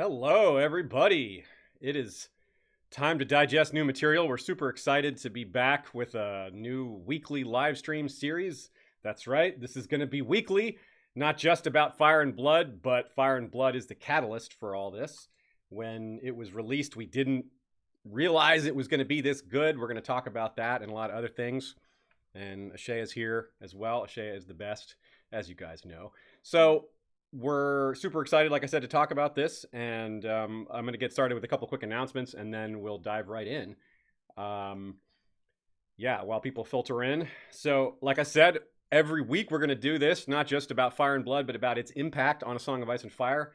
Hello, everybody. It is time to digest new material. We're super excited to be back with a new weekly live stream series. That's right, this is going to be weekly, not just about Fire and Blood, but Fire and Blood is the catalyst for all this. When it was released, we didn't realize it was going to be this good. We're going to talk about that and a lot of other things. And Ashea is here as well. Ashea is the best, as you guys know. So we're super excited, like I said, to talk about this, and I'm going to get started with a couple quick announcements, and then we'll dive right in. While people filter in. So, like I said, every week we're going to do this, not just about Fire and Blood, but about its impact on A Song of Ice and Fire.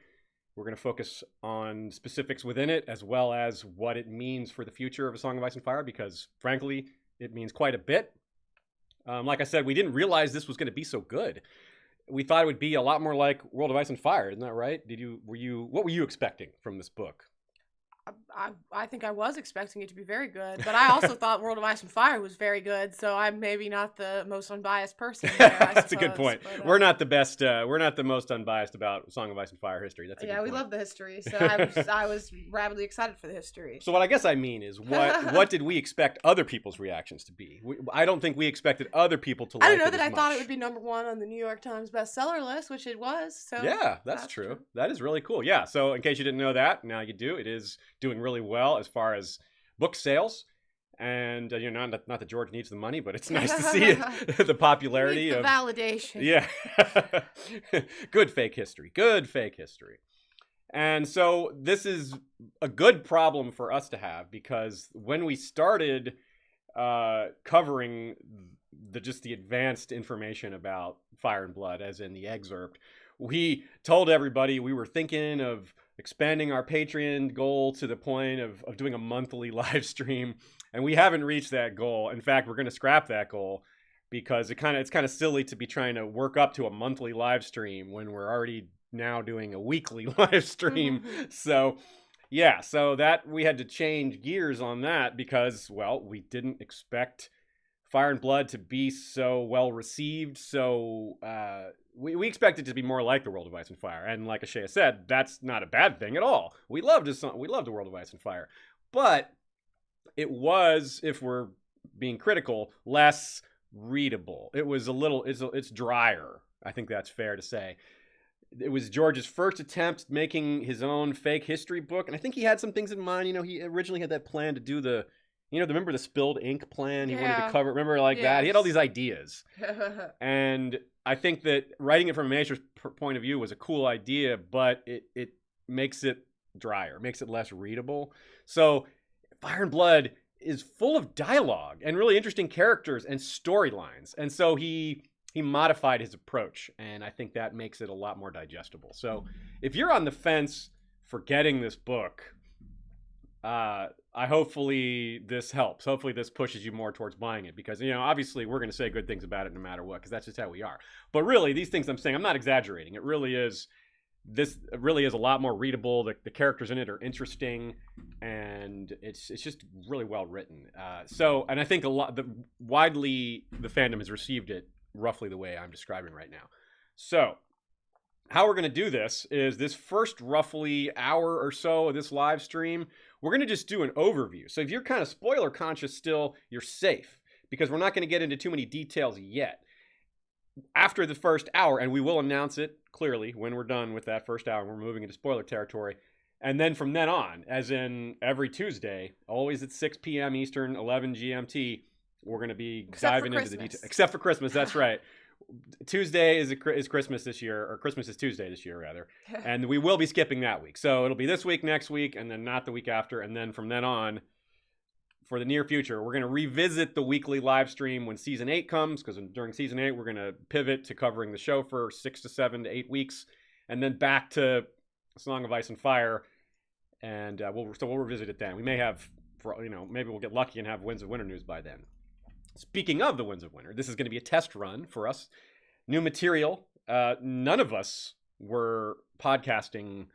We're going to focus on specifics within it, as well as what it means for the future of A Song of Ice and Fire, because, frankly, it means quite a bit. Like I said, we didn't realize this was going to be so good. We thought it would be a lot more like World of Ice and Fire, isn't that right? What were you expecting from this book? I think I was expecting it to be very good, but I also thought World of Ice and Fire was very good, so I'm maybe not the most unbiased person there, That's a good point. But, we're not the best. We're not the most unbiased about Song of Ice and Fire history. That's a good point. We love the history, so I was rabidly excited for the history. So what I guess I mean is, what did we expect other people's reactions to be? I don't think we expected other people to like it I don't know that I much. thought it would be #1 on the New York Times bestseller list, which it was. So yeah, that's true. That is really cool. Yeah. So in case you didn't know that, now you do. It is doing really well as far as book sales, and not that George needs the money, but it's nice to see it, the popularity of validation. Yeah. Good fake history. And so this is a good problem for us to have, because when we started covering the advanced information about Fire and Blood, as in the excerpt, we told everybody we were thinking of expanding our Patreon goal to the point of doing a monthly live stream, and we haven't reached that goal. In fact, we're going to scrap that goal, because it's kind of silly to be trying to work up to a monthly live stream when we're already now doing a weekly live stream. So that we had to change gears on that, because, well, we didn't expect Fire and Blood to be so well received. So we expected it to be more like the World of Ice and Fire. And like Ashea said, that's not a bad thing at all. We loved the World of Ice and Fire. But it was, if we're being critical, less readable. It was it's drier. I think that's fair to say. It was George's first attempt making his own fake history book. And I think he had some things in mind. He originally had that plan to do remember the spilled ink plan? He wanted to cover, that? He had all these ideas. And I think that writing it from a master's point of view was a cool idea, but it makes it drier, makes it less readable. So Fire and Blood is full of dialogue and really interesting characters and storylines. And so he modified his approach, and I think that makes it a lot more digestible. So if you're on the fence for getting this book, hopefully this helps. Hopefully this pushes you more towards buying it, because, obviously we're going to say good things about it no matter what, because that's just how we are. But really, these things I'm saying, I'm not exaggerating. It really is a lot more readable. The characters in it are interesting, and it's just really well written. And I think widely the fandom has received it roughly the way I'm describing right now. So how we're going to do this is this first roughly hour or so of this live stream, we're going to just do an overview. So if you're kind of spoiler conscious still, you're safe, because we're not going to get into too many details yet. After the first hour, and we will announce it clearly when we're done with that first hour, we're moving into spoiler territory. And then from then on, as in every Tuesday, always at 6 p.m. Eastern, 11 GMT, we're going to be diving into the details. Except for Christmas, that's right. Tuesday is Christmas this year, or Christmas is Tuesday this year, rather. And we will be skipping that week. So it'll be this week, next week, and then not the week after. And then from then on, for the near future, we're going to revisit the weekly live stream when Season 8 comes, because during Season 8, we're going to pivot to covering the show for 6 to 7 to 8 weeks, and then back to Song of Ice and Fire, and we'll revisit it then. We may have, maybe we'll get lucky and have Winds of Winter news by then. Speaking of the Winds of Winter, this is going to be a test run for us. New material. None of us were podcasting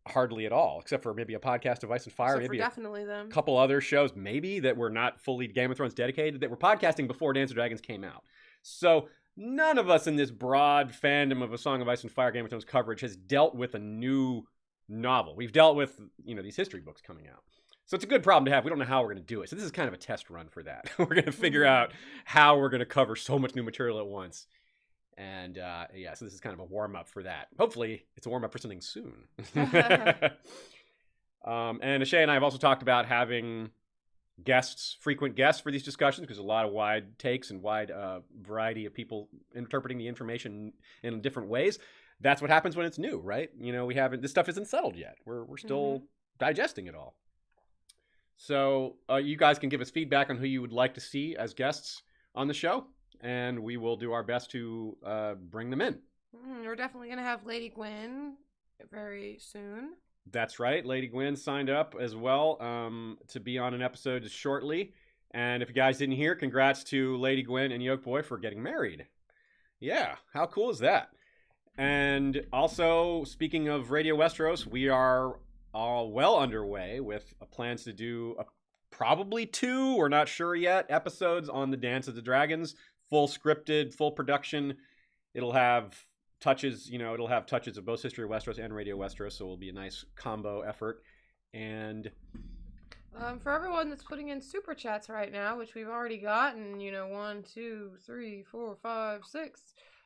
hardly at all, except for maybe a podcast of Ice and Fire, maybe definitely them. A couple other shows maybe that were not fully Game of Thrones dedicated, that were podcasting before Dance of Dragons came out. So none of us in this broad fandom of A Song of Ice and Fire Game of Thrones coverage has dealt with a new novel. We've dealt with, these history books coming out. So it's a good problem to have. We don't know how we're going to do it. So this is kind of a test run for that. We're going to figure out how we're going to cover so much new material at once. And so this is kind of a warm-up for that. Hopefully, it's a warm-up for something soon. And Ashay and I have also talked about having frequent guests for these discussions, because a lot of wide takes and wide variety of people interpreting the information in different ways. That's what happens when it's new, right? This stuff isn't settled yet. We're still digesting it all. So you guys can give us feedback on who you would like to see as guests on the show, and we will do our best to bring them in. We're definitely going to have Lady Gwyn very soon. That's right. Lady Gwyn signed up as well to be on an episode shortly. And if you guys didn't hear, congrats to Lady Gwyn and Yoke Boy for getting married. Yeah, how cool is that? And also, speaking of Radio Westeros, we are all well underway with plans to do probably 2, we're not sure yet, episodes on the Dance of the Dragons. Full scripted, full production. It'll have touches of both History of Westeros and Radio Westeros, so it'll be a nice combo effort. And for everyone that's putting in super chats right now, which we've already gotten, 1, 2, 3, 4, 5, 6.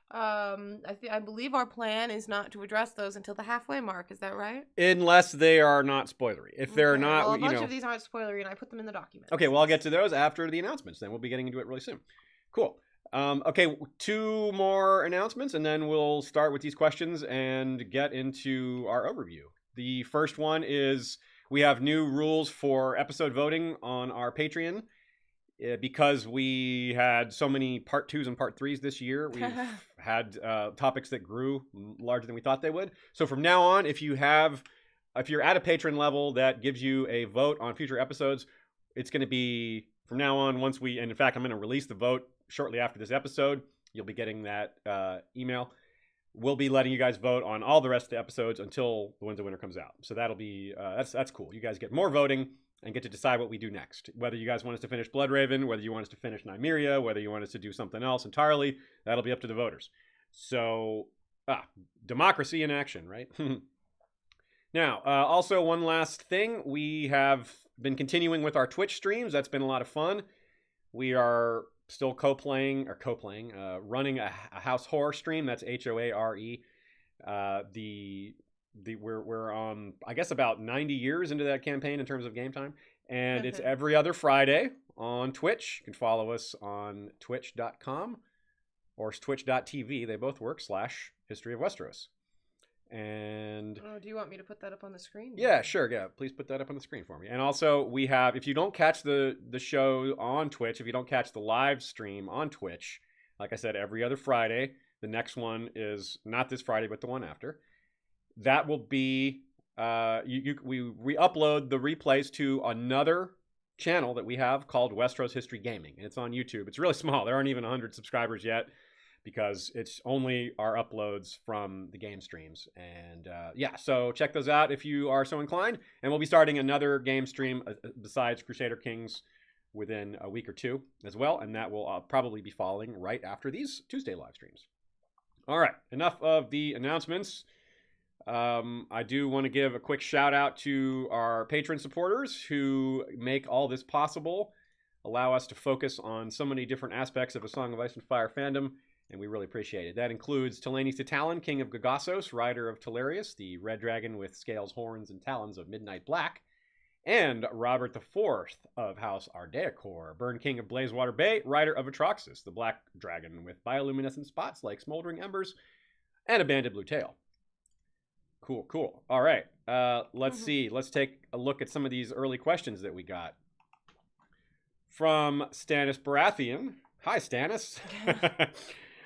I believe our plan is not to address those until the halfway mark. Is that right? Unless they are not spoilery. If they're not, well, a bunch of these aren't spoilery, and I put them in the document. Okay, well, I'll get to those after the announcements. Then we'll be getting into it really soon. Cool. Okay, 2 more announcements, and then we'll start with these questions and get into our overview. The first one is we have new rules for episode voting on our Patreon. Because we had so many part 2s and part 3s this year, we've had topics that grew larger than we thought they would. So from now on, if you're at a patron level that gives you a vote on future episodes, it's going to be from now on, and in fact, I'm going to release the vote shortly after this episode. You'll be getting that email. We'll be letting you guys vote on all the rest of the episodes until the Winds of Winter comes out. So that'll be that's cool. You guys get more voting and get to decide what we do next. Whether you guys want us to finish Bloodraven, whether you want us to finish Nymeria, whether you want us to do something else entirely, that'll be up to the voters. So, democracy in action, right? Now, also one last thing. We have been continuing with our Twitch streams. That's been a lot of fun. We are still running a House Horror stream. That's HOARE. We're I guess about 90 years into that campaign in terms of game time, and it's every other Friday on Twitch. You can follow us on twitch.com or twitch.tv. They both work /History of Westeros. And do you want me to put that up on the screen? Yeah, sure. Yeah, please put that up on the screen for me. And also, we have, if you don't catch the show on Twitch, if you don't catch the live stream on Twitch, like I said, every other Friday. The next one is not this Friday, but the one after. That will be we re-upload the replays to another channel that we have called Westeros History Gaming. It's on YouTube. It's really small. There aren't even 100 subscribers yet because it's only our uploads from the game streams. And so check those out if you are so inclined. And we'll be starting another game stream besides Crusader Kings within a week or 2 as well. And that will probably be following right after these Tuesday live streams. All right, enough of the announcements. I do want to give a quick shout out to our patron supporters who make all this possible, allow us to focus on so many different aspects of A Song of Ice and Fire fandom, and we really appreciate it. That includes Talanis Talon, King of Gagassos, rider of Talarius, the red dragon with scales, horns, and talons of Midnight Black, and Robert IV of House Ardeacor, Burn King of Blazewater Bay, rider of Atraxis, the black dragon with bioluminescent spots like smoldering embers, and a banded blue tail. Cool. All right. Let's see. Let's take a look at some of these early questions that we got. From Stannis Baratheon. Hi, Stannis.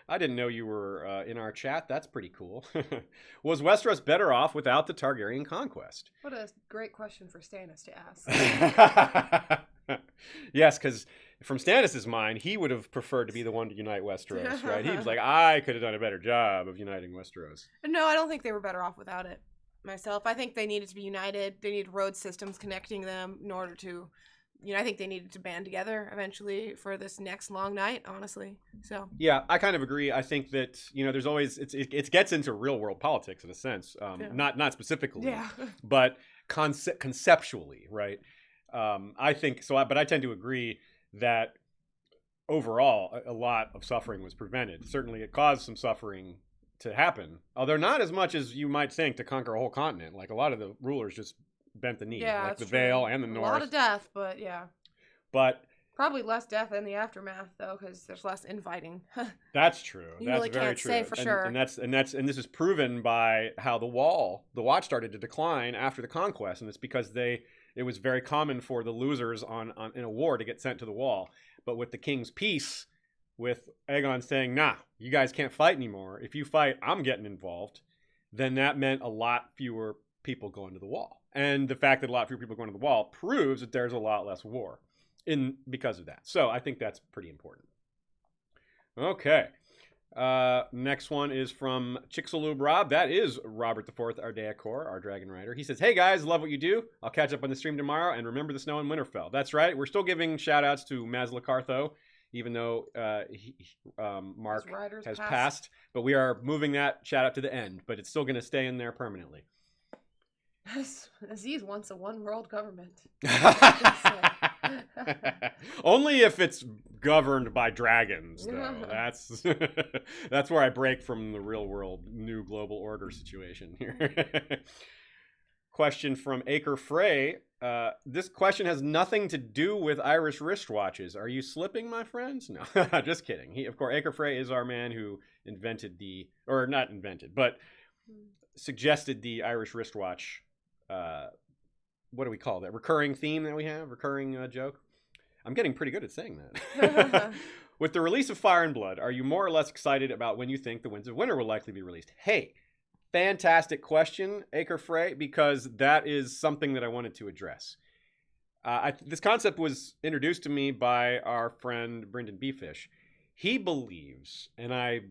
I didn't know you were in our chat. That's pretty cool. Was Westeros better off without the Targaryen conquest? What a great question for Stannis to ask. Yes, because from Stannis' mind, he would have preferred to be the one to unite Westeros, right? He was like, I could have done a better job of uniting Westeros. No, I don't think they were better off without it myself. I think they needed to be united. They needed road systems connecting them in order to I think they needed to band together eventually for this next long night, honestly. So Yeah, I kind of agree. I think that there's always it gets into real world politics in a sense, not specifically, but conceptually, right? I think so, but I tend to agree that overall a lot of suffering was prevented. Certainly, it caused some suffering to happen, although not as much as you might think to conquer a whole continent. Like a lot of the rulers just bent the knee, like the Vale and the North. A lot of death, but yeah. But probably less death in the aftermath, though, because there's less infighting. That's true. You that's really very can't true. say for sure. And this is proven by how the watch started to decline after the conquest, and it's because it was very common for the losers in a war to get sent to the wall. But with the king's peace, with Aegon saying, "Nah, you guys can't fight anymore. If you fight, I'm getting involved," then that meant a lot fewer people going to the wall. And the fact that a lot fewer people going to the wall proves that there's a lot less war because of that. So I think that's pretty important. Okay. Next one is from Chicxulub Rob. That is Robert IV Ardeacor, our dragon rider. He says, "Hey guys, love what you do. I'll catch up on the stream tomorrow, and remember the snow in Winterfell." That's right. We're still giving shout outs to Masla Cartho, even though Mark has passed. But we are moving that shout out to the end, but it's still going to stay in there permanently. Aziz wants a one world government. Only if it's governed by dragons, though. That's where I break from the real world new global order situation here. Question from Acre Frey. This question has nothing to do with Irish wristwatches. Are you slipping, my friends? No, just kidding. Of course, Acre Frey is our man who suggested the Irish wristwatch. What do we call that? Recurring theme that we have? Recurring joke? I'm getting pretty good at saying that. With the release of Fire and Blood, are you more or less excited about when you think the Winds of Winter will likely be released? Hey, fantastic question, Acre Frey, because that is something that I wanted to address. This concept was introduced to me by our friend Brendan Beefish. He believes, and I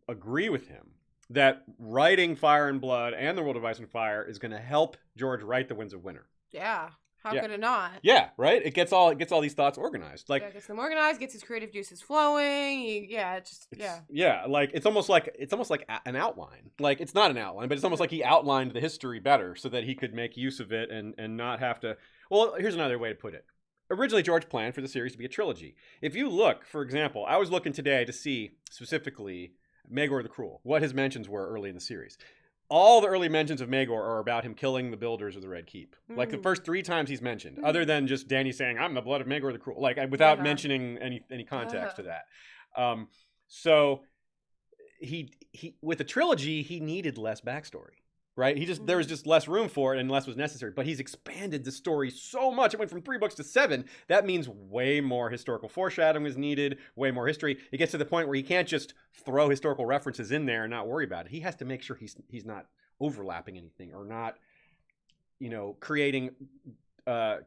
agree with him, that writing Fire and Blood and The World of Ice and Fire is going to help George write The Winds of Winter. Yeah. How could it not? Yeah, right? It gets all these thoughts organized. Like, gets them organized, gets his creative juices flowing. Like it's almost like an outline. Like it's not an outline, but it's almost like he outlined the history better so that he could make use of it and not have to. Well, here's another way to put it. Originally, George planned for the series to be a trilogy. If you look, for example, I was looking today to see specifically Maegor the Cruel, what his mentions were early in the series. All the early mentions of Maegor are about him killing the builders of the Red Keep. Like the first 3 times he's mentioned, other than just Dany saying, "I'm the blood of Maegor the Cruel," like without mentioning any context to that. So he with the trilogy, he needed less backstory, right? There was just less room for it and less was necessary. But he's expanded the story so much. It went from 3 books to 7. That means way more historical foreshadowing is needed, way more history. It gets to the point where he can't just throw historical references in there and not worry about it. He has to make sure he's not overlapping anything or not, creating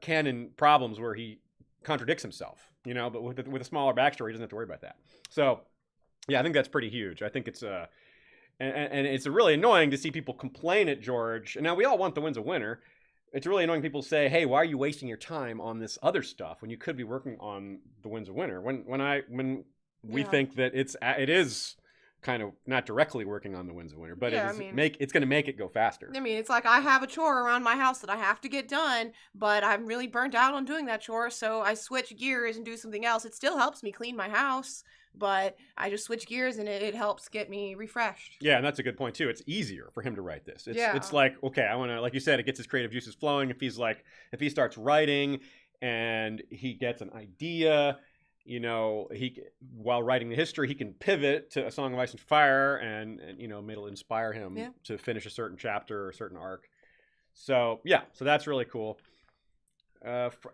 canon problems where he contradicts himself, but with a smaller backstory, he doesn't have to worry about that. So yeah, I think that's pretty huge. I think it's and it's really annoying to see people complain at George. And now we all want the Winds of Winter. It's really annoying people say, "Hey, why are you wasting your time on this other stuff when you could be working on the Winds of Winter?" When we think that it is kind of not directly working on the Winds of Winter, but it's going to make it go faster. I mean, it's like I have a chore around my house that I have to get done, but I'm really burnt out on doing that chore, so I switch gears and do something else. It still helps me clean my house, but I just switch gears and it helps get me refreshed. Yeah, and that's a good point too. It's easier for him to write this. It's like, okay, I want to, like you said, it gets his creative juices flowing. If he starts writing and he gets an idea, while writing the history, he can pivot to A Song of Ice and Fire and it'll inspire him to finish a certain chapter or a certain arc. So yeah, so that's really cool.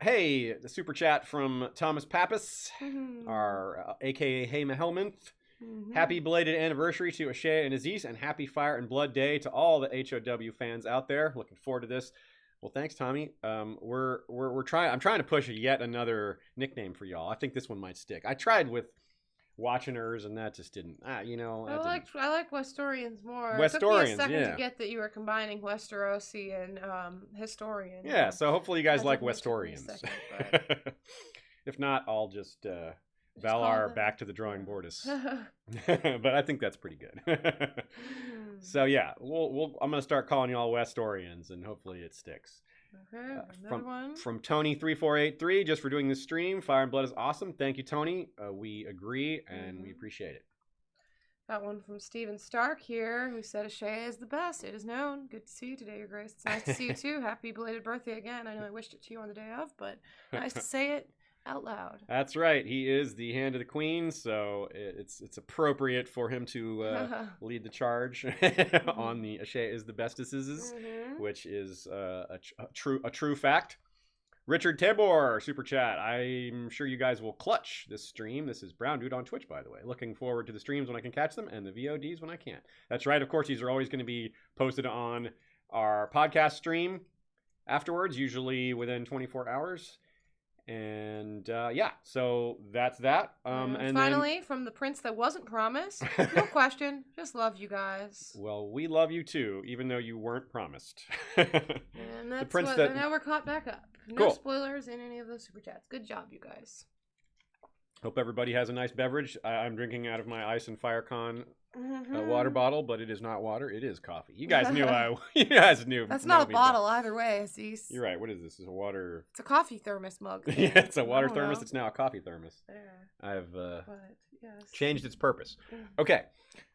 Hey, the super chat from Thomas Pappas, our aka Hey Mahelminth. Happy belated anniversary to Ashea and Aziz, and happy Fire and Blood Day to all the HOW fans out there. Looking forward to this. Well, thanks, Tommy. We're trying. I'm trying to push yet another nickname for y'all. I think this one might stick. I tried with Watchingers, and that just didn't. You know, I like Westorians more. Westorians, it took me a second to get that you were combining Westerosi and historian. Yeah, so hopefully you guys like That took me a Westorians. second, but- If not, I'll just Valar back to the drawing board. But I think that's pretty good. So yeah, I'm gonna start calling you all Westorians, and hopefully it sticks. Okay, another one from Tony3483, just for doing this stream. Fire and Blood is awesome. Thank you, Tony. We agree and we appreciate it. Got one from Stephen Stark here, who said Ashea is the best. It is known. Good to see you today, Your Grace. It's nice to see you too. Happy belated birthday again. I know I wished it to you on the day of, but nice to say it out loud. That's right. He is the Hand of the Queen, so it's appropriate for him to lead the charge on the Ashea is the bestesses, which is a true fact. Richard Tabor, super chat. I'm sure you guys will clutch this stream. This is Brown Dude on Twitch, by the way. Looking forward to the streams when I can catch them and the VODs when I can't. That's right. Of course, these are always going to be posted on our podcast stream afterwards, usually within 24 hours. And yeah, so that's that. And finally, then, from the prince that wasn't promised, no question, just love you guys. Well, we love you too, even though you weren't promised. And that's the prince that... now we're caught back up. No spoilers in any of those super chats. Good job, you guys. Hope everybody has a nice beverage. I'm drinking out of my Ice and Firecon water bottle, but it is not water. It is coffee. You guys knew you guys knew. That's not a bottle either way, Aziz. You're right. What is this? It's a water. It's a coffee thermos mug. Yeah, it's a water thermos. It's now a coffee thermos. There. I've changed its purpose. Okay,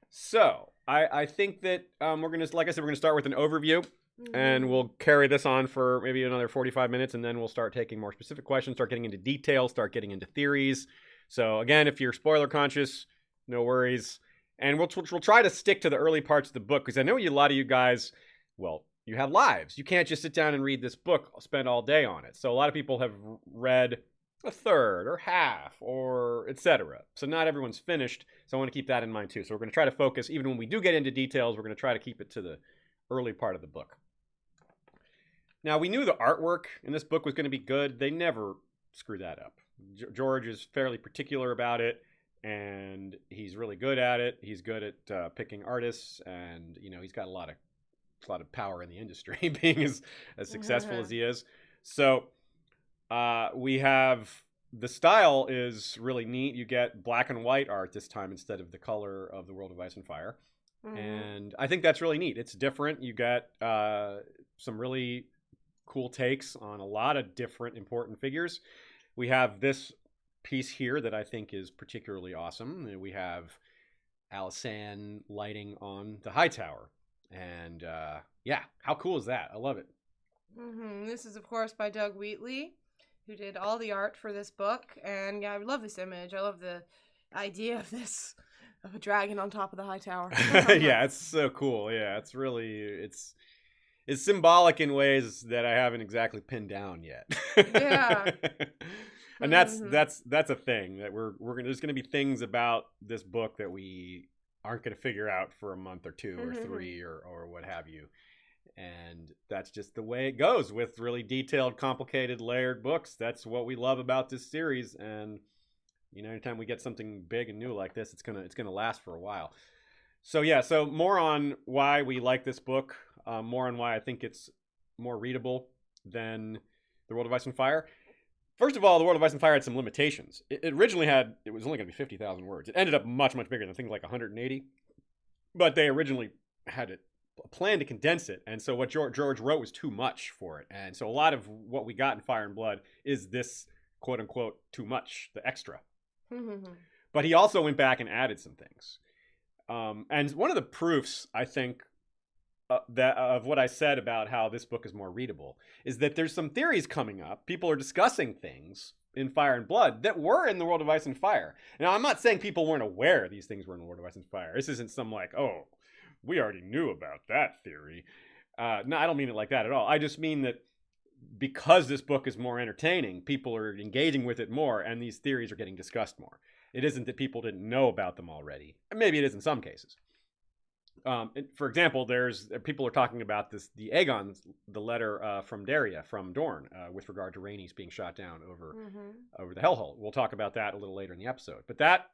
so I think that we're gonna, like I said, we're gonna start with an overview. And we'll carry this on for maybe another 45 minutes, and then we'll start taking more specific questions, start getting into details, start getting into theories. So again, if you're spoiler conscious, no worries. And we'll try to stick to the early parts of the book, because I know a lot of you guys, well, you have lives. You can't just sit down and read this book, spend all day on it. So a lot of people have read a third or half or etc. So not everyone's finished. So I want to keep that in mind too. So we're going to try to focus, even when we do get into details, we're going to try to keep it to the early part of the book. Now, we knew the artwork in this book was going to be good. They never screw that up. George is fairly particular about it, and he's really good at it. He's good at picking artists, and he's got a lot of power in the industry, being as successful as he is. So we have the style is really neat. You get black and white art this time instead of the color of the World of Ice and Fire, and I think that's really neat. It's different. You get some really cool takes on a lot of different important figures. We have this piece here that I think is particularly awesome. We have Alysanne lighting on the high tower. And yeah, how cool is that? I love it. This is, of course, by Doug Wheatley, who did all the art for this book. And yeah, I love this image. I love the idea of this, of a dragon on top of the high tower. Yeah, it's so cool. Yeah, it's really, it's symbolic in ways that I haven't exactly pinned down yet. Yeah. And that's a thing that there's gonna be things about this book that we aren't gonna figure out for a month or two or three or what have you. And that's just the way it goes with really detailed, complicated, layered books. That's what we love about this series. And anytime we get something big and new like this, it's gonna last for a while. So yeah, so more on why we like this book, more on why I think it's more readable than The World of Ice and Fire. First of all, The World of Ice and Fire had some limitations. It originally it was only going to be 50,000 words. It ended up much, much bigger than things like 180. But they originally had a plan to condense it. And so what George wrote was too much for it. And so a lot of what we got in Fire and Blood is this, quote unquote, too much, the extra. But he also went back and added some things. And one of the proofs, I think, that of what I said about how this book is more readable is that there's some theories coming up. People are discussing things in Fire and Blood that were in the World of Ice and Fire. Now, I'm not saying people weren't aware these things were in the World of Ice and Fire. This isn't some like, oh, we already knew about that theory. No, I don't mean it like that at all. I just mean that because this book is more entertaining, people are engaging with it more, and these theories are getting discussed more. It isn't that people didn't know about them already. Maybe it is in some cases. For example, people are talking about the Aegon's, the letter from Daria, from Dorne, with regard to Rhaenys being shot down over the Hellhole. We'll talk about that a little later in the episode. But that,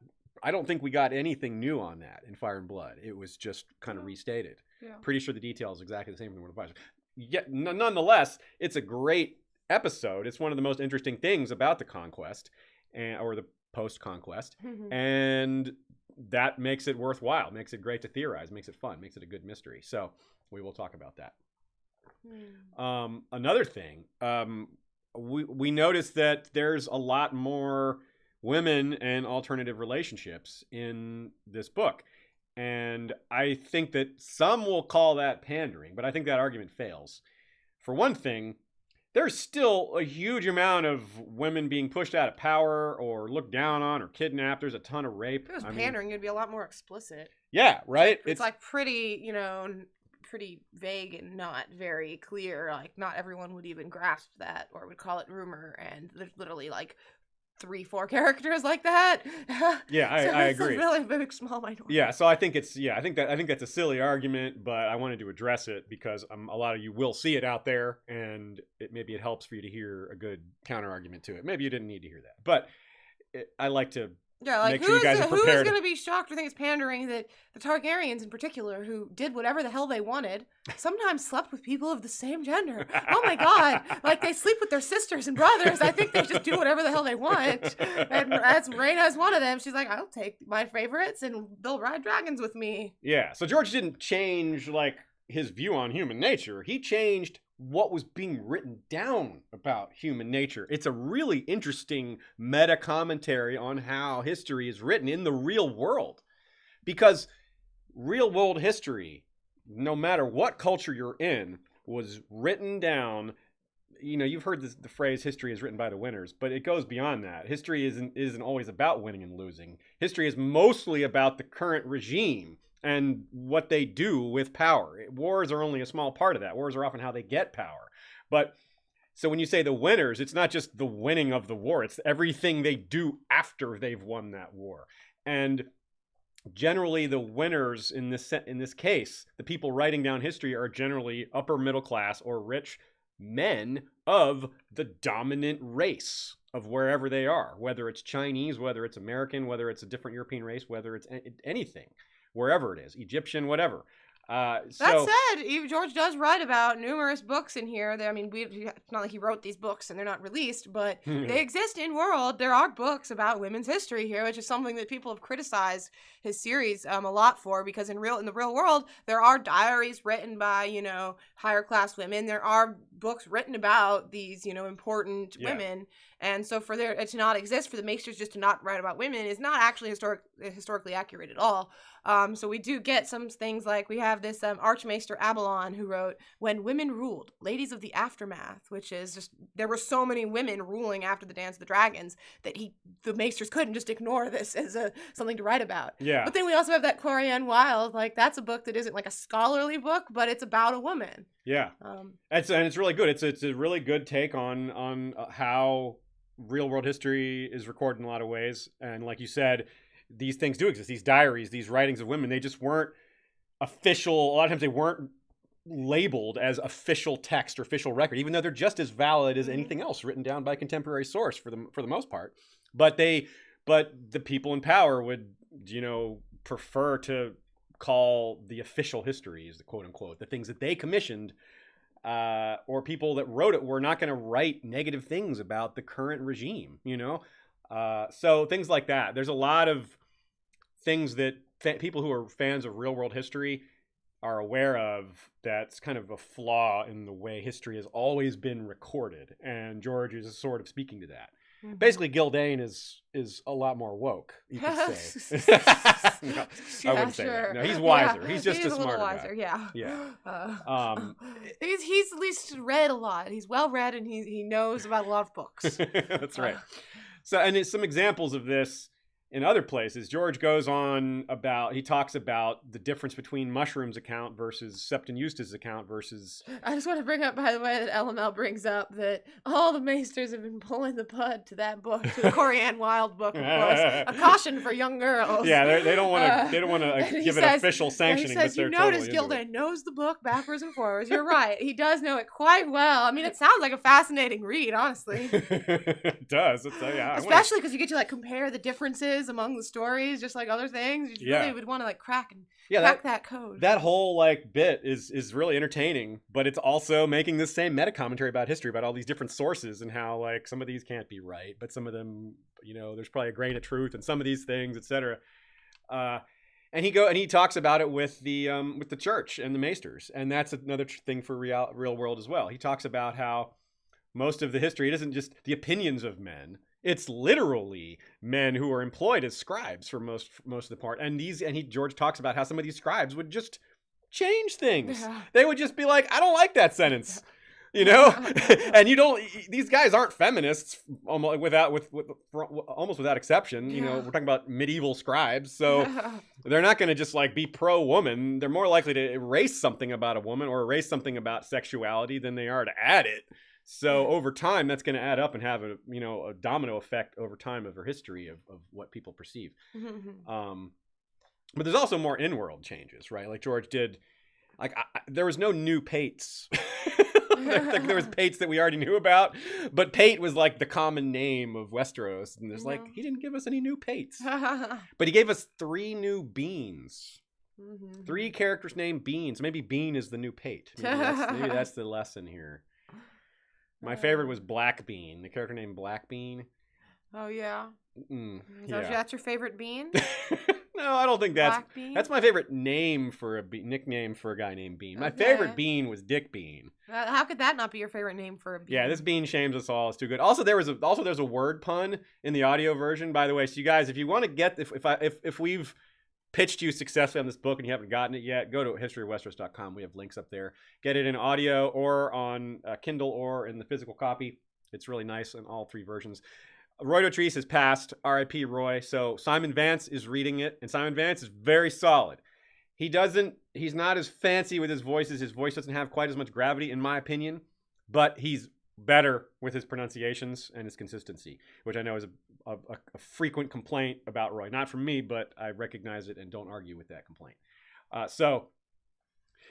I don't think we got anything new on that in Fire and Blood. It was just kind of restated. Yeah. Pretty sure the detail is exactly the same from Winter Fires. Yet, nonetheless, it's a great episode. It's one of the most interesting things about the Conquest, or the post-Conquest, and that makes it worthwhile, makes it great to theorize, makes it fun, makes it a good mystery. So we will talk about that. Another thing, we noticed that there's a lot more women and alternative relationships in this book. And I think that some will call that pandering, but I think that argument fails. For one thing, there's still a huge amount of women being pushed out of power or looked down on or kidnapped. There's a ton of rape. If it was pandering, it'd be a lot more explicit. Yeah, right? It's like pretty, pretty vague and not very clear. Like, not everyone would even grasp that or would call it rumor. And there's literally like 3-4 characters like that. Yeah, I agree. It's a really big, small minority. Yeah, so I think that's a silly argument, but I wanted to address it because a lot of you will see it out there, and maybe it helps for you to hear a good counter argument to it. Maybe you didn't need to hear that, but I like to. Yeah, like who is going to be shocked or think it's pandering that the Targaryens in particular, who did whatever the hell they wanted, sometimes slept with people of the same gender. Oh my God. Like, they sleep with their sisters and brothers. I think they just do whatever the hell they want. And that's Rhaena's one of them. She's like, I'll take my favorites and they'll ride dragons with me. Yeah, so George didn't change, like, his view on human nature. He changed what was being written down about human nature. It's a really interesting meta commentary on how history is written in the real world. Because real world history, no matter what culture you're in, was written down. You've heard the phrase history is written by the winners, but it goes beyond that. History isn't always about winning and losing. History is mostly about the current regime and what they do with power. Wars are only a small part of that. Wars are often how they get power. But so when you say the winners, it's not just the winning of the war. It's everything they do after they've won that war. And generally the winners in this case, the people writing down history, are generally upper middle class or rich men of the dominant race of wherever they are, whether it's Chinese, whether it's American, whether it's a different European race, whether it's anything. Wherever it is, Egyptian, whatever. That said, George does write about numerous books in here. It's not like he wrote these books and they're not released, but they exist in world. There are books about women's history here, which is something that people have criticized his series a lot for, because in the real world, there are diaries written by, higher class women. There are books written about these, important women. And so for it to not exist, for the Maesters just to not write about women, is not actually historically accurate at all. So we do get some things like, we have this Archmaester Abalon who wrote "When Women Ruled, Ladies of the Aftermath," which is just, there were so many women ruling after the Dance of the Dragons that the Maesters couldn't just ignore this as something to write about. Yeah. But then we also have that Corianne Wild, like, that's a book that isn't like a scholarly book, but it's about a woman. Yeah. And it's really good. It's a really good take on how real world history is recorded in a lot of ways. And like you said, these things do exist. These diaries, these writings of women, they just weren't official. A lot of times they weren't labeled as official text or official record, even though they're just as valid as anything else written down by a contemporary source for the most part. But the people in power would, prefer to call the official histories, the quote unquote, the things that they commissioned, or people that wrote it were not going to write negative things about the current regime, So things like that. There's a lot of things that people who are fans of real world history are aware of that's kind of a flaw in the way history has always been recorded. And George is sort of speaking to that. Mm-hmm. Basically, Gildane is a lot more woke, you could say. No, I wouldn't say that. No, he's wiser. Yeah, he's just a smarter wiser guy. Yeah. He's at least read a lot. He's well read, and he knows about a lot of books. That's right. So, and some examples of this in other places, George goes on about, he talks about the difference between Mushroom's account versus Septon Eustace's account versus... I just want to bring up, by the way, that LML brings up that all the Maesters have been pulling the pud to that book, to the Corianne Wild book, of course. A caution for young girls. Yeah, they don't want to give it official sanctioning. He says, but you notice Gildane knows the book backwards and forwards. You're right. He does know it quite well. I mean, it sounds like a fascinating read, honestly. It does. Yeah, especially because you get to compare the differences changes among the stories, just like other things. You really would want to like crack that code. That whole like bit is really entertaining, but it's also making this same meta commentary about history, about all these different sources and how like some of these can't be right, but some of them, you know, there's probably a grain of truth in some of these things, etc. And he talks about it with the church and the maesters, and that's another thing for real world as well. He talks about how most of the history, it isn't just the opinions of men; it's literally men who are employed as scribes for most of the part. And George talks about how some of these scribes would just change things. Yeah. They would just be like, "I don't like that sentence." You know, and these guys aren't feminists almost without exception. You know, we're talking about medieval scribes. So they're not going to just like be pro woman. They're more likely to erase something about a woman or erase something about sexuality than they are to add it. So over time, that's going to add up and have a domino effect over time of her history of what people perceive. But there's also more in-world changes, right? Like George did, like there was no new Pates. There was Pates that we already knew about, but Pate was like the common name of Westeros, and there's like he didn't give us any new Pates, but he gave us 3 new Beans. 3 characters named Beans. Maybe Bean is the new Pate. Maybe that's the lesson here. My favorite was Black Bean, the character named Black Bean. Oh yeah. That's your favorite bean? No, I don't think that's my favorite name for nickname for a guy named Bean. My favorite bean was Dick Bean. How could that not be your favorite name for a bean? Yeah, this bean shames us all. It's too good. Also, there's a word pun in the audio version, by the way. So you guys, if you want to get if we've pitched you successfully on this book and you haven't gotten it yet, go to historyofwesteros.com. We have links up there. Get it in audio or on Kindle or in the physical copy. It's really nice in all 3 versions. Roy Dotrice has passed, R.I.P. Roy. So Simon Vance is reading it, and Simon Vance is very solid. He's not as fancy with his voices. His voice doesn't have quite as much gravity, in my opinion, but he's better with his pronunciations and his consistency, which I know is a frequent complaint about Roy. Not from me, but I recognize it and don't argue with that complaint.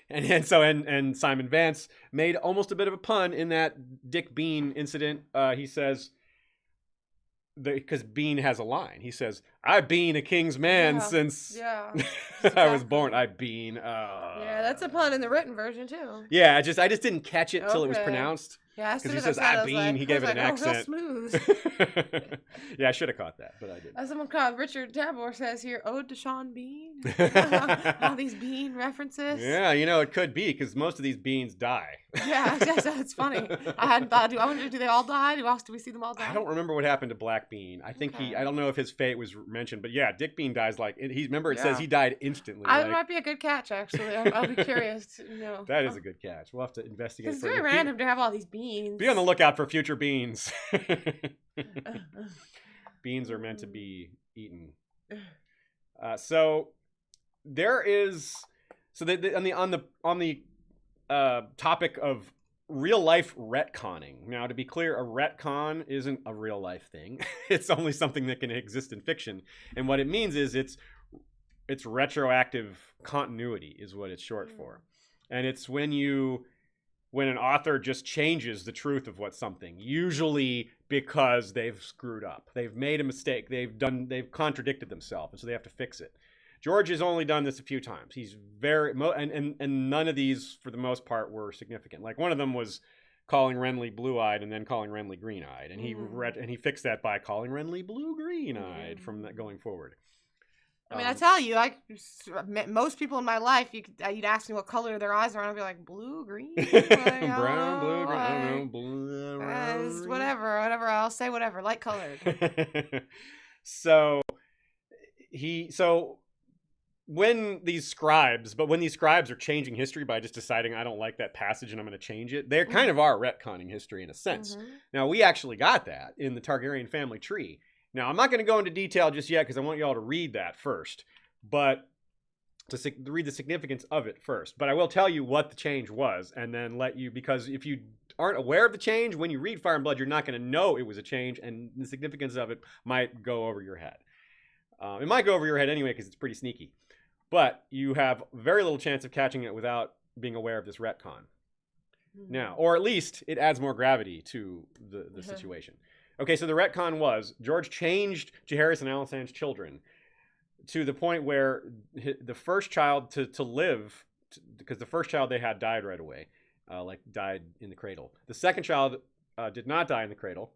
And Simon Vance made almost a bit of a pun in that Dick Bean incident. He says, because Bean has a line. He says, "I've been a king's man since I was born." I've been. Yeah, that's a pun in the written version too. Yeah, I just didn't catch it till it was pronounced. Yeah, because he says "I've been." He gave it an accent. Real smooth. Yeah, I should have caught that, but I didn't. As someone called Richard Tabor says here, "Ode to Sean Bean." All these Bean references. Yeah, it could be because most of these beans die. Yeah, it's funny. I hadn't thought. I wonder, do they all die? Do we see them all die? I don't remember what happened to Black Bean. I think I don't know if his fate was mentioned, but yeah, Dick Bean dies it says he died instantly. It might be a good catch, actually. I'll be curious to know. That is a good catch. We'll have to investigate. It's very random to have all these beans. Be on the lookout for future beans. Beans are meant to be eaten. So there is on the topic of real life retconning. Now, to be clear, a retcon isn't a real life thing. It's only something that can exist in fiction, and what it means is it's retroactive continuity is what it's short for, and it's when an author just changes the truth of what something, usually because they've screwed up, they've made a mistake, they've contradicted themselves, and so they have to fix it. George has only done this a few times. He's and none of these, for the most part, were significant. Like one of them was calling Renly blue-eyed and then calling Renly green-eyed, and he fixed that by calling Renly blue-green-eyed from that going forward. I mean, I tell you, most people in my life, you'd ask me what color their eyes are, and I'd be like, blue, green, brown, blue, green, I don't know, blue, brown, whatever. I'll say whatever, light colored. So when these scribes are changing history by just deciding I don't like that passage and I'm going to change it, they kind of are retconning history in a sense. Now, we actually got that in the Targaryen family tree. Now, I'm not going to go into detail just yet because I want you all to read that first, but to read the significance of it first. But I will tell you what the change was and then because if you aren't aware of the change, when you read Fire and Blood, you're not going to know it was a change, and the significance of it might go over your head. It might go over your head anyway because it's pretty sneaky. But you have very little chance of catching it without being aware of this retcon. Now, or at least it adds more gravity to the situation. Okay, so the retcon was George changed Jaehaerys and Alysanne's children to the point where the first child to live, because the first child they had died right away, died in the cradle. The second child did not die in the cradle,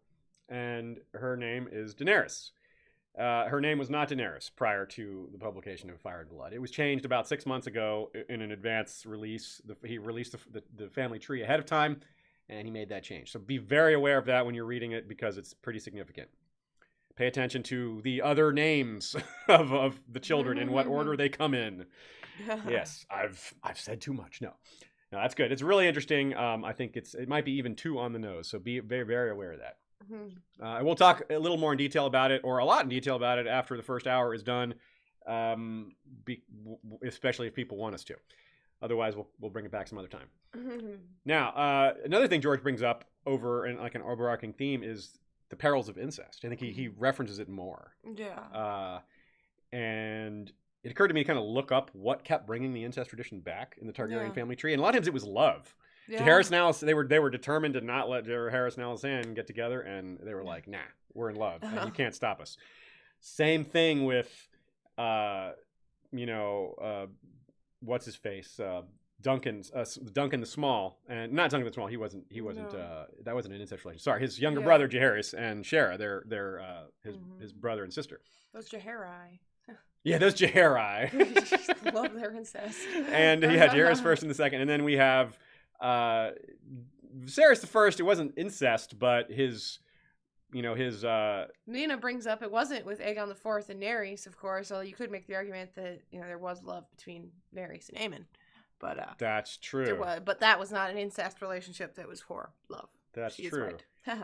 and her name is Daenerys. Her name was not Daenerys prior to the publication of Fire and Blood. It was changed about 6 months ago in an advance release. He released the family tree ahead of time, and he made that change. So be very aware of that when you're reading it, because it's pretty significant. Pay attention to the other names of the children in what order they come in. Yes, I've said too much. No, that's good. It's really interesting. I think it might be even too on the nose. So be very, very aware of that. And we'll talk a little more in detail about it, or a lot in detail about it, after the first hour is done, especially if people want us to. Otherwise, we'll bring it back some other time. Now, another thing George brings up over an overarching theme is the perils of incest. I think he references it more. Yeah. And it occurred to me to kind of look up what kept bringing the incest tradition back in the Targaryen family tree, and a lot of times it was love. Yeah. Jaehaerys and Alysanne, they were determined to not let Jaehaerys and Alysanne get together, and they were like, "Nah, we're in love, and you can't stop us." Same thing with, what's his face, Duncan the Small, and not Duncan the Small. He wasn't. No. That wasn't an incest relation. Sorry, his younger brother Jaehaerys and Shera, they're his brother and sister. Those Jaehaerys. Yeah, those Jaehaerys. Love their incest. And Jaehaerys first and the second, and then we have Viserys the First. It wasn't incest, but his. Nina brings up it wasn't with Aegon the Fourth and Nerys, of course. So you could make the argument that there was love between Nerys and Aemon, but that's true. But that was not an incest relationship. That was for love. That's true.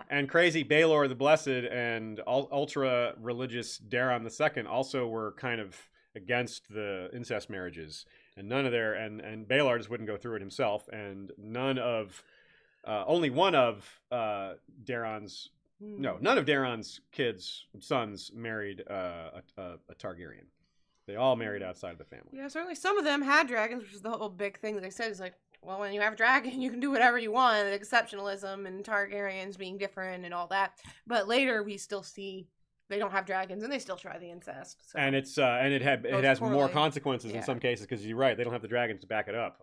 And crazy Baelor the Blessed and ultra religious Daeron II also were kind of against the incest marriages, and none of their and Baelor just wouldn't go through it himself, and only one of Daeron's. No, none of Daeron's sons married a Targaryen. They all married outside of the family. Yeah, certainly some of them had dragons, which is the whole big thing that they said is like, well, when you have a dragon, you can do whatever you want. Exceptionalism and Targaryens being different and all that. But later we still see they don't have dragons and they still try the incest. So. And it has more consequences in some cases, because you're right, they don't have the dragons to back it up,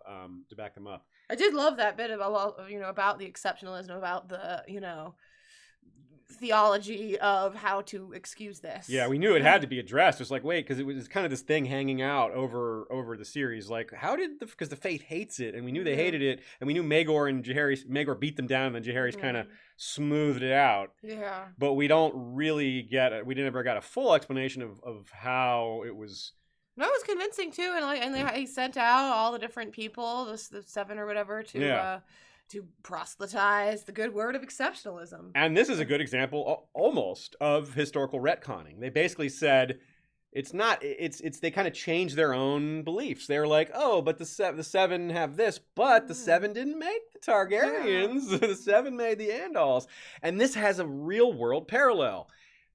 to back them up. I did love that bit about the exceptionalism, about the theology of how to excuse this. Yeah, we knew it had to be addressed. It's like, wait, because it was kind of this thing hanging out over the series. Like, how did because the faith hates it, and we knew they hated it, and we knew Maegor beat them down, and then Jaehaerys kind of smoothed it out. Yeah. But we don't really get it. We never got a full explanation of how it was. No, it was convincing too, and he sent out all the different people, the 7 or whatever, to proselytize the good word of exceptionalism. And this is a good example almost of historical retconning. They basically said it's they kind of changed their own beliefs. They're like, oh, but the 7 have this, but the 7 didn't make the Targaryens. Yeah. The 7 made the Andals. And this has a real world parallel.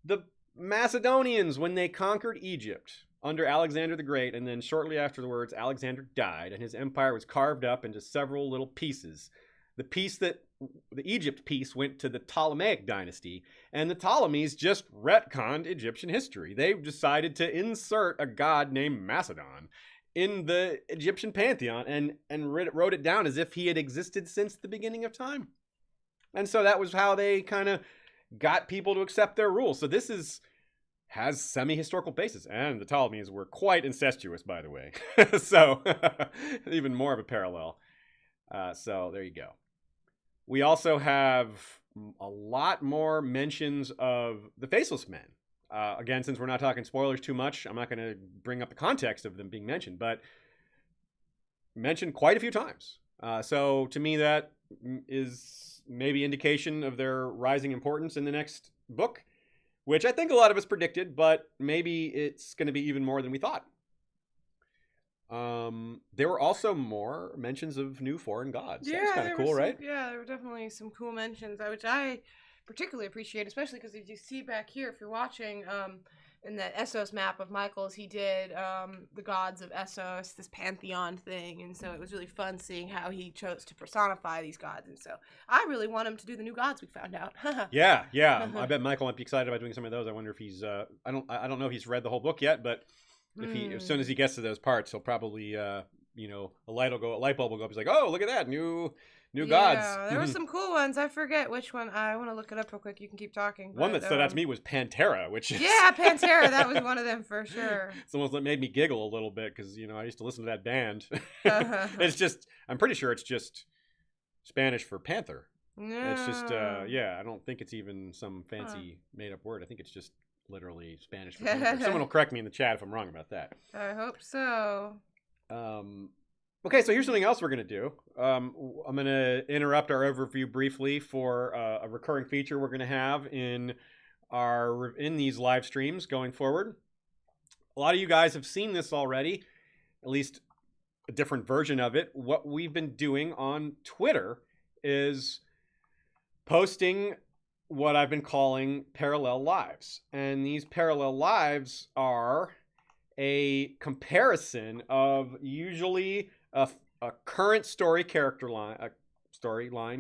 The Macedonians, when they conquered Egypt under Alexander the Great, and then shortly afterwards, Alexander died, and his empire was carved up into several little pieces. The Egypt piece went to the Ptolemaic dynasty, and the Ptolemies just retconned Egyptian history. They decided to insert a god named Macedon in the Egyptian pantheon and wrote it down as if he had existed since the beginning of time. And so that was how they kind of got people to accept their rules. So this has semi-historical basis, and the Ptolemies were quite incestuous, by the way. So even more of a parallel. So there you go. We also have a lot more mentions of the Faceless Men. Again, since we're not talking spoilers too much, I'm not going to bring up the context of them being mentioned, but mentioned quite a few times. So to me, that is maybe indication of their rising importance in the next book, which I think a lot of us predicted, but maybe it's going to be even more than we thought. There were also more mentions of new foreign gods. Yeah, that's kind of cool, right? Yeah, there were definitely some cool mentions, which I particularly appreciate, especially because as you see back here, if you're watching, in the Essos map of Michael's, he did the gods of Essos, this pantheon thing, and so it was really fun seeing how he chose to personify these gods. And so I really want him to do the new gods we found out. Yeah. I bet Michael might be excited about doing some of those. I wonder if he's I don't know if he's read the whole book yet, but if he as soon as he gets to those parts, he'll probably a light bulb will go up. He's like, oh, look at that, new gods. There were some cool ones. I forget which one. I want to look it up real quick. You can keep talking. One that stood out to me was Pantera, which is... Yeah, Pantera. That was one of them for sure. It's almost that made me giggle a little bit because, I used to listen to that band. It's just, I'm pretty sure it's just Spanish for panther. Yeah. It's just, I don't think it's even some fancy made up word. I think it's just literally Spanish for panther. Someone will correct me in the chat if I'm wrong about that. I hope so. Okay, so here's something else we're going to do. I'm going to interrupt our overview briefly for a recurring feature we're going to have in these live streams going forward. A lot of you guys have seen this already, at least a different version of it. What we've been doing on Twitter is posting what I've been calling parallel lives. And these parallel lives are a comparison of usually a current storyline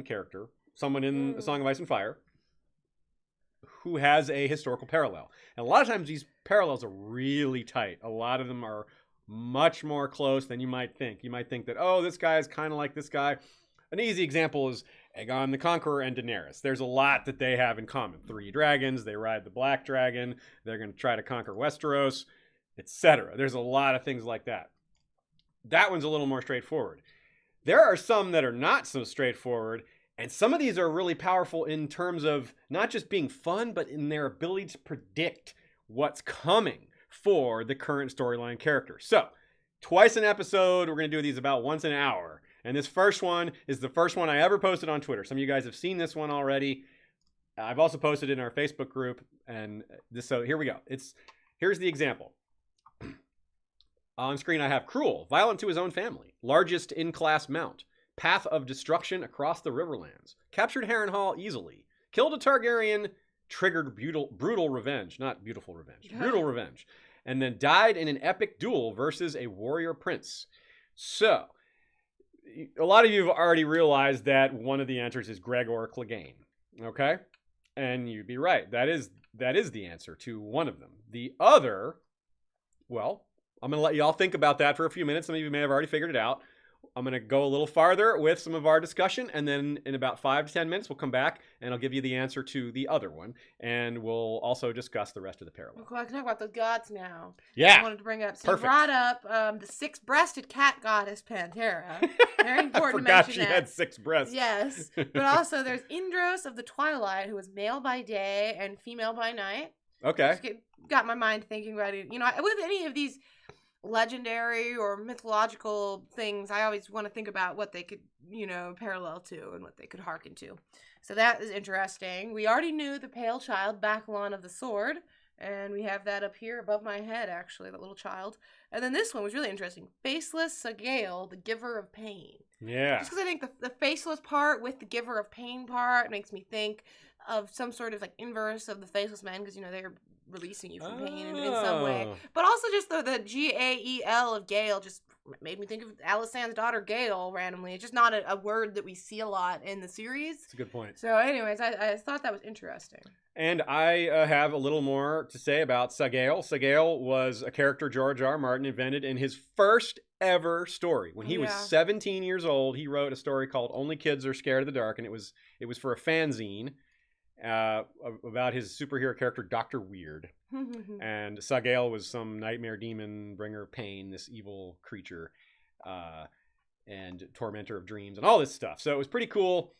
character, someone in A Song of Ice and Fire, who has a historical parallel. And a lot of times these parallels are really tight. A lot of them are much more close than you might think. You might think that, oh, this guy is kind of like this guy. An easy example is Aegon the Conqueror and Daenerys. There's a lot that they have in common. 3 dragons, they ride the black dragon, they're going to try to conquer Westeros, etc. There's a lot of things like that. That one's a little more straightforward. There are some that are not so straightforward, and some of these are really powerful in terms of not just being fun, but in their ability to predict what's coming for the current storyline character. So, twice an episode, we're going to do these about once an hour. And this first one is the first one I ever posted on Twitter. Some of you guys have seen this one already. I've also posted it in our Facebook group, and so here we go. Here's the example. On screen, I have Cruel, violent to his own family, largest in-class mount, path of destruction across the Riverlands, captured Harrenhal easily, killed a Targaryen, triggered brutal revenge, not beautiful revenge, brutal revenge, and then died in an epic duel versus a warrior prince. So, a lot of you have already realized that one of the answers is Gregor Clegane, okay? And you'd be right. That is the answer to one of them. The other, well, I'm going to let you all think about that for a few minutes. Some of you may have already figured it out. I'm going to go a little farther with some of our discussion, and then in about 5 to 10 minutes, we'll come back, and I'll give you the answer to the other one, and we'll also discuss the rest of the parallel. Well, I can talk about the gods now. Yeah. I wanted to bring up. So perfect. You brought up the 6-breasted cat goddess Pantera. Very important I forgot to mention she that. had 6 breasts. Yes. But also there's Indros of the Twilight, who was male by day and female by night. Okay. Just got my mind thinking about it. With any of these legendary or mythological things, I always want to think about what they could, parallel to and what they could hearken to. So that is interesting. We already knew the pale child, Bacalon of the Sword, and we have that up here above my head, actually, that little child. And then this one was really interesting. Faceless Sagael, the giver of pain. Yeah. Just because I think the faceless part with the giver of pain part makes me think of some sort of inverse of the faceless men, because they're releasing you from pain in some way. But also just the Gael of Gale just made me think of Alysanne's daughter Gale randomly. It's just not a word that we see a lot in the series. That's a good point. So anyways, I thought that was interesting. And I have a little more to say about Sagael. Sagael was a character George R. R. Martin invented in his first ever story. When he was 17 years old, he wrote a story called Only Kids Are Scared of the Dark, and it was for a fanzine about his superhero character, Dr. Weird. And Sagael was some nightmare demon, bringer of pain, this evil creature, and tormentor of dreams, and all this stuff. So it was pretty cool.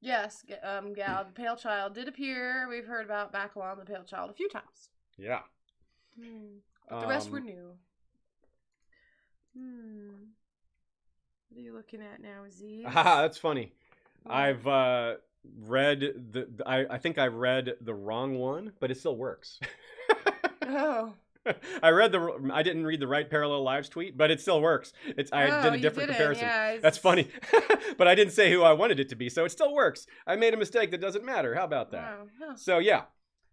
Yes, Gal, the Pale Child did appear. We've heard about Bacalon, the Pale Child, a few times. Yeah. But the rest were new. What are you looking at now, Z? That's funny. I've read I think I read the wrong one, but it still works. Oh. I didn't read the right Parallel Lives tweet, but it still works. I did a different comparison. Yeah, that's funny. But I didn't say who I wanted it to be, so it still works. I made a mistake that doesn't matter. How about that? Wow. Huh. So yeah.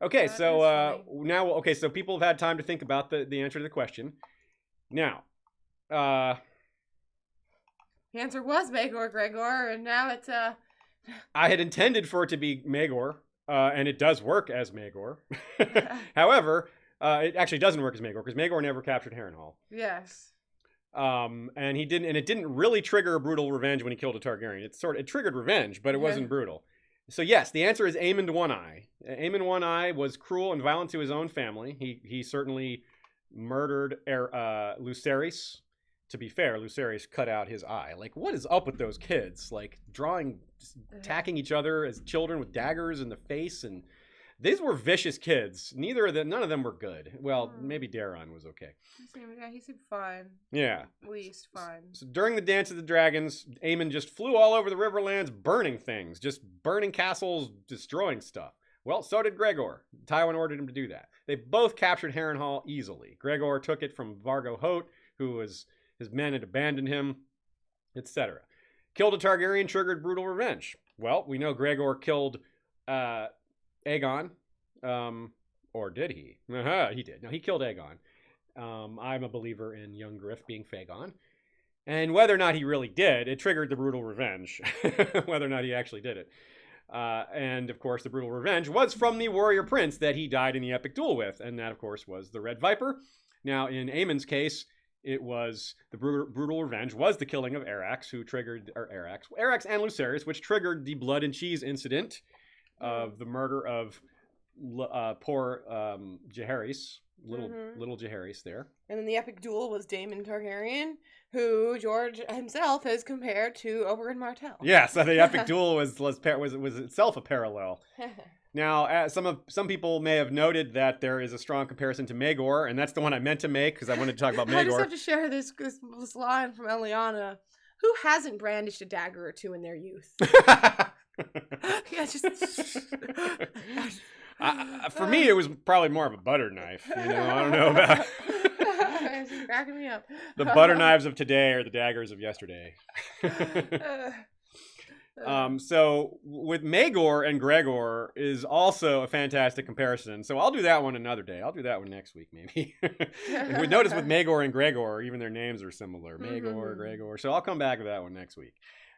Okay, That so is funny. now, okay, so people have had time to think about the answer to the question. Now, The answer was Magor Gregor, and now it's I had intended for it to be Magor, and it does work as Magor. However, it actually doesn't work as Magor because Magor never captured Harrenhal. yes. And he didn't, and it didn't really trigger a brutal revenge when he killed a Targaryen. It triggered revenge, but it wasn't brutal. So yes, the answer is Aemond One Eye. Aemond One Eye was cruel and violent to his own family. He certainly murdered Lucerys. To be fair, Lucerys cut out his eye. Like, what is up with those kids? Like, attacking each other as children with daggers in the face, and these were vicious kids. None of them were good. Well, maybe Daeron was okay. He seemed fine. Yeah. At least fine. So during the Dance of the Dragons, Aemon just flew all over the Riverlands, burning things, just burning castles, destroying stuff. Well, so did Gregor. Tywin ordered him to do that. They both captured Harrenhal easily. Gregor took it from Vargo Hoat, his men had abandoned him, etc. Killed a Targaryen, triggered brutal revenge. Well, we know Gregor killed Aegon. Or did he? He did. No, he killed Aegon. I'm a believer in young Griff being Fagon. And whether or not he really did, it triggered the brutal revenge. Whether or not he actually did it. And, of course, the brutal revenge was from the warrior prince that he died in the epic duel with. And that, of course, was the Red Viper. Now, in Aemon's case, it was the brutal revenge was the killing of Arax and Lucerys, which triggered the blood and cheese incident of the murder of poor Jaehaerys, little Jaehaerys there. And then the epic duel was Daemon Targaryen, who George himself has compared to Oberyn Martell. Yeah, so the epic duel was itself a parallel. Now, some people may have noted that there is a strong comparison to Maegor, and that's the one I meant to make because I wanted to talk about Maegor. I just have to share this line from Eliana. Who hasn't brandished a dagger or two in their youth? Yeah, just... for me, it was probably more of a butter knife. I don't know about... It's cracking me up. The butter knives of today are the daggers of yesterday. So with Maegor and Gregor is also a fantastic comparison. So I'll do that one another day. I'll do that one next week, maybe. We notice with Maegor and Gregor, even their names are similar. Maegor, Gregor. So I'll come back to that one next week.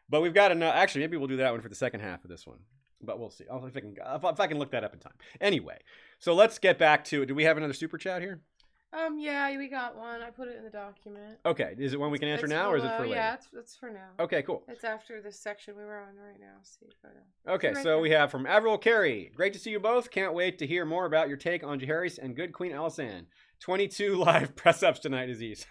But we've got actually, maybe we'll do that one for the second half of this one. But we'll see. I'll see if I can look that up in time. Anyway, so let's get back to. Do we have another super chat here? Yeah, we got one. I put it in the document. Okay, is it one we can answer now, or is it for later? Yeah, it's for now. Okay, cool. It's after this section we were on right now. See, okay, so we have from Avril Carey. Great to see you both. Can't wait to hear more about your take on Jaehaerys and good Queen Alysanne. 22 live press ups tonight, Aziz.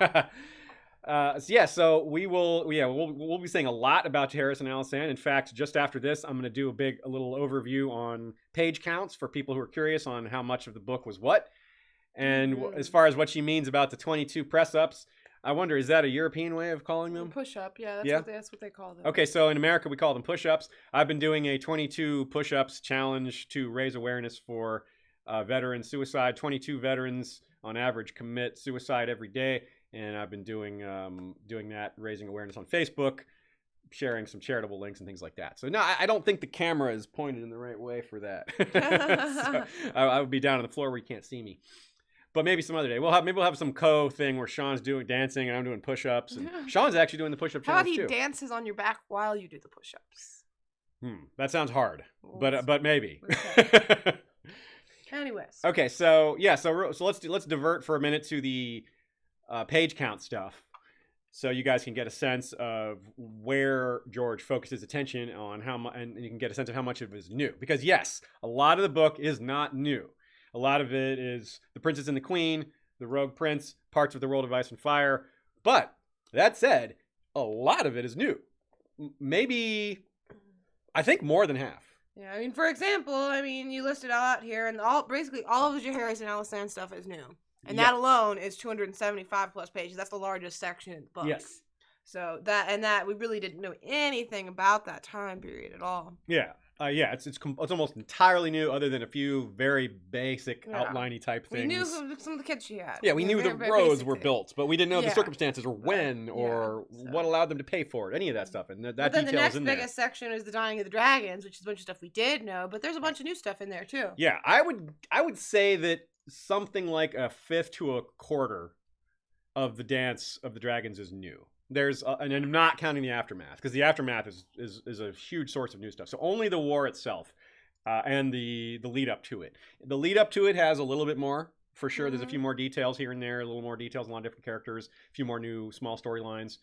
So we'll be saying a lot about Jaehaerys and Alysanne. In fact, just after this, I'm going to do a little overview on page counts for people who are curious on how much of the book was what. And as far as what she means about the 22 press-ups, I wonder, is that a European way of calling them? Push-up, yeah, that's what they call them. Okay, so in America, we call them push-ups. I've been doing a 22 push-ups challenge to raise awareness for veteran suicide. 22 veterans, on average, commit suicide every day. And I've been doing that, raising awareness on Facebook, sharing some charitable links and things like that. So no, I don't think the camera is pointed in the right way for that. So I would be down on the floor where you can't see me. But maybe some other day. We'll have some thing where Sean's doing dancing and I'm doing push-ups. And Sean's actually doing the push-up challenge too. How about he dances on your back while you do the push-ups? That sounds hard. But maybe. Okay. Anyways. Okay, so let's divert for a minute to the page count stuff. So you guys can get a sense of where George focuses attention on and you can get a sense of how much of it is new. Because yes, a lot of the book is not new. A lot of it is the Princess and the Queen, the Rogue Prince, parts of the World of Ice and Fire. But that said, a lot of it is new. Maybe, I think more than half. Yeah, I mean, for example, you listed out here, and basically all of the Jaehaerys and Alysanne stuff is new. And that alone is 275 plus pages. That's the largest section of the book. Yes. So that we really didn't know anything about that time period at all. Yeah. Yeah, it's almost entirely new, other than a few very basic outliney type things. We knew some of the kids she had. Yeah, we knew the roads were built, but we didn't know the circumstances or when or what allowed them to pay for it, any of that stuff. And that detail is in there. But then the next biggest section is the dying of the dragons, which is a bunch of stuff we did know, but there's a bunch of new stuff in there too. Yeah, I would say that something like a fifth to a quarter of the Dance of the Dragons is new. And I'm not counting the aftermath, because the aftermath is a huge source of new stuff. So only the war itself and the lead up to it. The lead up to it has a little bit more, for sure. There's a few more details here and there, a little more details, a lot of different characters, a few more new small storylines.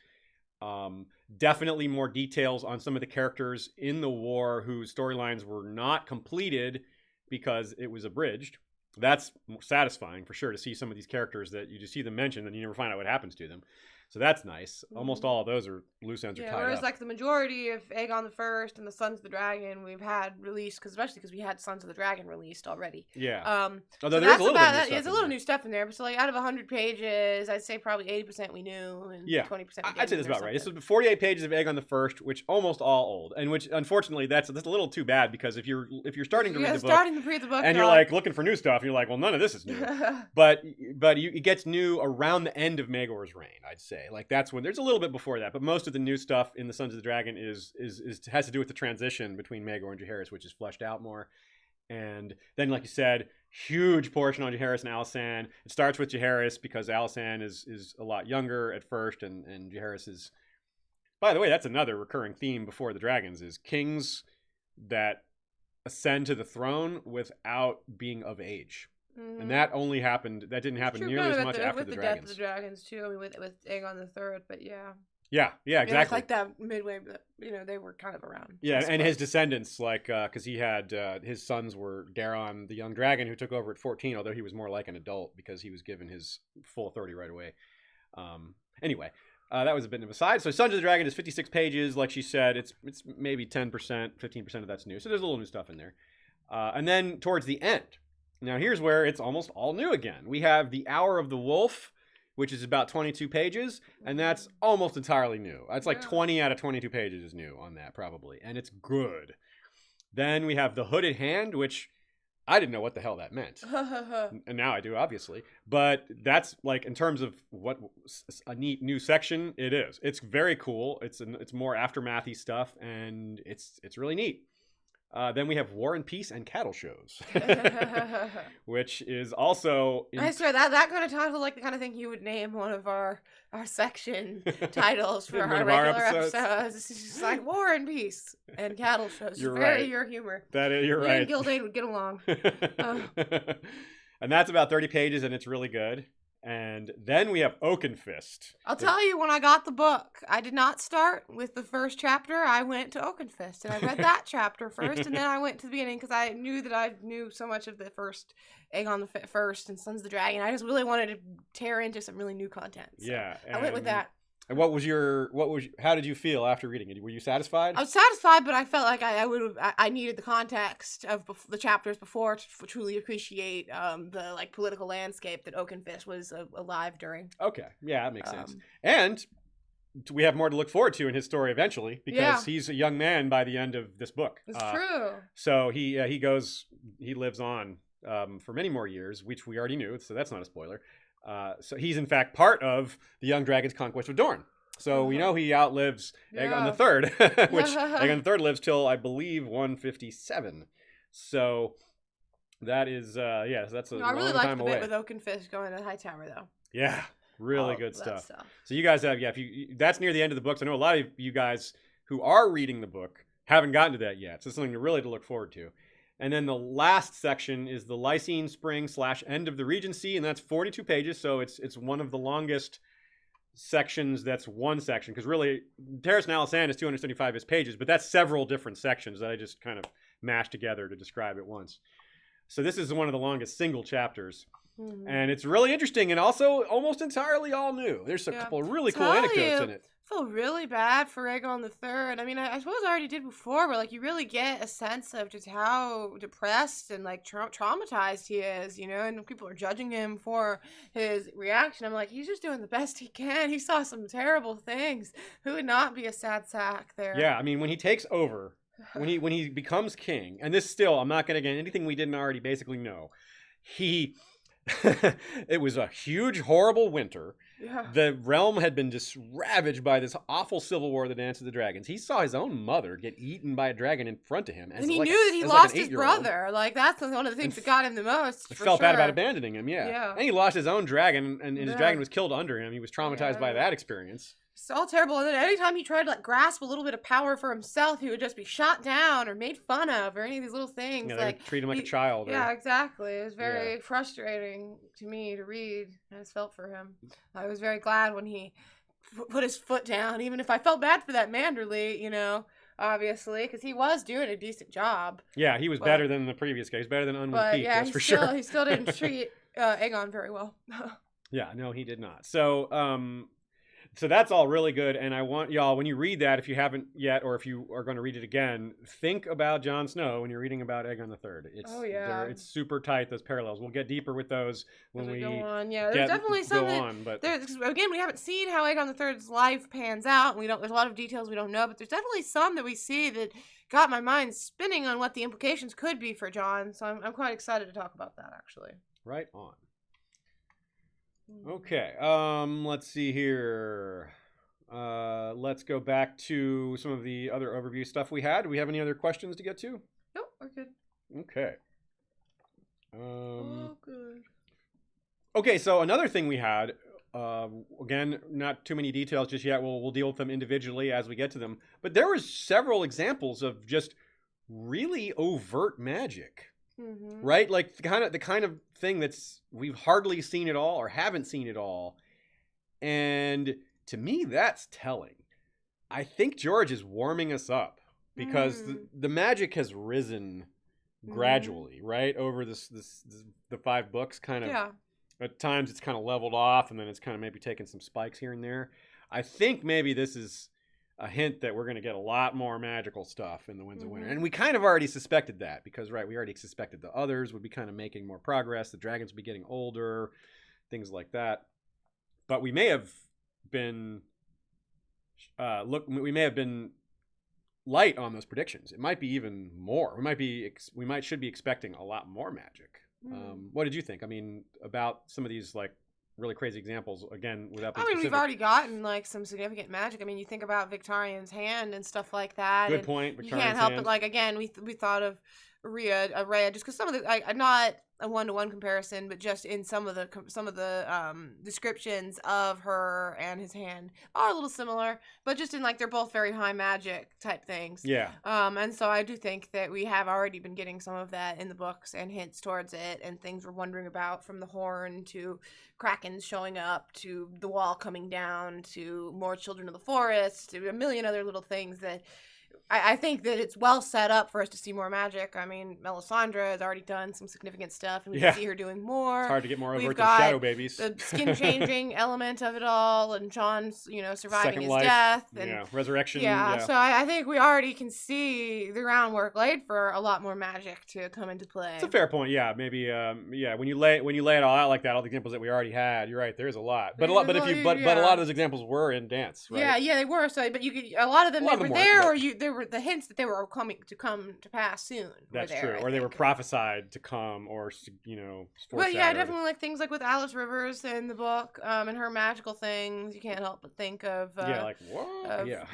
Definitely more details on some of the characters in the war whose storylines were not completed because it was abridged. That's satisfying, for sure, to see some of these characters that you just see them mentioned and you never find out what happens to them. So that's nice. Almost all of those are loose ends are tied whereas up. Like the majority of Aegon the First and the Sons of the Dragon we've had released, especially because we had Sons of the Dragon released already. Yeah. Although there's a little bit of new stuff. There's a little new stuff in there, but so like out of 100 pages, I'd say probably 80% we knew and 20%. I'd say that's about right. This is 48 pages of Aegon the First, which almost all old, and which unfortunately that's a little too bad, because if you're starting to read the book and you're like looking for new stuff, you're like, well, none of this is new. but it gets new around the end of Maegor's reign, I'd say. Like that's when there's a little bit before that, but most of the new stuff in the Sons of the Dragon has to do with the transition between Maegor and Jaehaerys, which is fleshed out more. And then, like you said, huge portion on Jaehaerys and Alysanne. It starts with Jaehaerys because Alysanne is a lot younger at first, and Jaehaerys is. By the way, that's another recurring theme before the Dragons is kings that ascend to the throne without being of age. Mm-hmm. And that didn't happen nearly as much after the Dragons. With the death of the Dragons too. I mean, with Aegon the Third, but yeah. Yeah, exactly. It's like that midway, but they were kind of around. Yeah, and his descendants, like, because he had his sons were Daeron, the young dragon, who took over at 14, although he was more like an adult because he was given his full authority right away. Anyway, that was a bit of an aside. So Sons of the Dragon is 56 pages, like she said. It's maybe 10%, 15% of that's new. So there's a little new stuff in there. And then towards the end, now here's where it's almost all new again. We have The Hour of the Wolf, which is about 22 pages, and that's almost entirely new. It's like 20 out of 22 pages is new on that, probably, and it's good. Then we have The Hooded Hand, which I didn't know what the hell that meant. And now I do, obviously. But that's, like, in terms of what a neat new section, it is. It's very cool. It's more aftermathy stuff, and it's really neat. Then we have War and Peace and Cattle Shows, which is also... I swear, that kind of title, like the kind of thing you would name one of our section titles for our regular episodes. It's just like War and Peace and Cattle Shows. You're very right. your humor. You're right. And Gildane would get along. And that's about 30 pages, and it's really good. And then we have Oakenfist. I'll tell you, when I got the book, I did not start with the first chapter. I went to Oakenfist, and I read that chapter first, and then I went to the beginning because I knew that I knew so much of the first Aegon the First and Sons of the Dragon. I just really wanted to tear into some really new content. So yeah, I went with that. And how did you feel after reading it? Were you satisfied? I was satisfied, but I felt like I needed the context of the chapters before to truly appreciate the like political landscape that Oakenfist was alive during. Okay, yeah, that makes sense. And we have more to look forward to in his story eventually, because he's a young man by the end of this book. It's true. So he lives on for many more years, which we already knew, so that's not a spoiler. So he's in fact part of the young dragon's conquest of Dorne. So we know he outlives Aegon the Third, which Aegon the Third lives till I believe 157. So that is so that's a long time away. I really like the bit with Oakenfist going to the High Tower though. Yeah, really good stuff. So you guys have that's near the end of the book. So I know a lot of you guys who are reading the book haven't gotten to that yet. So it's something to look forward to. And then the last section is the Lysine Spring / End of the Regency, and that's 42 pages, so it's one of the longest sections. That's one section, because really, Terrace and Alysanne is 275 pages, but that's several different sections that I just kind of mashed together to describe it once. So this is one of the longest single chapters, and it's really interesting, and also almost entirely all new. There's a couple of really cool anecdotes in it. I feel really bad for Aegon the Third. I mean, I suppose I already did before, but like you really get a sense of just how depressed and like traumatized he is, and people are judging him for his reaction. I'm like, he's just doing the best he can. He saw some terrible things. Who would not be a sad sack there? Yeah, I mean, when he takes over when he becomes king, and this still, I'm not going to get anything we didn't already basically know. He, it was a huge, horrible winter. Yeah. The realm had been just ravaged by this awful civil war, the Dance of the Dragons. He saw his own mother get eaten by a dragon in front of him. And he knew that he lost his brother. Like, that's one of the things that got him the most. Felt bad about abandoning him, yeah. And he lost his own dragon, and his dragon was killed under him. He was traumatized by that experience. It's all terrible. And then anytime he tried to like grasp a little bit of power for himself, he would just be shot down or made fun of or any of these little things. Yeah, like treat him like a child. Yeah, exactly. It was very frustrating to me to read. I just felt for him. I was very glad when he put his foot down, even if I felt bad for that Manderley, you know, obviously, because he was doing a decent job. Yeah, he was better than the previous guy. He's better than Unwin Peak, that's for sure. He still didn't treat Aegon very well. Yeah, no, he did not. So that's all really good, and I want y'all, when you read that, if you haven't yet, or if you are going to read it again, think about Jon Snow when you're reading about Aegon III. It's super tight, those parallels. We'll get deeper with those when we go on. Yeah, there's definitely something. Again, we haven't seen how Aegon III's life pans out. There's a lot of details we don't know, but there's definitely some that we see that got my mind spinning on what the implications could be for Jon. So I'm quite excited to talk about that, actually. Right on. Okay, let's see here. Let's go back to some of the other overview stuff we had. Do we have any other questions to get to? Nope, we're good. Okay. Good. Okay, so another thing we had, again, not too many details just yet. We'll deal with them individually as we get to them. But there was several examples of just really overt magic. Mm-hmm. Right? Like the kind of thing that's we've hardly seen at all or haven't seen at all. And to me, that's telling. I think George is warming us up because the magic has risen gradually, right? Over the 5 books kind of. Yeah. At times it's kind of leveled off and then it's kind of maybe taking some spikes here and there. I think maybe this is a hint that we're going to get a lot more magical stuff in the Winds of Winter. And we kind of already suspected that because, right, we already suspected the others would be kind of making more progress. The dragons would be getting older, things like that. But we may have been, we may have been light on those predictions. It might be even more. We should be expecting a lot more magic. What did you think? I mean, about some of these, like, really crazy examples again without being specific. We've already gotten like some significant magic. I mean, you think about Victarion's hand and stuff like that. Good point. Victarion's you can't help it. Like again, we thought of Rhea just because some of the not a 1-to-1 comparison, but just in some of the descriptions of her and his hand are a little similar, but just in like they're both very high magic type things. Yeah. And so I do think that we have already been getting some of that in the books and hints towards it and things we're wondering about, from the horn to Krakens showing up to the wall coming down to more Children of the Forest to a million other little things that I think that it's well set up for us to see more magic. I mean, Melisandre has already done some significant stuff, and we can see her doing more. It's hard to get more overt than shadow babies. The skin-changing element of it all, and Jon's, surviving his death. And, resurrection. Yeah, so I think we already can see the groundwork laid for a lot more magic to come into play. It's a fair point, yeah. Maybe, when you lay it all out like that, all the examples that we already had, you're right, there's a lot. But a lot of those examples were in Dance, right? Yeah, they were. So, but a lot of them were there, or there were the hints that they were come to pass soon. That's true. Or they were prophesied to come, or Well, yeah, definitely like things like with Alice Rivers in the book, and her magical things. You can't help but think of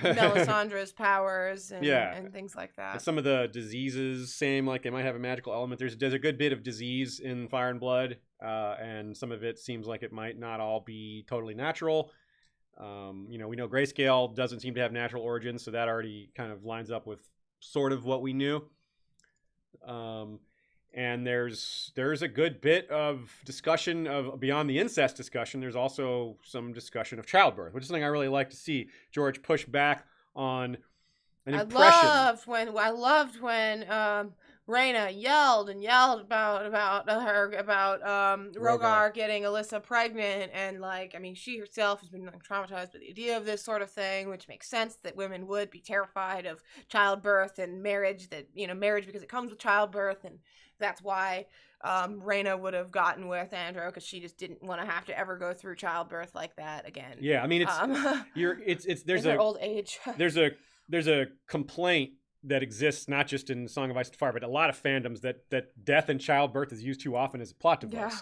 Melisandre's powers and things like that. And some of the diseases, like they might have a magical element. There's a good bit of disease in Fire and Blood, and some of it seems like it might not all be totally natural. We know Grayscale doesn't seem to have natural origins, so that already kind of lines up with sort of what we knew. And there's a good bit of discussion of beyond the incest discussion. There's also some discussion of childbirth, which is something I really like to see George push back on an impression. I loved when Rhaena yelled about Rogar getting Alyssa pregnant, and she herself has been traumatized by the idea of this sort of thing, which makes sense that women would be terrified of childbirth and marriage, marriage because it comes with childbirth, and that's why Rhaena would have gotten with Andrew, because she just didn't want to have to ever go through childbirth like that again. Yeah, I mean there's her old age. there's a complaint that exists not just in Song of Ice and Fire, but a lot of fandoms that death and childbirth is used too often as a plot device. Yeah.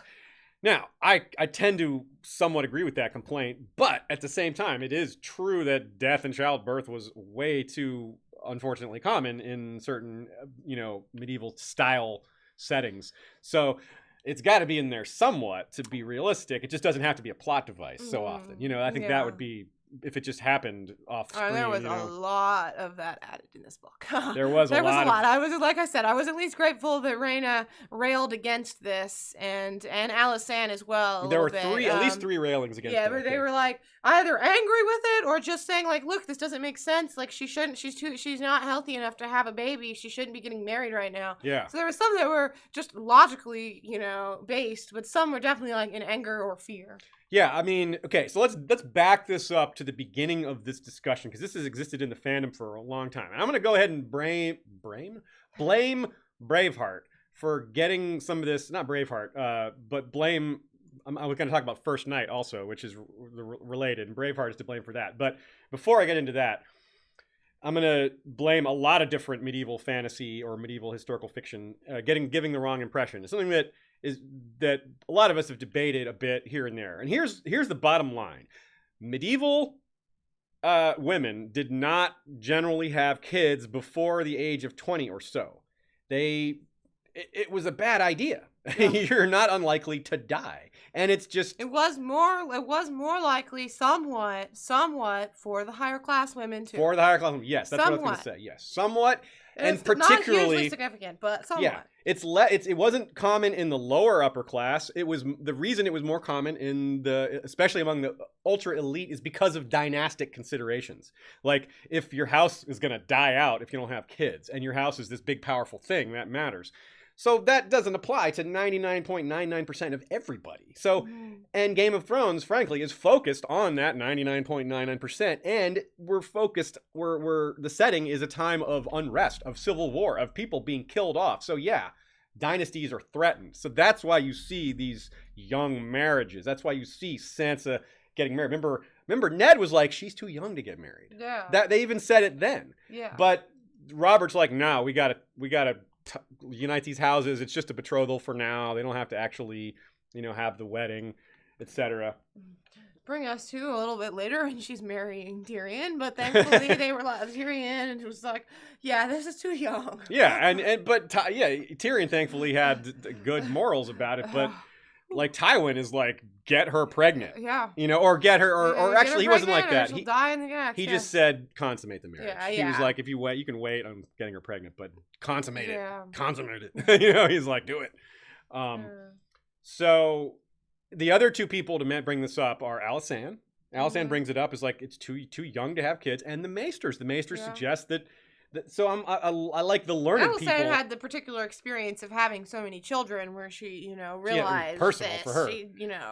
Now, I tend to somewhat agree with that complaint, but at the same time, it is true that death and childbirth was way too, unfortunately, common in certain, medieval style settings. So it's got to be in there somewhat to be realistic. It just doesn't have to be a plot device so often. I think that would be, if it just happened off screen. There was a lot of that added in this book. There was a lot. I was, like I said, I was at least grateful that Rhaena railed against this, and Alysanne as well. There were at least three railings against it. Yeah, but they were like either angry with it or just saying like, look, this doesn't make sense. Like she's not healthy enough to have a baby. She shouldn't be getting married right now. Yeah. So there were some that were just logically, based, but some were definitely like in anger or fear. Yeah, I mean, okay, so let's back this up to the beginning of this discussion, because this has existed in the fandom for a long time. And I'm going to go ahead and blame Braveheart for getting some of this, not Braveheart, but blame, I was going to talk about First Night also, which is related, and Braveheart is to blame for that. But before I get into that, I'm going to blame a lot of different medieval fantasy or medieval historical fiction giving the wrong impression. It's something that a lot of us have debated a bit here and there. And here's the bottom line. Medieval women did not generally have kids before the age of 20 or so. It was a bad idea. Yeah. You're not unlikely to die. And it's just... It was more likely somewhat for the higher class women too. For the higher class women, yes. That's somewhat. What I was going to say. Yes, somewhat. And particularly... Not hugely significant, but somewhat. Yeah. It wasn't common in the lower upper class. It was the reason it was more common especially among the ultra elite, is because of dynastic considerations. Like, if your house is going to die out if you don't have kids, and your house is this big powerful thing, that matters. So that doesn't apply to 99.99% of everybody. So, and Game of Thrones, frankly, is focused on that 99.99%. And the setting is a time of unrest, of civil war, of people being killed off. So yeah, dynasties are threatened. So that's why you see these young marriages. That's why you see Sansa getting married. Remember Ned was like, she's too young to get married. Yeah. That they even said it then. Yeah. But Robert's like, no, we gotta unite these houses. It's just a betrothal for now. They don't have to actually, have the wedding, etc. Bring us to a little bit later when she's marrying Tyrion, but thankfully they were like Tyrion, and it was like, yeah, this is too young. Yeah, but Tyrion thankfully had good morals about it, but like Tywin is like, get her pregnant. Yeah. Or get her, or actually he wasn't like that. She'll die in the axe. He just said consummate the marriage. Yeah, he was like, if you wait, you can wait on getting her pregnant, but consummate it. Consummate it. He's like, do it. So the other two people to bring this up are Alysanne. Alysanne brings it up as like, it's too young to have kids, and the Maesters. The Maesters suggest that. So I like the learned people. Alysanne had the particular experience of having so many children, where she, realized personal this. for her. She,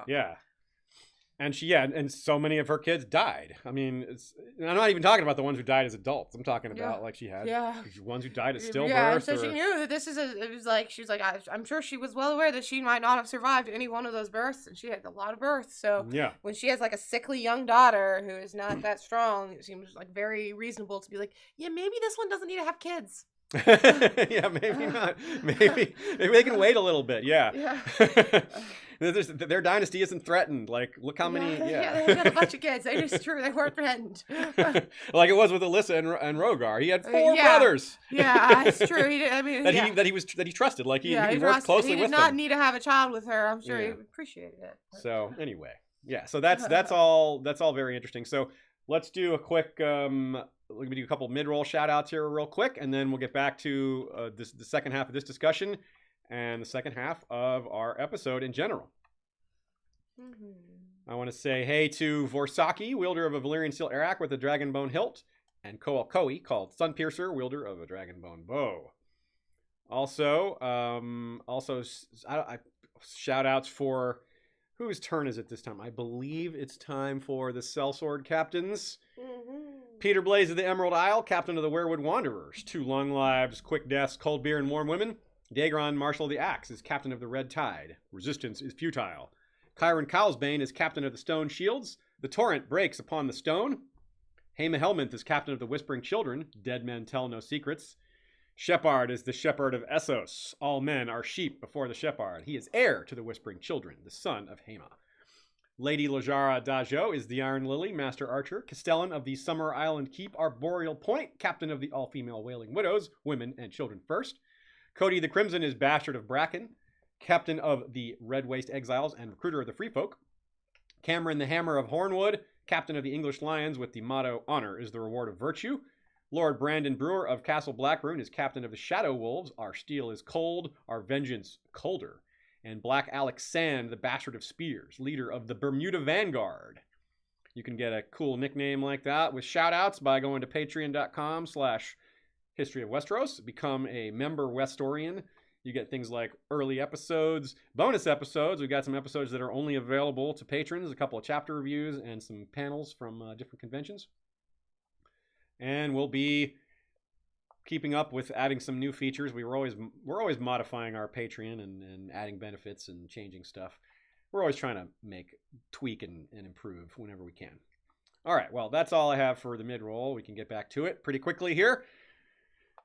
Yeah. And and so many of her kids died. I mean, I'm not even talking about the ones who died as adults. I'm talking about like she had ones who died at stillbirth. Yeah, so she knew that this she was like, I'm sure she was well aware that she might not have survived any one of those births, and she had a lot of births. So when she has like a sickly young daughter who is not that strong, it seems like very reasonable to be like, yeah, maybe this one doesn't need to have kids. Yeah, maybe not. Maybe they can wait a little bit. Yeah. Their dynasty isn't threatened. Like, look how many. Yeah, they got a bunch of kids. They weren't threatened. Like it was with Alyssa and Rogar. He had 4 brothers. Yeah, it's true. That he trusted. Like he worked closely with them. He did not need to have a child with her. I'm sure he appreciated it. So anyway, so that's all very interesting. So let's do a quick. Let me do a couple mid-roll shout-outs here real quick, and then we'll get back to the second half of this discussion and the second half of our episode in general. I want to say hey to Vorsaki, wielder of a Valyrian steel arak with a dragonbone hilt, and Koalkoi, called Sunpiercer, wielder of a dragonbone bow. Also, shout-outs for... Whose turn is it this time? I believe it's time for the Sellsword captains. Peter Blaze of the Emerald Isle, captain of the Werewood Wanderers. 2 long lives, quick deaths, cold beer, and warm women. Daegron, Marshal of the Axe, is captain of the Red Tide. Resistance is futile. Chiron Cowlsbane is captain of the Stone Shields. The torrent breaks upon the stone. Haema Helminth is captain of the Whispering Children. Dead men tell no secrets. Shepard is the shepherd of Essos. All men are sheep before the shepherd. He is heir to the Whispering Children, the son of Hema. Lady Lajara Dajo is the Iron Lily, Master Archer. Castellan of the Summer Island Keep, Arboreal Point, Captain of the all-female Wailing Widows, Women and Children First. Cody the Crimson is Bastard of Bracken, Captain of the Red Waste Exiles and Recruiter of the Free Folk. Cameron the Hammer of Hornwood, Captain of the English Lions with the motto, Honor is the Reward of Virtue. Lord Brandon Brewer of Castle Blackburn is Captain of the Shadow Wolves. Our steel is cold, our vengeance colder. And Black Alex Sand, the Bastard of Spears, leader of the Bermuda Vanguard. You can get a cool nickname like that with shoutouts by going to patreon.com/History of Westeros. Become a member Westorian. You get things like early episodes, bonus episodes. We've got some episodes that are only available to patrons, a couple of chapter reviews, and some panels from different conventions. And we'll be keeping up with adding some new features. We're always modifying our Patreon and adding benefits and changing stuff. We're always trying to tweak and improve whenever we can. All right, well, that's all I have for the mid-roll. We can get back to it pretty quickly here.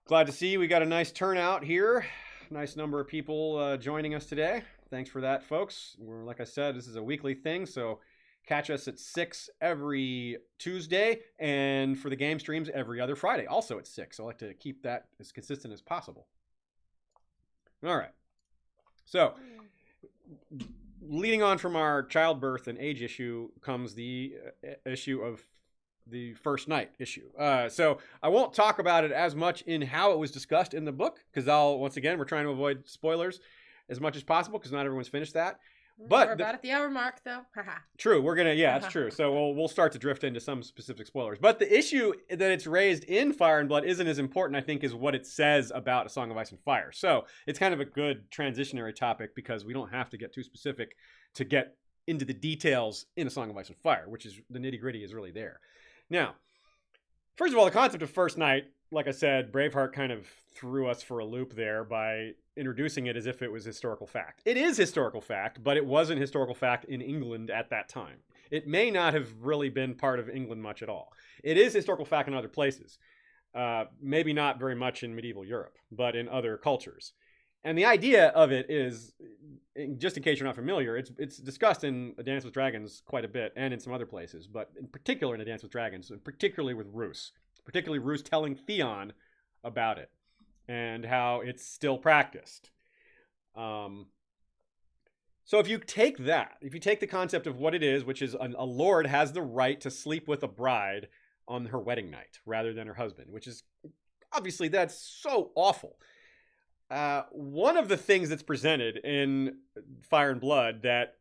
Glad to see we got a nice turnout here. Nice number of people joining us today. Thanks for that, folks. Like I said, this is a weekly thing, so catch us at 6 every Tuesday, and for the game streams every other Friday, also at 6. I like to keep that as consistent as possible. All right. So, leading on from our childbirth and age issue comes the issue of the first night issue. So I won't talk about it as much in how it was discussed in the book, because once again, we're trying to avoid spoilers as much as possible, because not everyone's finished that. But we're about at the hour mark, though. True. That's true. So we'll start to drift into some specific spoilers. But the issue that it's raised in Fire and Blood isn't as important, I think, as what it says about A Song of Ice and Fire. So it's kind of a good transitionary topic, because we don't have to get too specific to get into the details in A Song of Ice and Fire, which is the nitty-gritty is really there. Now, first of all, the concept of First Night, like I said, Braveheart kind of threw us for a loop there by introducing it as if it was historical fact. It is historical fact, but it wasn't historical fact in England at that time. It may not have really been part of England much at all. It is historical fact in other places. Maybe not very much in medieval Europe, but in other cultures. And the idea of it is, just in case you're not familiar, it's discussed in A Dance with Dragons quite a bit, and in some other places, but in particular in A Dance with Dragons, and particularly with Roose. Particularly Roose telling Theon about it, and how it's still practiced. So if you take the concept of what it is, which is a lord has the right to sleep with a bride on her wedding night, rather than her husband, which is, obviously, that's so awful. One of the things that's presented in Fire and Blood that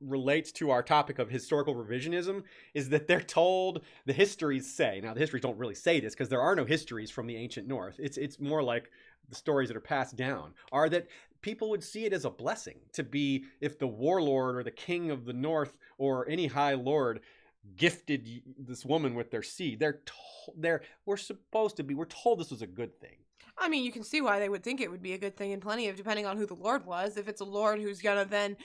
relates to our topic of historical revisionism is that they're told, the histories say, now the histories don't really say this because there are no histories from the ancient North, it's more like the stories that are passed down, are that people would see it as a blessing to be, if the warlord or the king of the North or any high lord gifted this woman with their seed, we're told this was a good thing. I mean, you can see why they would think it would be a good thing, and plenty of, depending on who the lord was. If it's a lord who's gonna then,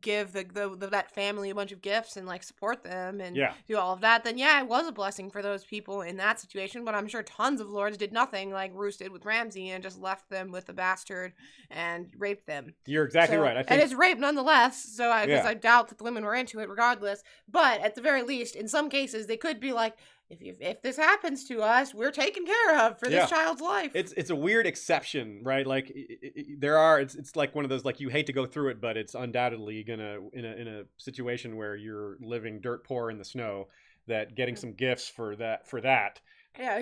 give that family a bunch of gifts and like support them and do all of that, then it was a blessing for those people in that situation. But I'm sure tons of lords did nothing like Roose did with Ramsay and just left them with a bastard and raped them. You're exactly right. I think... And it's rape nonetheless. So because I doubt that the women were into it regardless. But at the very least, in some cases, they could be like, if this happens to us, we're taken care of for this child's life. It's a weird exception, right? Like it's like one of those, like, you hate to go through it, but it's undoubtedly gonna, in a situation where you're living dirt poor in the snow, that getting some gifts for that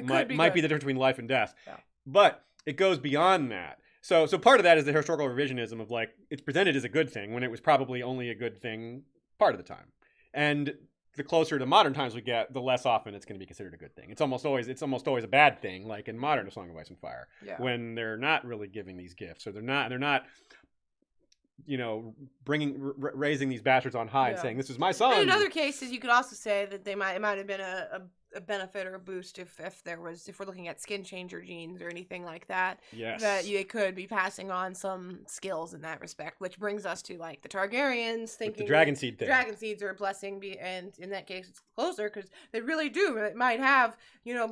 might be the difference between life and death. Yeah. But it goes beyond that. So part of that is the historical revisionism of, like, it's presented as a good thing when it was probably only a good thing part of the time. And the closer to modern times we get, the less often it's going to be considered a good thing. It's almost always a bad thing, like in modern A Song of Ice and Fire, when they're not really giving these gifts, or they're not raising these bastards on high and saying, this is my son. And in other cases, you could also say that it might have been a benefit or a boost if we're looking at skin changer genes or anything like that. Yes. That they could be passing on some skills in that respect, which brings us to like the Targaryens thinking with the dragon seed thing. Dragon seeds are a blessing, and in that case, it's closer because they really do. It might have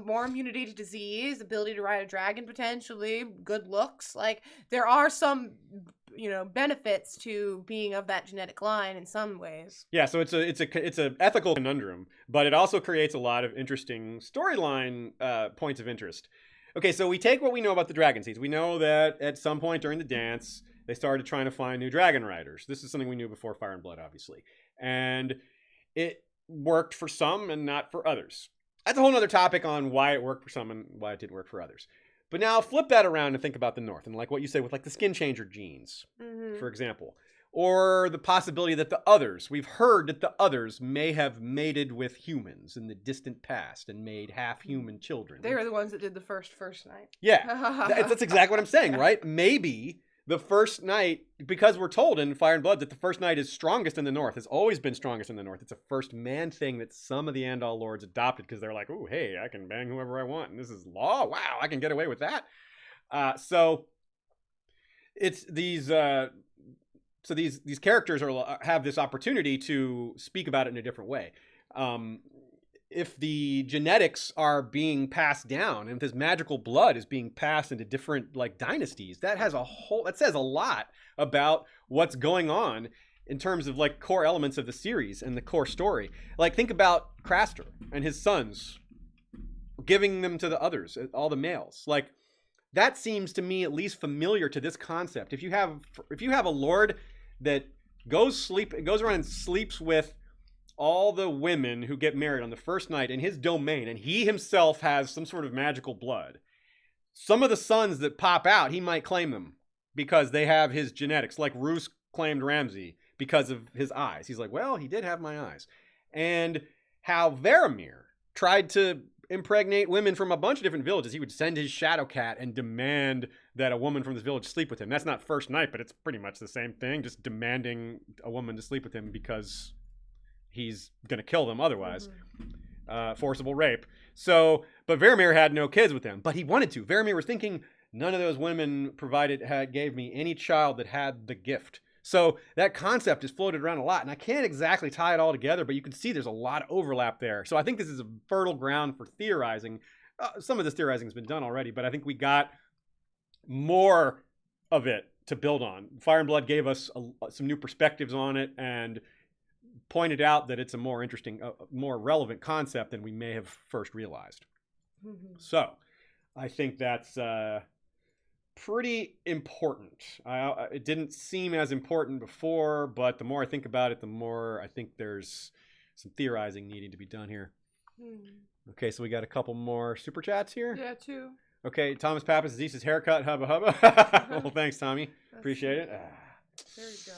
more immunity to disease, ability to ride a dragon potentially, good looks. Like there are some benefits to being of that genetic line in some ways. Yeah, so it's a ethical conundrum, but it also creates a lot of interesting storyline points of interest. Okay, so we take what we know about the dragon seeds. We know that at some point during the dance, they started trying to find new dragon riders. This is something we knew before Fire and Blood, obviously. And it worked for some and not for others. That's a whole other topic on why it worked for some and why it didn't work for others. But now flip that around and think about the North and like what you say with like the skin changer genes, for example, or the possibility that we've heard that the others may have mated with humans in the distant past and made half human children. They were the ones that did the first night. Yeah, that's exactly what I'm saying, right? Maybe the first night, because we're told in Fire and Blood that the first night is strongest in the North, has always been strongest in the North. It's a first man thing that some of the Andal lords adopted because they're like, oh, hey, I can bang whoever I want. And this is law. Wow, I can get away with that. So it's these characters have this opportunity to speak about it in a different way. If the genetics are being passed down and if this magical blood is being passed into different like dynasties, that says a lot about what's going on in terms of like core elements of the series and the core story. Like think about Craster and his sons giving them to the others, all the males. Like that seems to me at least familiar to this concept. If you have a lord that goes around and sleeps with all the women who get married on the first night in his domain, and he himself has some sort of magical blood, some of the sons that pop out, he might claim them because they have his genetics, like Roose claimed Ramsay because of his eyes. He's like, well, he did have my eyes. And how Varamir tried to impregnate women from a bunch of different villages. He would send his shadow cat and demand that a woman from this village sleep with him. That's not first night, but it's pretty much the same thing, just demanding a woman to sleep with him because he's going to kill them otherwise. Forcible rape. So, but Varamir had no kids with him, but he wanted to. Varamir was thinking, none of those women gave me any child that had the gift. So that concept is floated around a lot, and I can't exactly tie it all together, but you can see there's a lot of overlap there. So I think this is a fertile ground for theorizing. Some of this theorizing has been done already, but I think we got more of it to build on. Fire and Blood gave us some new perspectives on it and pointed out that it's a more interesting, more relevant concept than we may have first realized. So I think that's pretty important. It didn't seem as important before, but the more I think about it, the more I think there's some theorizing needing to be done here. Okay, so we got a couple more super chats here. Yeah, 2. Okay, Thomas Pappas, Zeus's haircut, hubba hubba. Well, thanks, Tommy. Appreciate it. There you go.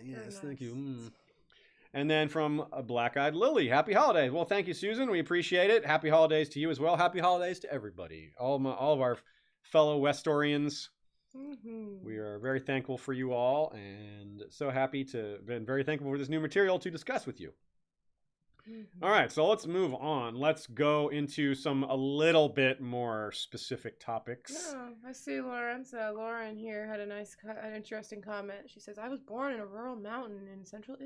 Yes, nice. Thank you. And then from a Black-Eyed Lily, happy holidays. Well, thank you, Susan. We appreciate it. Happy holidays to you as well. Happy holidays to everybody. All of our fellow Westorians. We are very thankful for you all and so happy been very thankful for this new material to discuss with you. All right, so let's move on. Let's go into a little bit more specific topics. Yeah, I see Lauren here had an interesting comment. She says, I was born in a rural mountain in central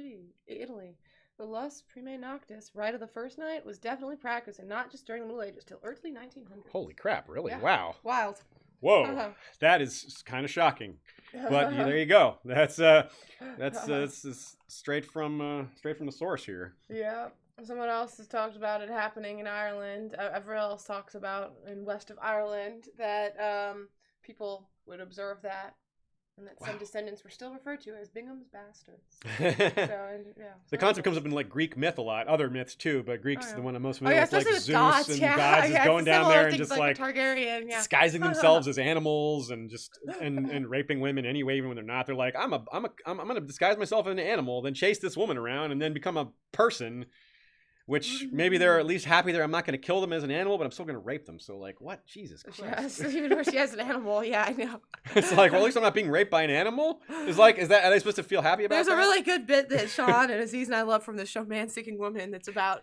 Italy. The lust prime noctis, rite of the first night, was definitely practiced, and not just during the Middle Ages, till early 1900s. Holy crap, really? Yeah. Wow. Wild. Whoa, that is kind of shocking. But there you go. That's straight from the source here. Yeah. Someone else has talked about it happening in Ireland. Everyone else talks about in west of Ireland that people would observe that, and that some descendants were still referred to as Bingham's bastards. The concept comes up in like Greek myth a lot, other myths too, but Greek's the one I'm most familiar with, like Zeus gods, and gods just going down there and just like Targaryen, disguising themselves as animals and just and raping women anyway, even when they're not. They're like, I'm gonna disguise myself as an animal, then chase this woman around, and then become a person. Which maybe they're at least happy that I'm not going to kill them as an animal, but I'm still going to rape them. So like, what? Jesus Christ. Yes, even though she has an animal. Yeah, I know. It's like, well, at least I'm not being raped by an animal. It's like, are they supposed to feel happy about There's that? a really good bit that Sean and Aziz and I love from the show Man Seeking Woman that's about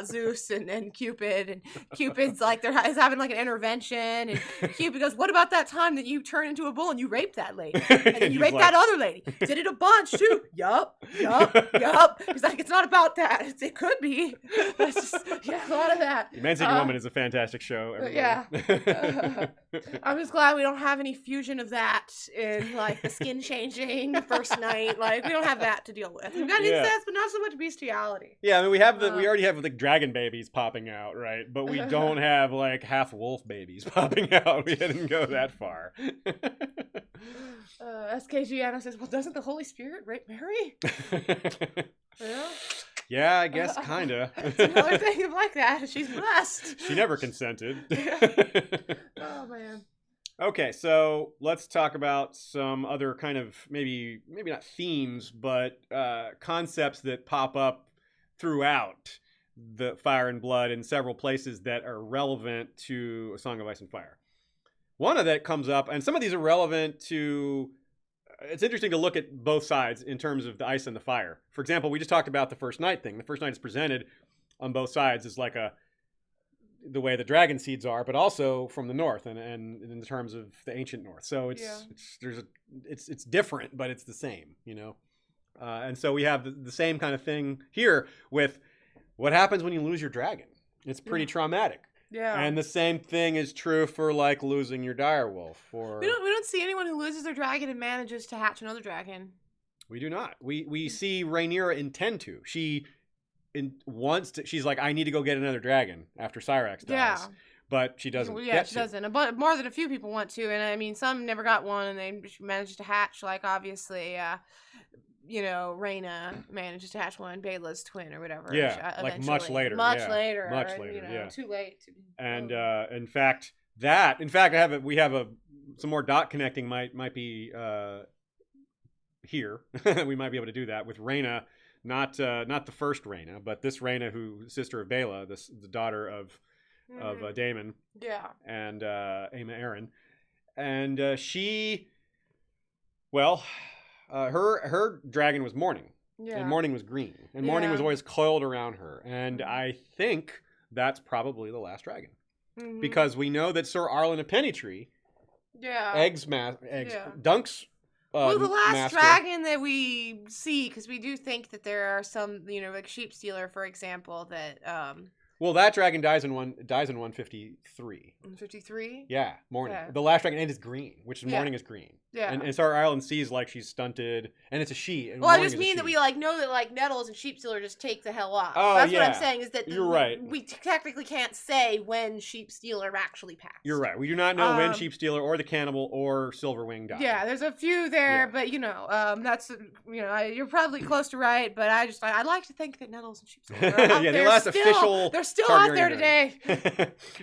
Zeus and Cupid, and Cupid's like he's having like an intervention, and Cupid goes, "What about that time that you turned into a bull and you raped that lady? And then you raped that other lady. Did it a bunch too. Yup. He's like, it's not about that. It could be. That's just, yeah, a lot of that. Man Seeking Woman is a fantastic show. Everybody. Yeah. I'm just glad we don't have any fusion of that in like the skin changing first night. Like we don't have that to deal with. We've got incest, but not so much bestiality. Yeah, I mean we already have like dragon babies popping out, right? But we don't have like half wolf babies popping out. We didn't go that far. SKG Anna says, well, doesn't the Holy Spirit rape Mary? Yeah. Yeah, I guess kinda. It's another thing like that. She's blessed. She never consented. Oh man. Okay, so let's talk about some other kind of maybe not themes, but concepts that pop up throughout the Fire and Blood in several places that are relevant to A Song of Ice and Fire. One of that comes up, and some of these are relevant to. It's interesting to look at both sides in terms of the ice and the fire. For example, we just talked about the first night thing. The first night is presented on both sides as like the way the dragon seeds are, but also from the north and in terms of the ancient north. So it's different, but it's the same, you know. And so we have the same kind of thing here with what happens when you lose your dragon. It's pretty traumatic. Yeah. And the same thing is true for like losing your direwolf. Or we don't see anyone who loses their dragon and manages to hatch another dragon. We do not. We see Rhaenyra intend to. She's like, I need to go get another dragon after Syrax dies. Yeah. But she doesn't. Yeah, she doesn't. But more than a few people want to, and I mean, some never got one, and they managed to hatch. Like obviously, Rhaena manages to hatch one, Bela's twin or whatever. Yeah, like much later. Much later. Yeah. Too late. And in fact, we have some more dot connecting might be here. We might be able to do that with Rhaena, not the first Rhaena, but this Rhaena, who sister of Bela, the daughter of Daemon. Yeah. And Aemma Arryn, and she, well. Her dragon was Morning, and Morning was green, and Morning was always coiled around her, and I think that's probably the last dragon, because we know that Sir Arlen of Pennytree, Dunk's. The last dragon that we see, because we do think that there are some, like Sheep Stealer, for example, that. Well, that dragon dies in 153. 153? Yeah, Morning. Yeah. The last dragon, and it's green, which is Morning is green. Yeah. And Star Ireland sees like she's stunted, and it's a she. And well, I just mean that we know that Nettles and Sheepstealer just take the hell off. Oh, that's what I'm saying is that you're right. We technically can't say when Sheepstealer actually passed. You're right. We do not know when Sheepstealer or the Cannibal or Silverwing died. Yeah, there's a few there, but that's you're probably close to right. But I'd like to think that Nettles and Sheepstealer are out the last official. They're still out there today.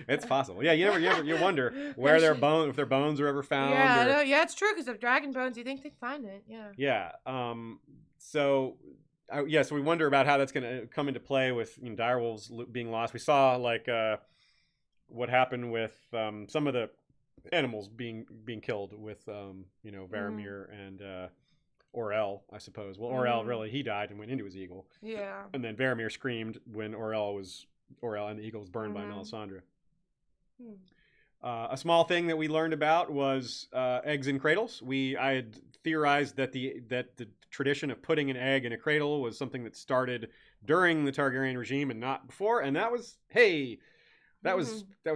It's possible. Yeah, you wonder where if their bones are ever found. Yeah, it's true because of dragon bones. You think they'd find it? Yeah. Yeah. So we wonder about how that's going to come into play with direwolves being lost. We saw what happened with some of the animals being killed with Varamir and Orell, I suppose. Well, Orell really he died and went into his eagle. Yeah. And then Varamir screamed when Orell and the eagle was burned by Melisandre. A small thing that we learned about was eggs in cradles. I had theorized that the tradition of putting an egg in a cradle was something that started during the Targaryen regime and not before, and that was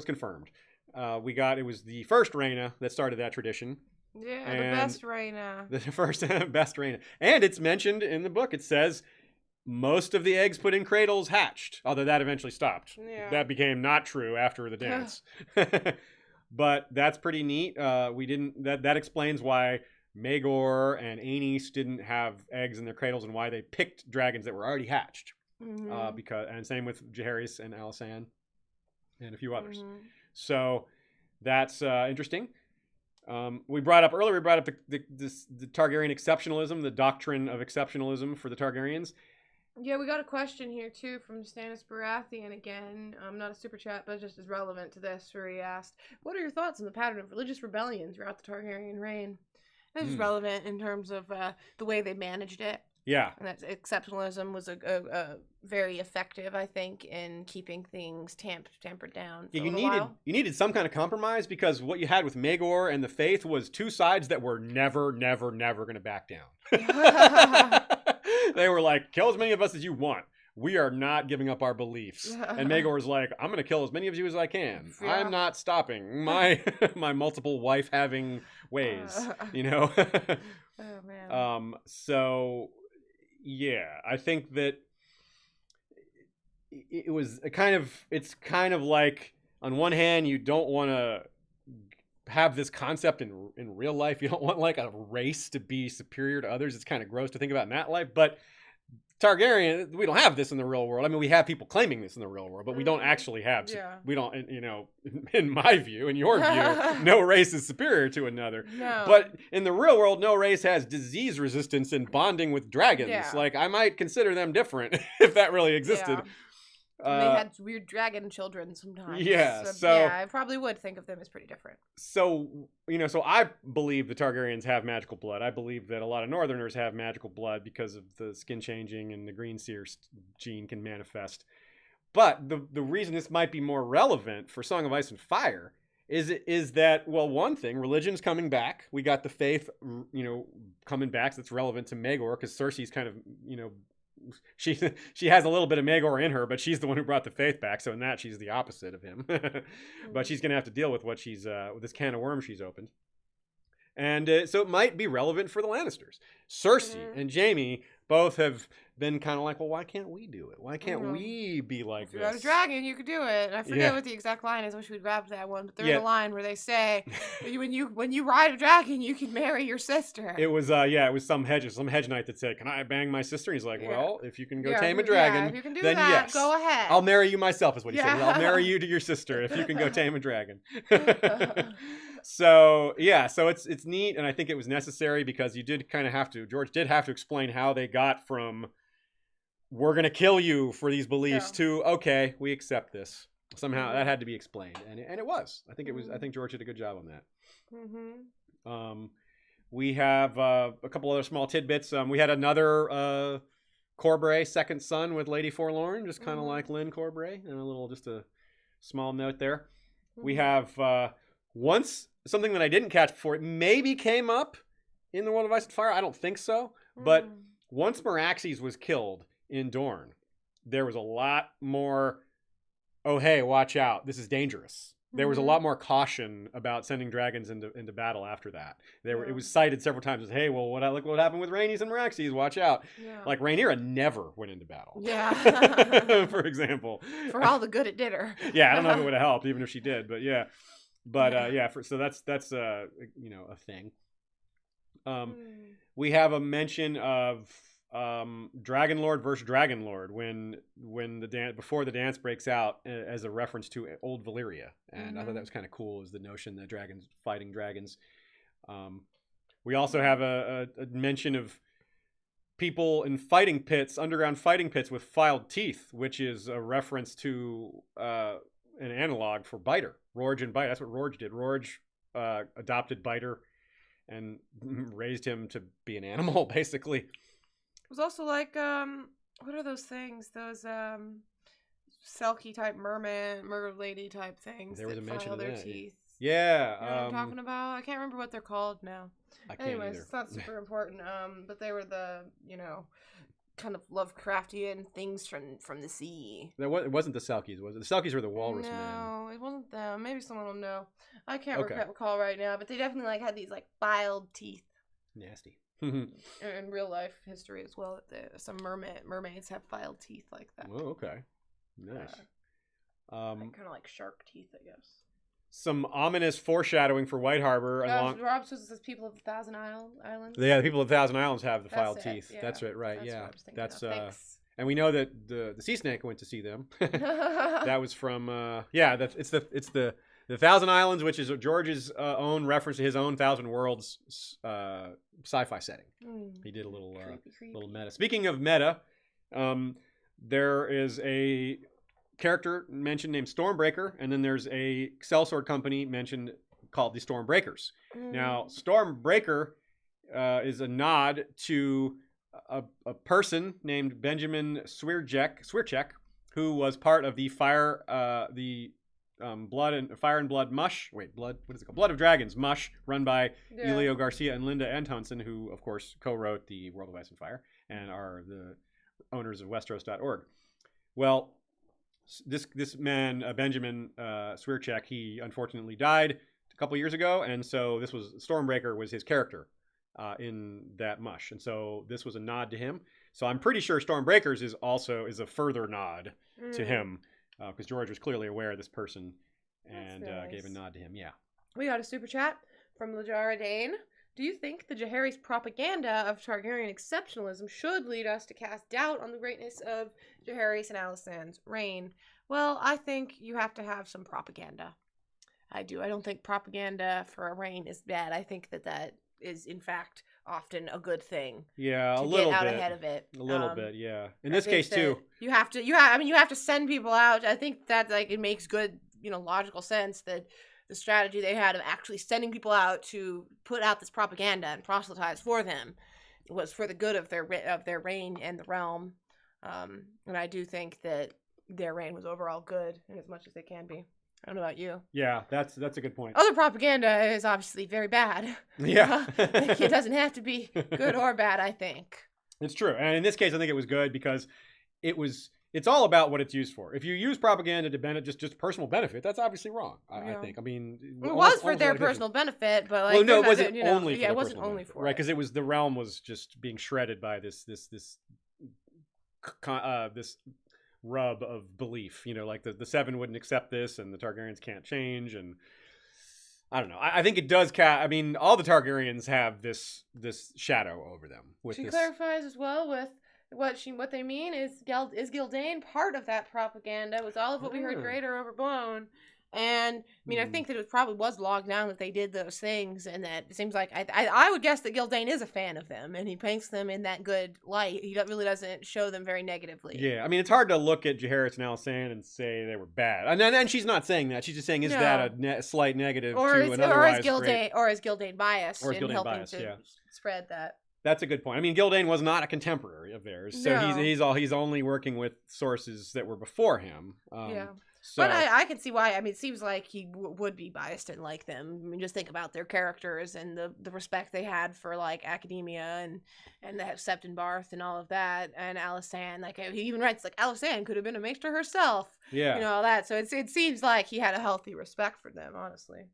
confirmed. It was the first Rhaena that started that tradition. Yeah, the best Rhaena. The first best Rhaena, and it's mentioned in the book. It says most of the eggs put in cradles hatched, although that eventually stopped. Yeah. That became not true after the dance. But that's pretty neat. That explains why Maegor and Aenys didn't have eggs in their cradles and why they picked dragons that were already hatched. And same with Jaehaerys and Alysanne and a few others. So that's interesting. We brought up the Targaryen exceptionalism, the doctrine of exceptionalism for the Targaryens. Yeah, we got a question here too from Stannis Baratheon again. Not a super chat, but just as relevant to this, where he asked, "What are your thoughts on the pattern of religious rebellion throughout the Targaryen reign?" This is relevant in terms of the way they managed it. Yeah. And that exceptionalism was a very effective, I think, in keeping things tampered down for a little while. You needed some kind of compromise, because what you had with Maegor and the Faith was two sides that were never going to back down. They were like, kill as many of us as you want. We are not giving up our beliefs. And Maegor was like, I'm going to kill as many of you as I can. Yeah. I'm not stopping my multiple wife having ways, you know? Oh, man. So, yeah, I think that it was it's kind of like, on one hand, you don't want to have this concept in real life. You don't want like a race to be superior to others. It's kind of gross to think about in that life, but Targaryen, we don't have this in the real world. I mean, we have people claiming this in the real world, but we don't actually have. Yeah. We don't, you know, in my view, in your view, no race is superior to another. No. But in the real world, no race has disease resistance and bonding with dragons. Yeah. Like, I might consider them different if that really existed. Yeah. They had weird dragon children sometimes. Yeah, so yeah, I probably would think of them as pretty different. So, you know, so I believe the Targaryens have magical blood. I believe that a lot of Northerners have magical blood because of the skin changing and the green seer gene can manifest. But the reason this might be more relevant for Song of Ice and Fire is that, well, one thing, religion's coming back. We got the Faith, you know, coming back. So that's relevant to Maegor, because Cersei's kind of, you know, she has a little bit of Maegor in her, but she's the one who brought the Faith back. So in that, she's the opposite of him. But she's gonna have to deal with what she's with this can of worms she's opened. And so it might be relevant for the Lannisters. Cersei and Jaime both have been kind of like, well, why can't we do it? Why can't we be like if you're a dragon, you could do it. And I forget what the exact line is. I wish we'd grabbed that one. But there's a line where they say, when you ride a dragon, you can marry your sister. It was it was some hedge knight that said, can I bang my sister? And he's like, well, if you can go tame a dragon, if you can do then that, yes. go ahead. I'll marry you myself, is what he said. I'll marry you to your sister if you can go tame a dragon. So it's neat, and I think it was necessary, because you did kind of have to, George did have to explain how they got from, we're going to kill you for these beliefs, to, okay, we accept this. Somehow that had to be explained, and it was. I think it was. I think George did a good job on that. We have a couple other small tidbits. We had another Corbray second son with Lady Forlorn, just kind of like Lynn Corbray, and just a small note there. We have once something that I didn't catch before. It maybe came up in the World of Ice and Fire. I don't think so, but once Meraxes was killed in Dorne, there was a lot more, oh, hey, watch out, this is dangerous. There was a lot more caution about sending dragons into battle after that. It was cited several times as, hey, well, look what happened with Rhaenys and Meraxes, watch out. Yeah. Like, Rhaenyra never went into battle. Yeah. For example. For all the good it did her. Yeah, I don't know if it would have helped, even if she did, but yeah. But so that's a thing. We have a mention of Dragon Lord versus Dragon Lord when before the dance breaks out, as a reference to old Valyria, and I thought that was kind of cool, is the notion that dragons fighting dragons. We also have a mention of people in fighting pits, underground fighting pits with filed teeth, which is a reference to an analog for Biter, Rorge and Bite. That's what Rorge did. Rorge adopted Biter and raised him to be an animal, basically. It was also like, what are those things? Those Selkie type mer lady type things. There was a mention of their that. Teeth. Yeah. You know what I'm talking about? I can't remember what they're called now. Anyways, either. It's not super important. But they were the, kind of Lovecraftian things from the sea. It wasn't the Selkies, was it? The Selkies were the walrus men. No, it wasn't them. Maybe someone will know. I can't recall right now, but they definitely had these filed teeth. Nasty. In real life history as well, that some mermaids have filed teeth like that. Oh, okay. Nice. Kind of like shark teeth, I guess. Some ominous foreshadowing for White Harbor. Rob says it's people of the Thousand Islands. Yeah, the people of the Thousand Islands have the filed it. teeth. Yeah. That's right. That's Thanks. And we know that the sea snake went to see them. That was from it's the Thousand Islands, which is George's own reference to his own Thousand Worlds sci-fi setting. He did a little creepy. little meta. Speaking of meta, There is a character mentioned named Stormbreaker, and then there's a sellsword company mentioned called the Stormbreakers. Now, Stormbreaker is a nod to a person named Benjamin Swierczek, who was part of the Fire and Blood Mush. Wait, Blood? What is it called? Blood of Dragons Mush, run by Elio Garcia and Linda Antonsen, who, of course, co-wrote the World of Ice and Fire and are the owners of Westeros.org. Well, this man, Benjamin Swierczek, he unfortunately died a couple years ago, and so Stormbreaker was his character in that mush, and so this was a nod to him. So I'm pretty sure Stormbreakers is a further nod to him, because George was clearly aware of this person and gave a nod to him. Yeah. We got a super chat from Lajara Dane. Do you think the Jaehaerys propaganda of Targaryen exceptionalism should lead us to cast doubt on the greatness of Jaehaerys and Alysanne's reign? Well, I think you have to have some propaganda. I do. I don't think propaganda for a reign is bad. I think that is, in fact, often a good thing. Yeah, a little bit. To get out ahead of it. A little bit, yeah. In this case, too. You have to send people out. I think that, it makes good, logical sense that the strategy they had of actually sending people out to put out this propaganda and proselytize for them was for the good of their reign and the realm. And I do think that their reign was overall good in as much as they can be. I don't know about you. Yeah, that's a good point. Other propaganda is obviously very bad. Yeah. It doesn't have to be good or bad, I think. It's true. And in this case, I think it was good because it's all about what it's used for. If you use propaganda to just personal benefit, that's obviously wrong, I think. I mean, it was for their personal benit, but well, no, it wasn't only for it wasn't only for right, because it was the realm was just being shredded by this rub of belief, like the Seven wouldn't accept this, and the Targaryens can't change, and I don't know. I think it does. All the Targaryens have this shadow over them. She clarifies as well with what they mean is Gildayn part of that propaganda? Was all of what we heard great or overblown? And I think that it probably was logged down that they did those things, and that it seems like I would guess that Gildayn is a fan of them, and he paints them in that good light. He really doesn't show them very negatively. Yeah, it's hard to look at Jaehaerys and Alysanne and say they were bad, and she's not saying that. She's just saying, is that a slight negative to an otherwise great... Or is Gildayn biased in helping to spread that? That's a good point. Gildayn was not a contemporary of theirs, so he's only working with sources that were before him. So. But I can see why. It seems like he would be biased and like them. Just think about their characters and the respect they had for academia and the Septon Barth and all of that. And Alysanne, he even writes Alysanne could have been a maester herself. Yeah, all that. So it seems like he had a healthy respect for them, honestly.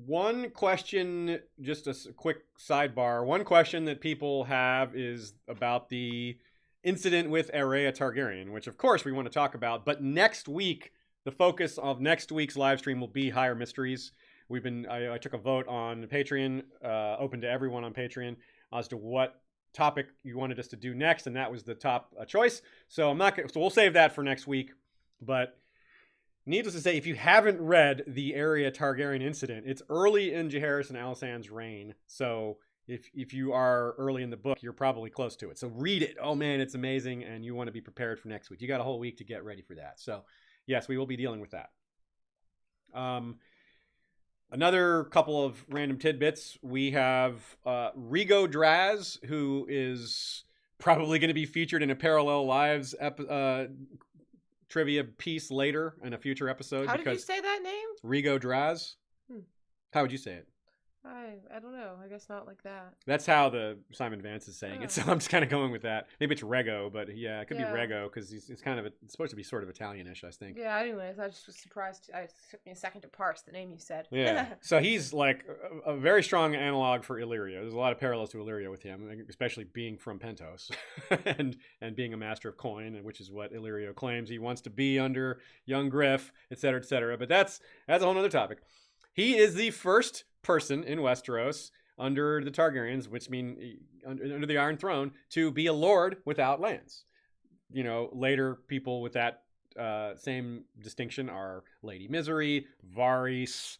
One question, just a quick sidebar. One question that people have is about the incident with Aerea Targaryen, which of course we want to talk about. But next week, the focus of next week's live stream will be Higher Mysteries. I took a vote on Patreon, open to everyone on Patreon, as to what topic you wanted us to do next, and that was the top choice. So so we'll save that for next week. But needless to say, if you haven't read the Aerea Targaryen incident, it's early in Jaehaerys and Alysanne's reign. So if you are early in the book, you're probably close to it. So read it. Oh man, it's amazing, and you want to be prepared for next week. You got a whole week to get ready for that. So yes, we will be dealing with that. Another couple of random tidbits. We have Rigo Draz, who is probably going to be featured in a Parallel Lives trivia piece later in a future episode. How did you say that name? Rigo Draz. How would you say it? I don't know. I guess not like that. That's how the Simon Vance is saying it, so I'm just kind of going with that. Maybe it's Rego, but yeah, it could be Rego because it's supposed to be sort of Italianish, I think. Yeah. Anyways, I just was surprised. It took me a second to parse the name you said. Yeah. So he's a very strong analog for Illyria. There's a lot of parallels to Illyria with him, especially being from Pentos and being a master of coin, which is what Illyrio claims he wants to be under young Griff, et cetera, et cetera. But that's a whole other topic. He is the first person in Westeros under the Targaryens, which mean under the Iron Throne, to be a lord without lands. Later people with that same distinction are Lady Misery, Varys,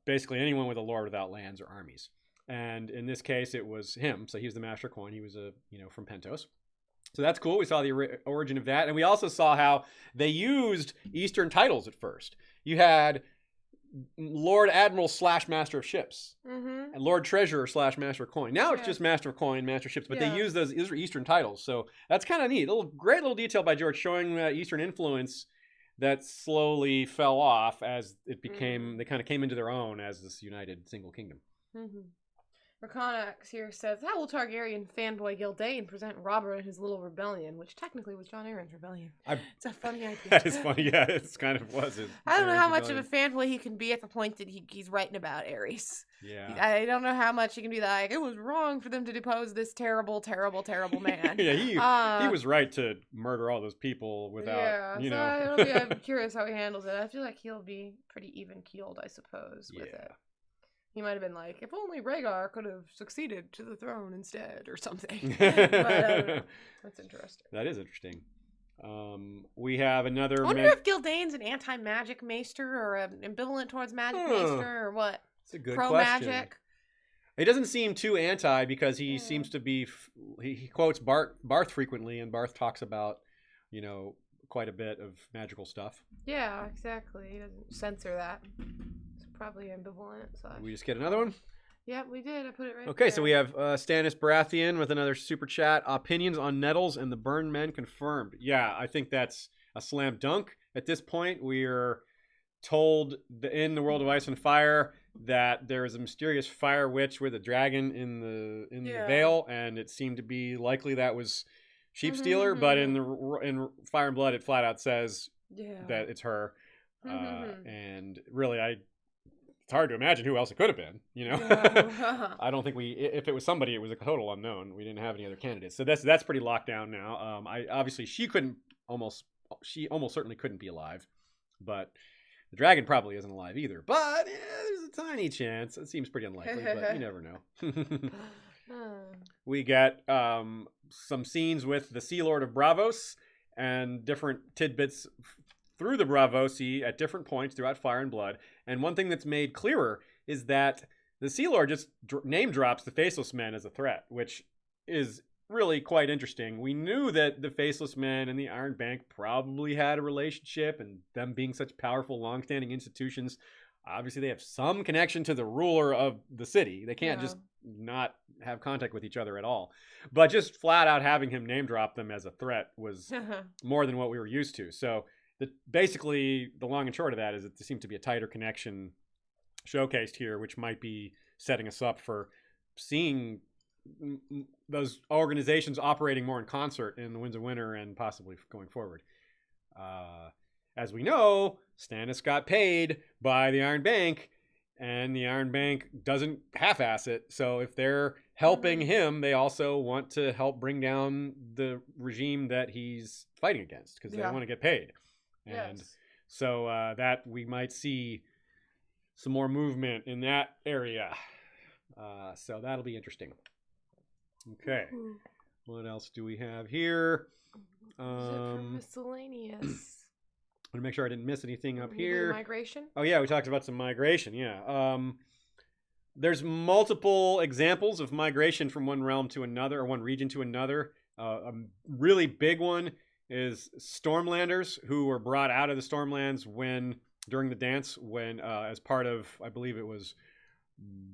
basically anyone with a lord without lands or armies. And in this case, it was him. So he was the Master Coin. He was from Pentos. So that's cool. We saw the origin of that. And we also saw how they used Eastern titles at first. You had Lord Admiral / Master of Ships, and Lord Treasurer / Master of Coin. Now it's just Master of Coin, Master of Ships, but they use those Eastern titles. So that's kind of neat. Great little detail by George showing Eastern influence that slowly fell off as it became, they kind of came into their own as this united single kingdom. Rakonax here says, how will Targaryen fanboy Gildane present Robert and his little rebellion, which technically was Jon Arryn's rebellion? It's a funny idea. That is funny, yeah. It's kind of was. I don't know how much of a fanboy he can be at the point that he's writing about Aerys. Yeah. I don't know how much he can be like, it was wrong for them to depose this terrible, terrible, terrible man. Yeah, he was right to murder all those people without, you know. I'm curious how he handles it. I feel like he'll be pretty even-keeled, I suppose, with it. He might have been like, if only Rhaegar could have succeeded to the throne instead, or something. But I don't know. That's interesting. That is interesting. We have another... I wonder if Gildane's an anti-magic maester, or ambivalent towards magic maester, or what? It's a good Pro-magic? question. He doesn't seem too anti, because he seems to be... He quotes Barth frequently, and Barth talks about, you know, quite a bit of magical stuff. Yeah, exactly. He doesn't censor that. Probably ambivalent. Did we just get another one? Yeah, we did. I put it right Okay, there. so we have Stannis Baratheon with another super chat. Opinions on Nettles and the Burned Men confirmed. Yeah, I think that's a slam dunk. At this point, we are told in the World of Ice and Fire that there is a mysterious fire witch with a dragon in the Vale, and it seemed to be likely that was Sheepstealer, but in Fire and Blood, it flat out says that it's her. And really, it's hard to imagine who else it could have been, you know. I don't think if it was somebody, it was a total unknown. We didn't have any other candidates, so that's pretty locked down now. Obviously she almost certainly couldn't be alive, but the dragon probably isn't alive either. But there's a tiny chance. It seems pretty unlikely, but you never know. We get some scenes with the Sea Lord of Braavos and different tidbits through the Braavosi at different points throughout Fire and Blood. And one thing that's made clearer is that the Sea Lord just name drops the Faceless Men as a threat, which is really quite interesting. We knew that the Faceless Men and the Iron Bank probably had a relationship, and them being such powerful, long-standing institutions, obviously they have some connection to the ruler of the city. They can't just not have contact with each other at all. But just flat out having him name drop them as a threat was more than what we were used to. So basically, the long and short of that is that there seems to be a tighter connection showcased here, which might be setting us up for seeing those organizations operating more in concert in the Winds of Winter and possibly going forward. As we know, Stannis got paid by the Iron Bank, and the Iron Bank doesn't half-ass it. So if they're helping him, they also want to help bring down the regime that he's fighting against, because they want to get paid. And so that we might see some more movement in that area. So that'll be interesting. Okay. What else do we have here? Miscellaneous. I want to make sure I didn't miss anything up here. Migration? Oh, yeah. We talked about some migration. Yeah. There's multiple examples of migration from one realm to another, or one region to another. A really big one is Stormlanders, who were brought out of the Stormlands during the dance as part of, I believe it was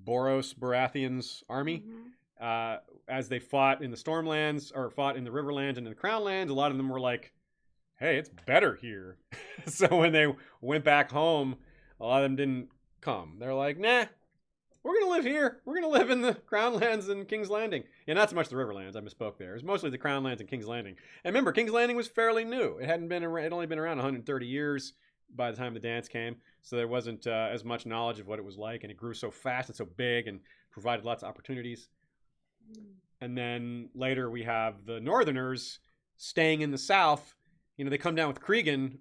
Boros Baratheon's army. As they fought in the Stormlands, or fought in the Riverlands and in the Crownlands, a lot of them were like, hey, it's better here. So when they went back home, a lot of them didn't come. They're like, nah, we're going to live here. We're going to live in the Crownlands and King's Landing. And not so much the Riverlands, I misspoke there. It was mostly the Crownlands and King's Landing. And remember, King's Landing was fairly new. It had only been around 130 years by the time the dance came. So there wasn't as much knowledge of what it was like. And it grew so fast and so big and provided lots of opportunities. And then later we have the Northerners staying in the South. You know, they come down with Cregan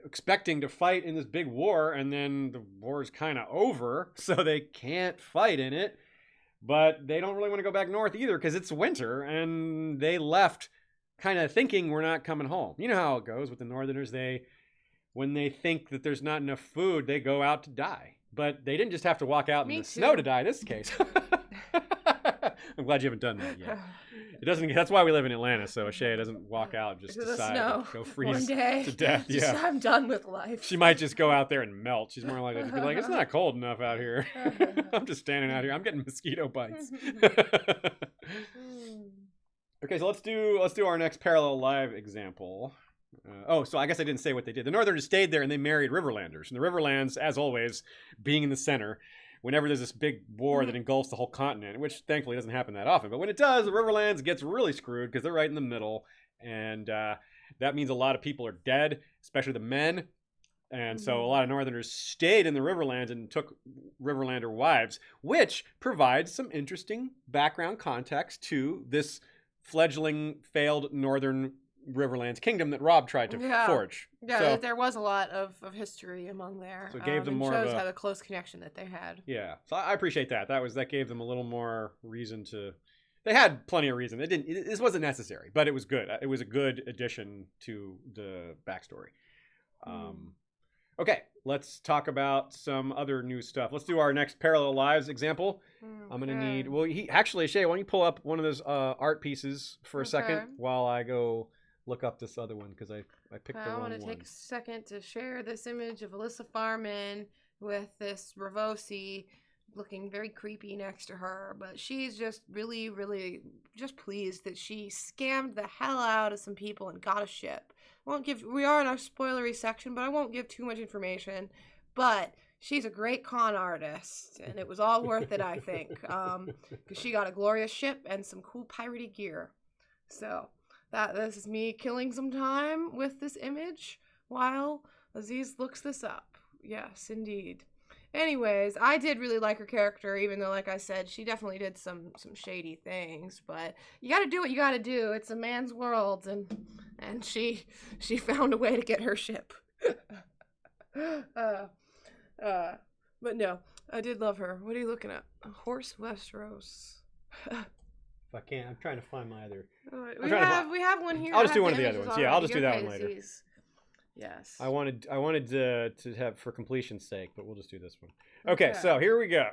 expecting to fight in this big war, and then the war is kind of over, so they can't fight in it. But they don't really want to go back north either, because it's winter, and they left kind of thinking we're not coming home. You know how it goes with the Northerners. When they think that there's not enough food, they go out to die. But they didn't just have to walk out in the snow to die in this case. I'm glad you haven't done that yet. It doesn't. That's why we live in Atlanta, so Shea doesn't walk out and just To the decide snow to go one freeze day. to death. Just, Yeah, I'm done with life. she might just go out there and melt. She's more likely to be like, "It's not cold enough out here. I'm just standing out here. I'm getting mosquito bites." Okay, so let's do our next parallel live example. So I guess I didn't say what they did. The Northerners stayed there and they married Riverlanders. And the Riverlands, as always, being in the center, whenever there's this big war that engulfs the whole continent, which thankfully doesn't happen that often, but when it does, the Riverlands gets really screwed because they're right in the middle. And that means a lot of people are dead, especially the men. And so a lot of Northerners stayed in the Riverlands and took Riverlander wives, which provides some interesting background context to this fledgling, failed Northern Riverlands kingdom that Rob tried to forge. Yeah, so, there was a lot of history among there. So it gave them more shows of a... how the close connection that they had. Yeah, so I appreciate that. That gave them a little more reason to... They had plenty of reason. This wasn't necessary, but it was good. It was a good addition to the backstory. Okay, let's talk about some other new stuff. Let's do our next Parallel Lives example. Okay. I'm going to need... Well, actually, Shay, why don't you pull up one of those art pieces for a second while I go look up this other one, because I picked the wrong one. I want to take a second to share this image of Alyssa Farman with this Ravosi looking very creepy next to her, but she's just really, really just pleased that she scammed the hell out of some people and got a ship. We are in our spoilery section, but I won't give too much information, but she's a great con artist, and it was all worth it, I think, because she got a glorious ship and some cool piratey gear. So this is me killing some time with this image while Aziz looks this up. Yes, indeed. Anyways, I did really like her character, even though, like I said, she definitely did some shady things. But you got to do what you got to do. It's a man's world, and she found a way to get her ship. But no, I did love her. What are you looking at? A horse Westeros. If I can't, I'm trying to find my other. We have one here. I'll just do one of the other ones. Yeah, I'll just do that one later. Yes. I wanted to have for completion's sake, but we'll just do this one. Okay, so here we go.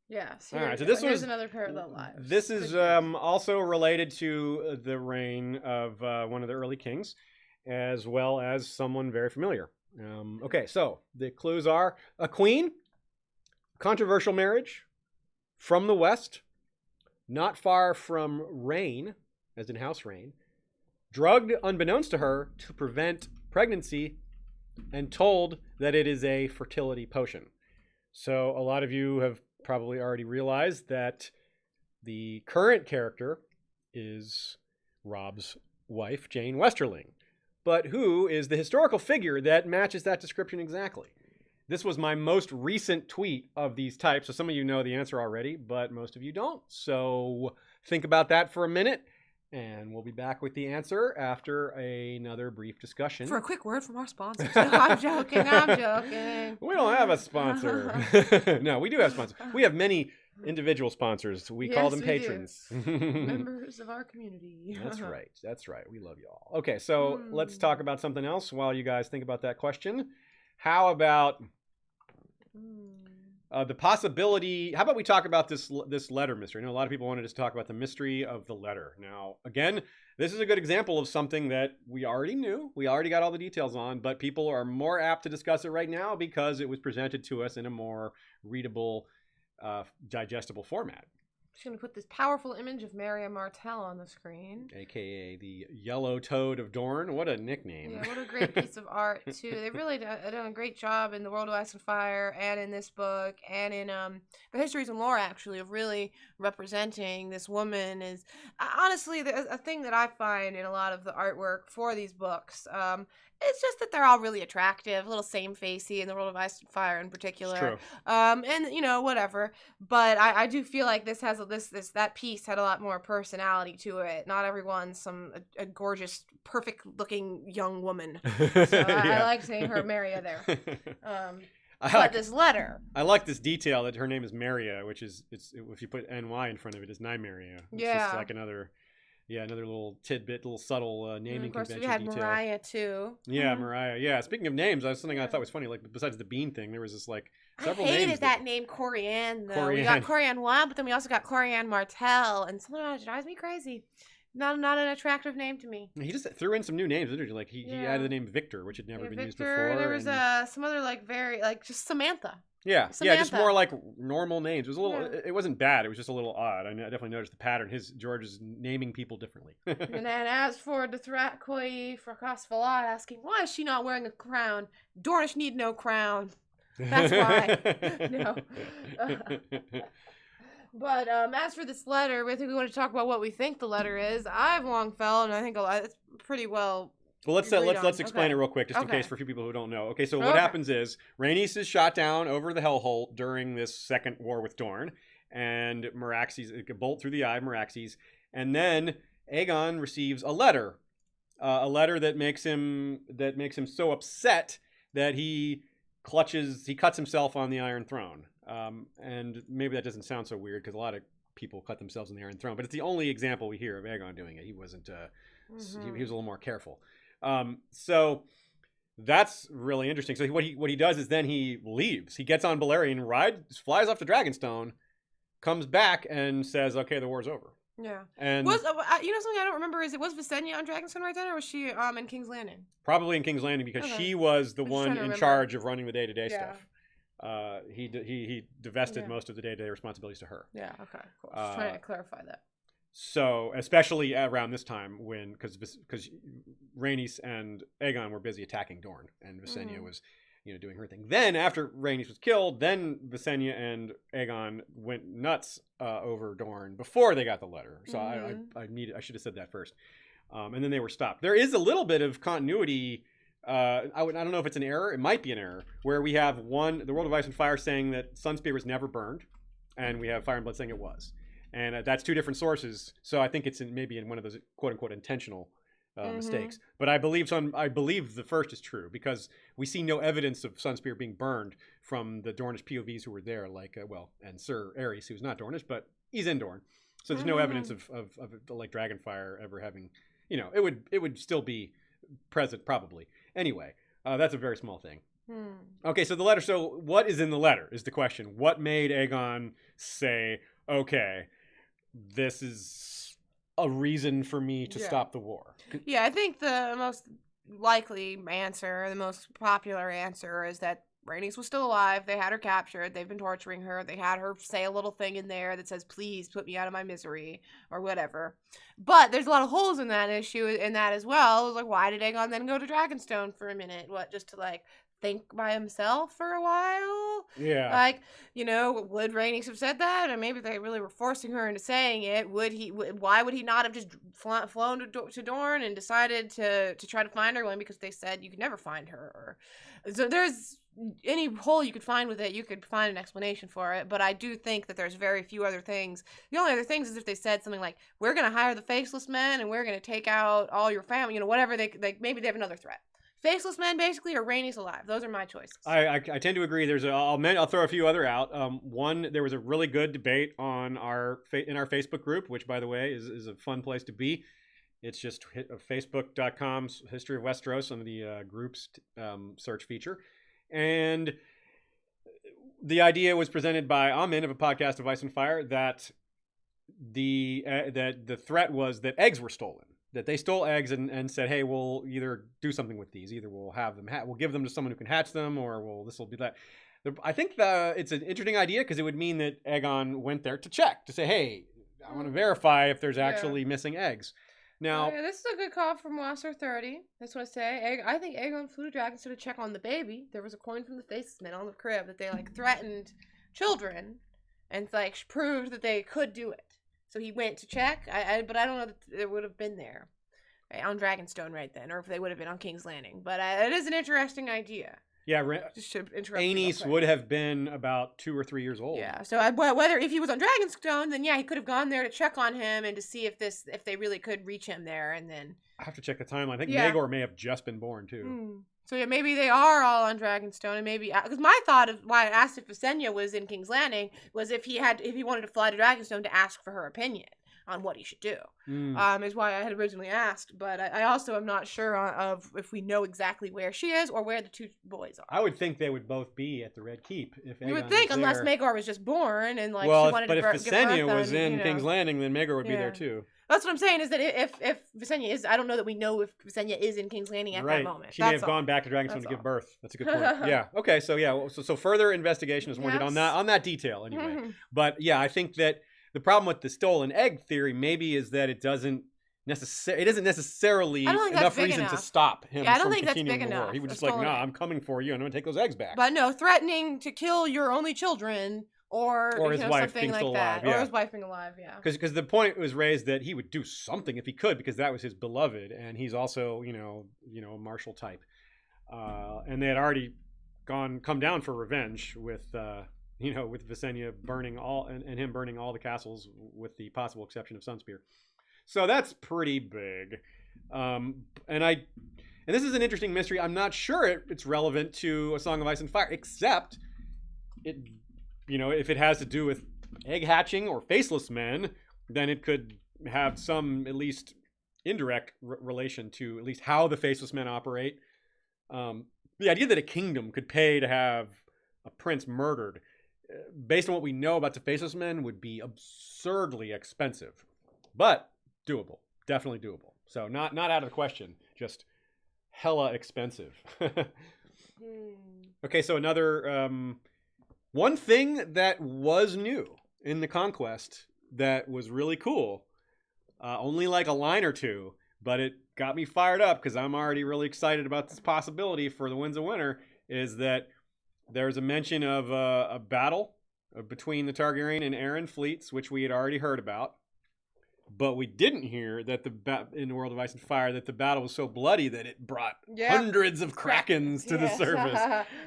Yes. All right. So here's another Parallel Lives. This is also related to the reign of one of the early kings, as well as someone very familiar. Okay, so the clues are a queen, controversial marriage, from the west, not far from Rain, as in House Rain, drugged unbeknownst to her to prevent pregnancy, and told that it is a fertility potion. So a lot of you have probably already realized that the current character is Rob's wife, Jane Westerling. But who is the historical figure that matches that description exactly? This was my most recent tweet of these types, so some of you know the answer already, but most of you don't. So think about that for a minute. And we'll be back with the answer after another brief discussion. For a quick word from our sponsors. No, I'm joking. We don't have a sponsor. No, we do have sponsors. We have many individual sponsors. We call them patrons. Members of our community. That's right. We love you all. Okay, so let's talk about something else while you guys think about that question. How about... the possibility. How about we talk about this letter mystery? I know a lot of people wanted us to talk about the mystery of the letter. Now, again, this is a good example of something that we already knew. We already got all the details on, but people are more apt to discuss it right now because it was presented to us in a more readable, digestible format. Just going to put this powerful image of Maria Martell on the screen. AKA the Yellow Toad of Dorne. What a nickname. Yeah, what a great piece of art, too. They've really done a great job in The World of Ice and Fire and in this book and in the Histories and Lore, actually, of really representing this woman. Is honestly, a thing that I find in a lot of the artwork for these books. It's just that they're all really attractive, a little same-facey in The World of Ice and Fire in particular. It's true. And, whatever. But I do feel like this has that piece had a lot more personality to it. Not everyone's a gorgeous, perfect-looking young woman. So I like seeing her Maria there. This letter. I like this detail that her name is Maria, which is, if you put NY in front of it, is Nymeria. It's just like another... Yeah, another little tidbit, little subtle naming of course, convention we had detail. Mariah too. Yeah, Mariah. Yeah, speaking of names, that's something I thought was funny. Like, besides the bean thing, there was this like several I hated names. that name Corianne though. We Corianne. got Corianne 1, but then we also got Corianne Martell, and something about it drives me crazy. Not an attractive name to me. He just threw in some new names, didn't he? Like he added the name Victor, which had never been used before. There was some other like just Samantha. Yeah, Samantha. yeah, just more like normal names. It was a little. Yeah. It wasn't bad. It was just a little odd. I definitely noticed the pattern. George is naming people differently. And then as for the threat, Koi Fracasfalat asking, why is she not wearing a crown? Dornish need no crown. That's why. No. But as for this letter, I think we want to talk about what we think the letter is. I've long felt, and I think it's pretty well. Well, let's explain it real quick, just in case for a few people who don't know. Okay, so what happens is Rhaenys is shot down over the Hellhole during this second war with Dorne, and Meraxes a bolt through the eye of Meraxes, and then Aegon receives a letter that makes him so upset that he cuts himself on the Iron Throne. And maybe that doesn't sound so weird because a lot of people cut themselves on the Iron Throne, but it's the only example we hear of Aegon doing it. He wasn't. He was a little more careful. So that's really interesting. So what he does is then he leaves. He gets on Balerion, flies off to Dragonstone, comes back and says, "Okay, the war's over." Yeah. And something I don't remember is was Visenya on Dragonstone right then, or was she in King's Landing? Probably in King's Landing because she was the one in charge of running the day-to-day stuff. He divested most of the day-to-day responsibilities to her. Yeah. Okay. Cool. Just trying to clarify that. So, especially around this time because Rhaenys and Aegon were busy attacking Dorne, and Visenya was, doing her thing. Then, after Rhaenys was killed, then Visenya and Aegon went nuts over Dorne before they got the letter. So I should have said that first. And then they were stopped. There is a little bit of continuity. I don't know if it's an error. It might be an error where we have the World of Ice and Fire saying that Sunspear was never burned, and we have Fire and Blood saying it was. And that's two different sources, so I think it's maybe in one of those "quote unquote" intentional mistakes. But I believe the first is true because we see no evidence of Sunspear being burned from the Dornish POVs who were there, and Sir Aerys, who's not Dornish, but he's in Dorne, so there's no evidence of like Dragonfire ever having, it would still be present probably. Anyway, that's a very small thing. Okay, so the letter. So what is in the letter is the question. What made Aegon say, "Okay, this is a reason for me to stop the war"? Yeah, I think the most likely answer, the most popular answer is that Rhaenys was still alive. They had her captured. They've been torturing her. They had her say a little thing in there that says, "Please put me out of my misery," or whatever. But there's a lot of holes in that issue, in that as well. It was like, why did Aegon then go to Dragonstone for a minute? Just to think by himself for a while? Yeah. Would Rhaenys have said that? Or maybe they really were forcing her into saying it. Why would he not have just flown to Dorne and decided to try to find her? Because they said you could never find her. So there's any hole you could find with it, you could find an explanation for it. But I do think that there's very few other things. The only other things is if they said something like, "We're going to hire the Faceless Men and we're going to take out all your family," whatever. Maybe they have another threat. Faceless Men, basically, or Rhaenys alive. Those are my choices. I tend to agree. I'll throw a few other out. One, there was a really good debate on in our Facebook group, which, by the way, is a fun place to be. It's just facebook.com History of Westeros under the groups search feature. And the idea was presented by Amin of a podcast of Ice and Fire that the threat was that eggs were stolen. That they stole eggs and said, "Hey, we'll either do something with these. Either we'll have them, we'll give them to someone who can hatch them, or this will be that." I think it's an interesting idea because it would mean that Aegon went there to check to say, "Hey, I want to verify if there's actually missing eggs." Now, this is a good call from Wasser 30. That's what I say. I think Aegon flew to Dragonstone to check on the baby. There was a coin from the Faceless Men on the crib that they threatened children, and proved that they could do it. So he went to check, but I don't know that it would have been there on Dragonstone right then, or if they would have been on King's Landing. But it is an interesting idea. Yeah, just to interrupt. Aenys would have been about 2 or 3 years old. Yeah, so whether if he was on Dragonstone, then he could have gone there to check on him and to see if they really could reach him there, and then I have to check the timeline. I think Maegor may have just been born too. So maybe they are all on Dragonstone, and maybe because my thought of why I asked if Visenya was in King's Landing was if he wanted to fly to Dragonstone to ask for her opinion. on what he should do. Mm. Is why I had originally asked, but I also am not sure of if we know exactly where she is or where the two boys are. I would think they would both be at the Red Keep if You would Aegon think, was unless there. Maegor was just born and like Well, she wanted but to if give birth Visenya was on, in King's Landing, then Maegor would be there Yeah. too. That's what I'm saying, is that if Visenya is, I don't know that we know if Visenya is in King's Landing at that moment. She may have gone back to Dragonstone to give birth. That's a good point. Yeah. Okay. So yeah. So further investigation is warranted on that detail anyway. But yeah, I think that the problem with the stolen egg theory maybe is that it isn't necessarily enough reason to stop him I don't from think that's continuing big the war. enough. He was just like, "Nah, I'm coming for you, and I'm gonna take those eggs back." But no, threatening to kill your only children. Or his wife being still alive, or his wife being alive, yeah. Because the point was raised that he would do something if he could, because that was his beloved, and he's also a martial type, and they had already come down for revenge with with Visenya burning and him burning all the castles with the possible exception of Sunspear. So that's pretty big, and this is an interesting mystery. I'm not sure it's relevant to A Song of Ice and Fire, except it. If it has to do with egg hatching or faceless men, then it could have some, at least indirect relation to at least how the faceless men operate. The idea that a kingdom could pay to have a prince murdered, based on what we know about the faceless men, would be absurdly expensive, but doable, definitely doable. So not out of the question, just hella expensive. Okay, so another. One thing that was new in the Conquest that was really cool, only like a line or two, but it got me fired up because I'm already really excited about this possibility for the Winds of Winter, is that there's a mention of a battle between the Targaryen and Arryn fleets, which we had already heard about. But we didn't hear that in the World of Ice and Fire that the battle was so bloody that it brought hundreds of krakens to the surface.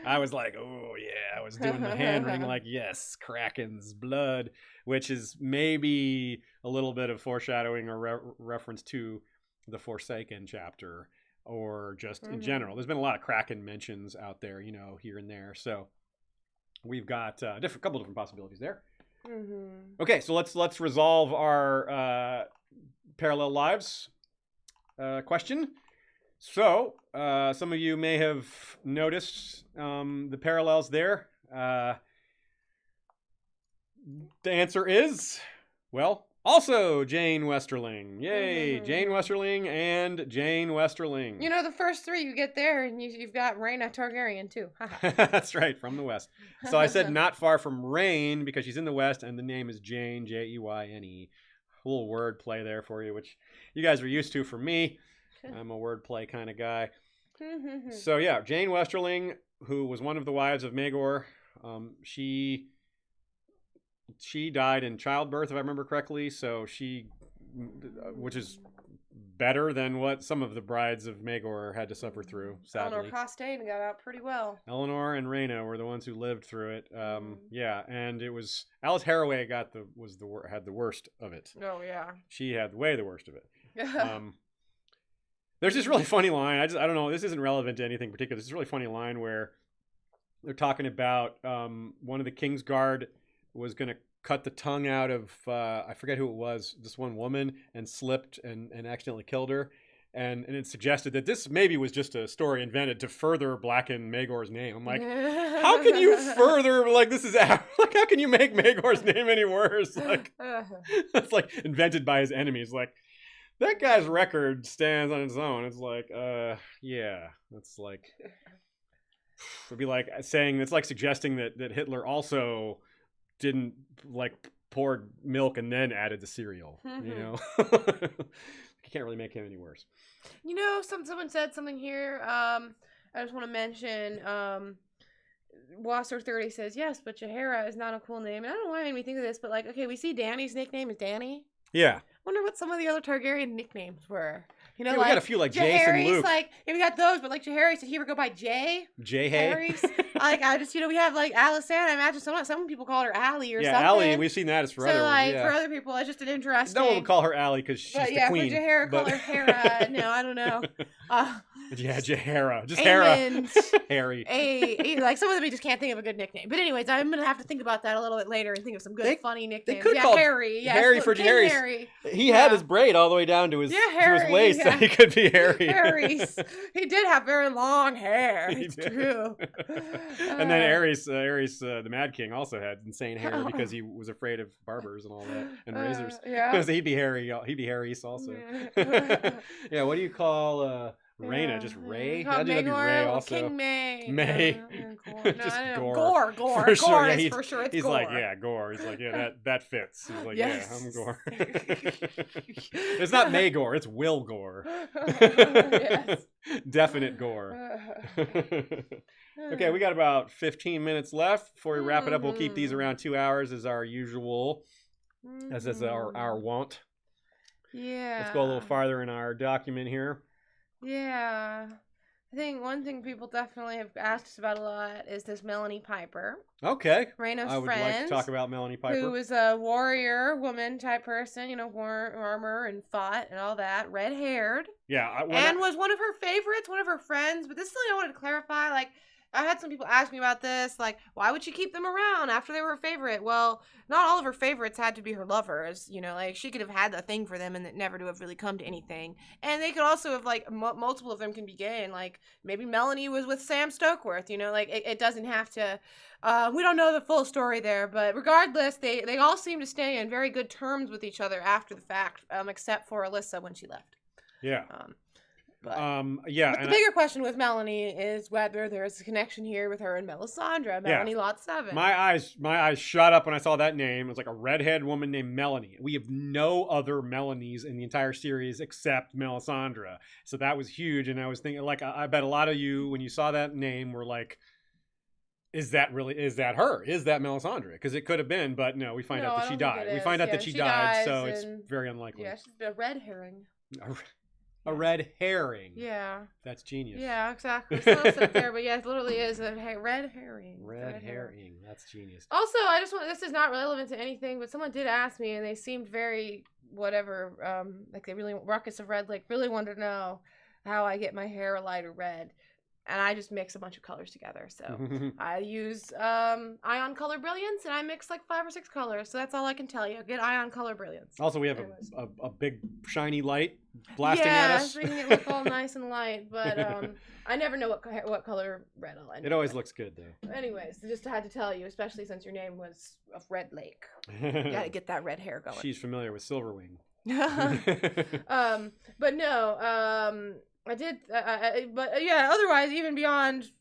I was like, oh yeah, I was doing the hand wring like, yes, krakens, blood, which is maybe a little bit of foreshadowing or reference to the Forsaken chapter, or just in general. There's been a lot of kraken mentions out there, here and there. So we've got a couple different possibilities there. Okay, so let's resolve our parallel lives question. So some of you may have noticed the parallels there. The answer is, well, also Jane Westerling. Yay, Jane Westerling and Jane Westerling. The first three you get there, and you've got Rhaena Targaryen too. That's right, from the West. So I said not far from Rain because she's in the West, and the name is Jane, Jeyne. A little word play there for you, which you guys are used to from me. I'm a word play kind of guy. So yeah, Jane Westerling, who was one of the wives of Maegor, she died in childbirth, if I remember correctly. So which is better than what some of the brides of Maegor had to suffer through, sadly. Eleanor Costain got out pretty well. Eleanor and Rhaena were the ones who lived through it. Yeah, and it was Alice Haraway had the worst of it. Oh yeah, she had way the worst of it. There's this really funny line. I don't know. This isn't relevant to anything particular. This is a really funny line where they're talking about one of the King's Guard was going to cut the tongue out of, I forget who it was, this one woman, and slipped and accidentally killed her. And it suggested that this maybe was just a story invented to further blacken Maegor's name. I'm like, how can you further, how can you make Maegor's name any worse? Like, it's like invented by his enemies. Like, that guy's record stands on its own. It's like, yeah, it's like, it'd be like saying, it's like suggesting that Hitler also didn't poured milk and then added the cereal. You can't really make him any worse. Someone said something here. I just want to mention. Wasser30 says yes, but Jahara is not a cool name. And I don't know why it made me think of this, but okay, we see Dany's nickname is Dany. Yeah. Wonder what some of the other Targaryen nicknames were. You know, Yeah, like we got a few like Jace and Jaehaerys, Luke. like yeah, we got those, but like Jaehaerys, did he ever go by Jay? Jaehaerys. Like I just, we have like Alicent. I imagine some people call her Allie or Yeah, something. Allie. We've seen that. It's for so other like ones. for Yeah. other people, it's just an interesting. No one would call her Allie because she's but the yeah, queen. for Jaehaerys, call her Hera. No, I don't know. Yeah, Jaehaera. Just Hera. Harry. Like some of them, you just can't think of a good nickname. But anyways, I'm gonna have to think about that a little bit later and think of some good, funny nicknames. They could call Harry. Yes, Harry for King Harry. He had his braid all the way down to his, Harry, to his waist, so he could be Harry. Harry's. He did have very long hair. He It's did. true. And then Aerys, the Mad King, also had insane hair because he was afraid of barbers and all that and razors. Yeah. Because he'd be Harry. He'd be Harrys also. Yeah. What do you call Rhaena? Just Ray? That'd be Ray also. King May. May. Just Gore. Gore. For sure. Gore Yeah, is for sure. It's he's Gore. like, yeah, Gore. He's like, yeah, that fits. He's like, Yes. yeah, I'm Gore. It's not May Gore. It's Will Gore. Yes. Definite Gore. Okay, we got about 15 minutes left before we wrap it up. We'll keep these around 2 hours as our usual, as is our want. Yeah. Let's go a little farther in our document here. Yeah. I think one thing people definitely have asked us about a lot is this Melanie Piper. Okay. Rhaena's I would friend, like to talk about Melanie Piper. who is a warrior woman type person, wore armor and fought and all that, red-haired. Yeah. Was one of her favorites, one of her friends. But this is something I wanted to clarify. Like, I had some people ask me about this, like, why would she keep them around after they were her favorite? Well, not all of her favorites had to be her lovers, like, she could have had a thing for them and it never to have really come to anything. And they could also have, like, multiple of them can be gay, and, like, maybe Melanie was with Sam Stokeworth, like, it doesn't have to, we don't know the full story there, but regardless, they all seem to stay in very good terms with each other after the fact, except for Alyssa when she left. Yeah. But yeah. the bigger question with Melanie is whether there's a connection here with her and Melisandre. Melanie Lot 7. My eyes shot up when I saw that name. It was like a redhead woman named Melanie. We have no other Melanies in the entire series except Melisandre. So that was huge. And I was thinking, like, I bet a lot of you, when you saw that name, were like, is that her? Is that Melisandre? Because it could have been, but no, we find out that she died. We find out that she died, so it's very unlikely. Yeah, she's a red herring. A red herring. Yeah. That's genius. Yeah, exactly. It's not up there, but yeah, it literally is a red herring. Red herring. That's genius. Also, this is not relevant to anything, but someone did ask me, and they seemed very whatever, like they really, Ruckus of Red Lake really wanted to know how I get my hair a lighter red. And I just mix a bunch of colors together. So I use Ion Color Brilliance, and I mix like 5 or 6 colors. So that's all I can tell you. Get Ion Color Brilliance. Also, we have a big shiny light blasting at us. Yeah, making it look all nice and light. But I never know what color red I'll end. It always looks good, though. Anyways, just had to tell you, especially since your name was of Red Lake. You gotta get that red hair going. She's familiar with Silverwing. But no, I did, but yeah, otherwise, even beyond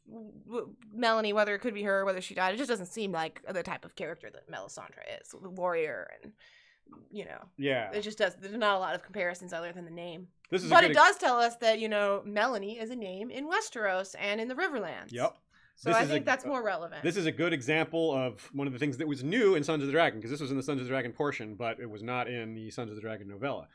Melanie, whether it could be her or whether she died, it just doesn't seem like the type of character that Melisandre is, the warrior, and, Yeah. it just does, there's not a lot of comparisons other than the name. But it does tell us that, Melanie is a name in Westeros and in the Riverlands. Yep. So I think that's more relevant. This is a good example of one of the things that was new in Sons of the Dragon, because this was in the Sons of the Dragon portion, but it was not in the Sons of the Dragon novella.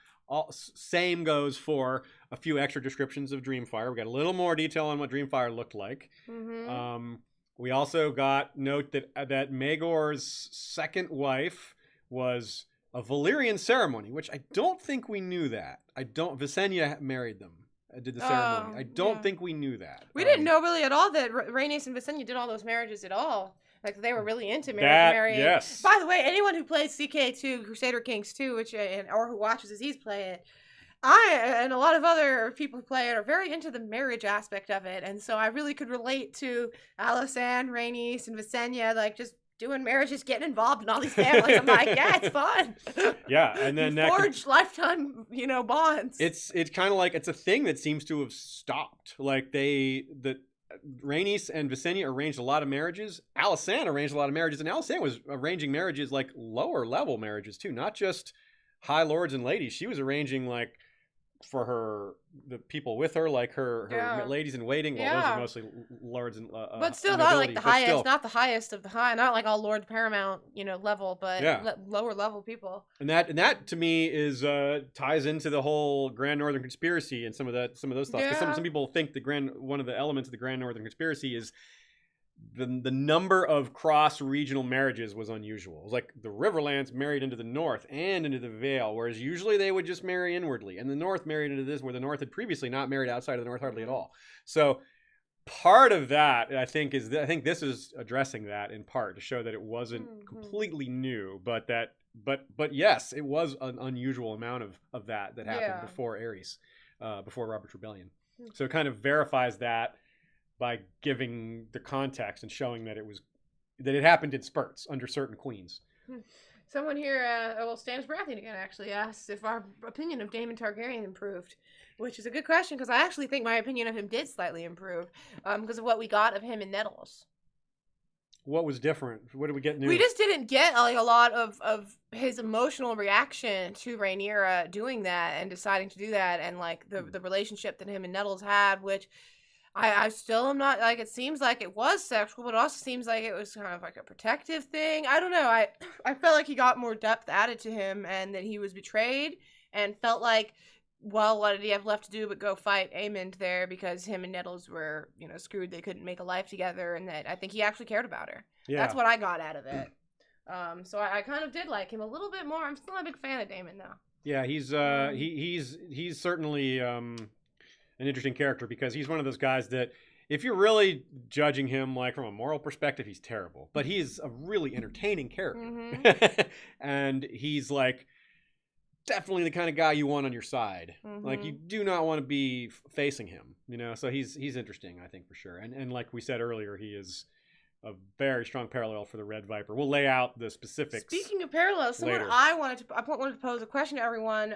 Same goes for a few extra descriptions of Dreamfire. We got a little more detail on what Dreamfire looked like. Mm-hmm. We also got note that Maegor's second wife was a Valyrian ceremony, which I don't think we knew that. Visenya married them. Did the ceremony. I don't think we knew that. We didn't know really at all that Rhaenys and Visenya did all those marriages at all. Like, they were really into marrying. Yes. By the way, anyone who plays CK2, Crusader Kings 2, or who watches Aziz play it, I and a lot of other people who play it are very into the marriage aspect of it. And so I really could relate to Alysanne, Rhaenys, and Visenya, like, just doing marriages, getting involved in all these families. I'm like, yeah, it's fun. Yeah, and then forge lifetime, bonds. It's kind of like, it's a thing that seems to have stopped. Like, Rhaenys and Visenya arranged a lot of marriages. Alysanne arranged a lot of marriages, and Alysanne was arranging marriages, like lower level marriages too, not just high lords and ladies. She was arranging like for the people with her, like her ladies in waiting. Well, those are mostly lords and but still not like the highest, not the highest of the high, not like all Lord Paramount, level, but lower level people. And that to me is ties into the whole Grand Northern Conspiracy and some of those thoughts. Because some people think one of the elements of the Grand Northern Conspiracy is the number of cross-regional marriages was unusual. It was like the Riverlands married into the North and into the Vale, whereas usually they would just marry inwardly. And the North married into this, where the North had previously not married outside of the North hardly at all. So part of that, I think this is addressing that in part to show that it wasn't completely new, but yes, it was an unusual amount of that happened before Ares, before Robert's Rebellion. So it kind of verifies that by giving the context and showing that it happened in spurts under certain queens. Someone here, Stannis Baratheon again, actually asks if our opinion of Daemon Targaryen improved, which is a good question because I actually think my opinion of him did slightly improve because of what we got of him in Nettles. What was different? What did we get new? We just didn't get a lot of his emotional reaction to Rhaenyra doing that and deciding to do that, and the relationship that him and Nettles had, which I still am not, it seems like it was sexual, but it also seems like it was kind of like a protective thing. I don't know. I felt like he got more depth added to him and that he was betrayed and felt like, well, what did he have left to do but go fight Aemond there because him and Nettles were, screwed. They couldn't make a life together, and that I think he actually cared about her. Yeah. That's what I got out of it. So I kind of did like him a little bit more. I'm still a big fan of Daemon, though. Yeah, he's certainly an interesting character because he's one of those guys that if you're really judging him from a moral perspective, he's terrible, but he's a really entertaining character. Mm-hmm. And he's definitely the kind of guy you want on your side. Mm-hmm. You do not want to be facing him, so he's interesting, I think, for sure. And like we said earlier, he is a very strong parallel for the Red Viper. We'll lay out the specifics. Speaking of parallels, I wanted to pose a question to everyone.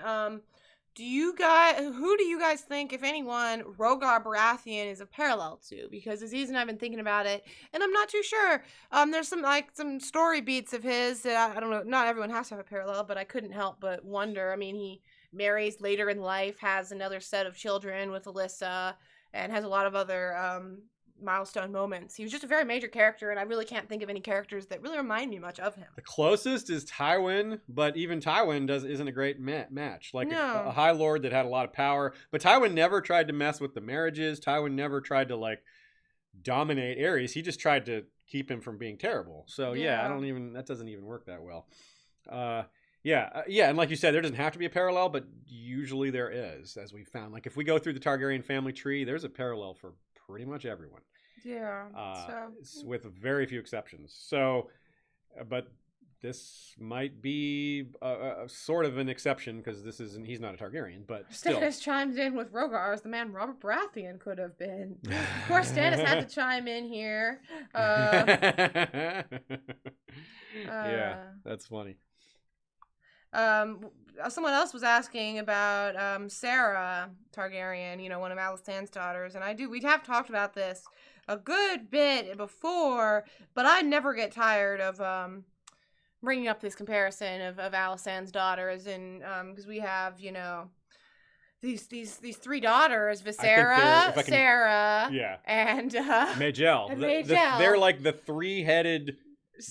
Who do you guys think, if anyone, Rhaegar Baratheon is a parallel to? Because Aziz and I have been thinking about it, and I'm not too sure. There's some story beats of his that I don't know. Not everyone has to have a parallel, but I couldn't help but wonder. I mean, he marries later in life, has another set of children with Alyssa, and has a lot of other milestone moments. He was just a very major character, and I really can't think of any characters that really remind me much of him. The closest is Tywin, but even Tywin isn't a great match. A High Lord that had a lot of power, but Tywin never tried to mess with the marriages. Tywin never tried to dominate Aerys. He just tried to keep him from being terrible. So that doesn't even work that well. And like you said, there doesn't have to be a parallel, but usually there is, as we've found. If we go through the Targaryen family tree, there's a parallel for pretty much everyone. Yeah. With very few exceptions. So, but this might be a sort of an exception because he's not a Targaryen, but still. Stannis chimes in with Rhaegar as the man Robert Baratheon could have been. Of course, Stannis had to chime in here. Yeah, that's funny. Someone else was asking about Sarah Targaryen, one of Alysanne's daughters, and we have talked about this a good bit before, but I never get tired of bringing up this comparison of Alysanne's daughters, and because we have these three daughters, Visera, Sarah, and Maegelle. They're like the three-headed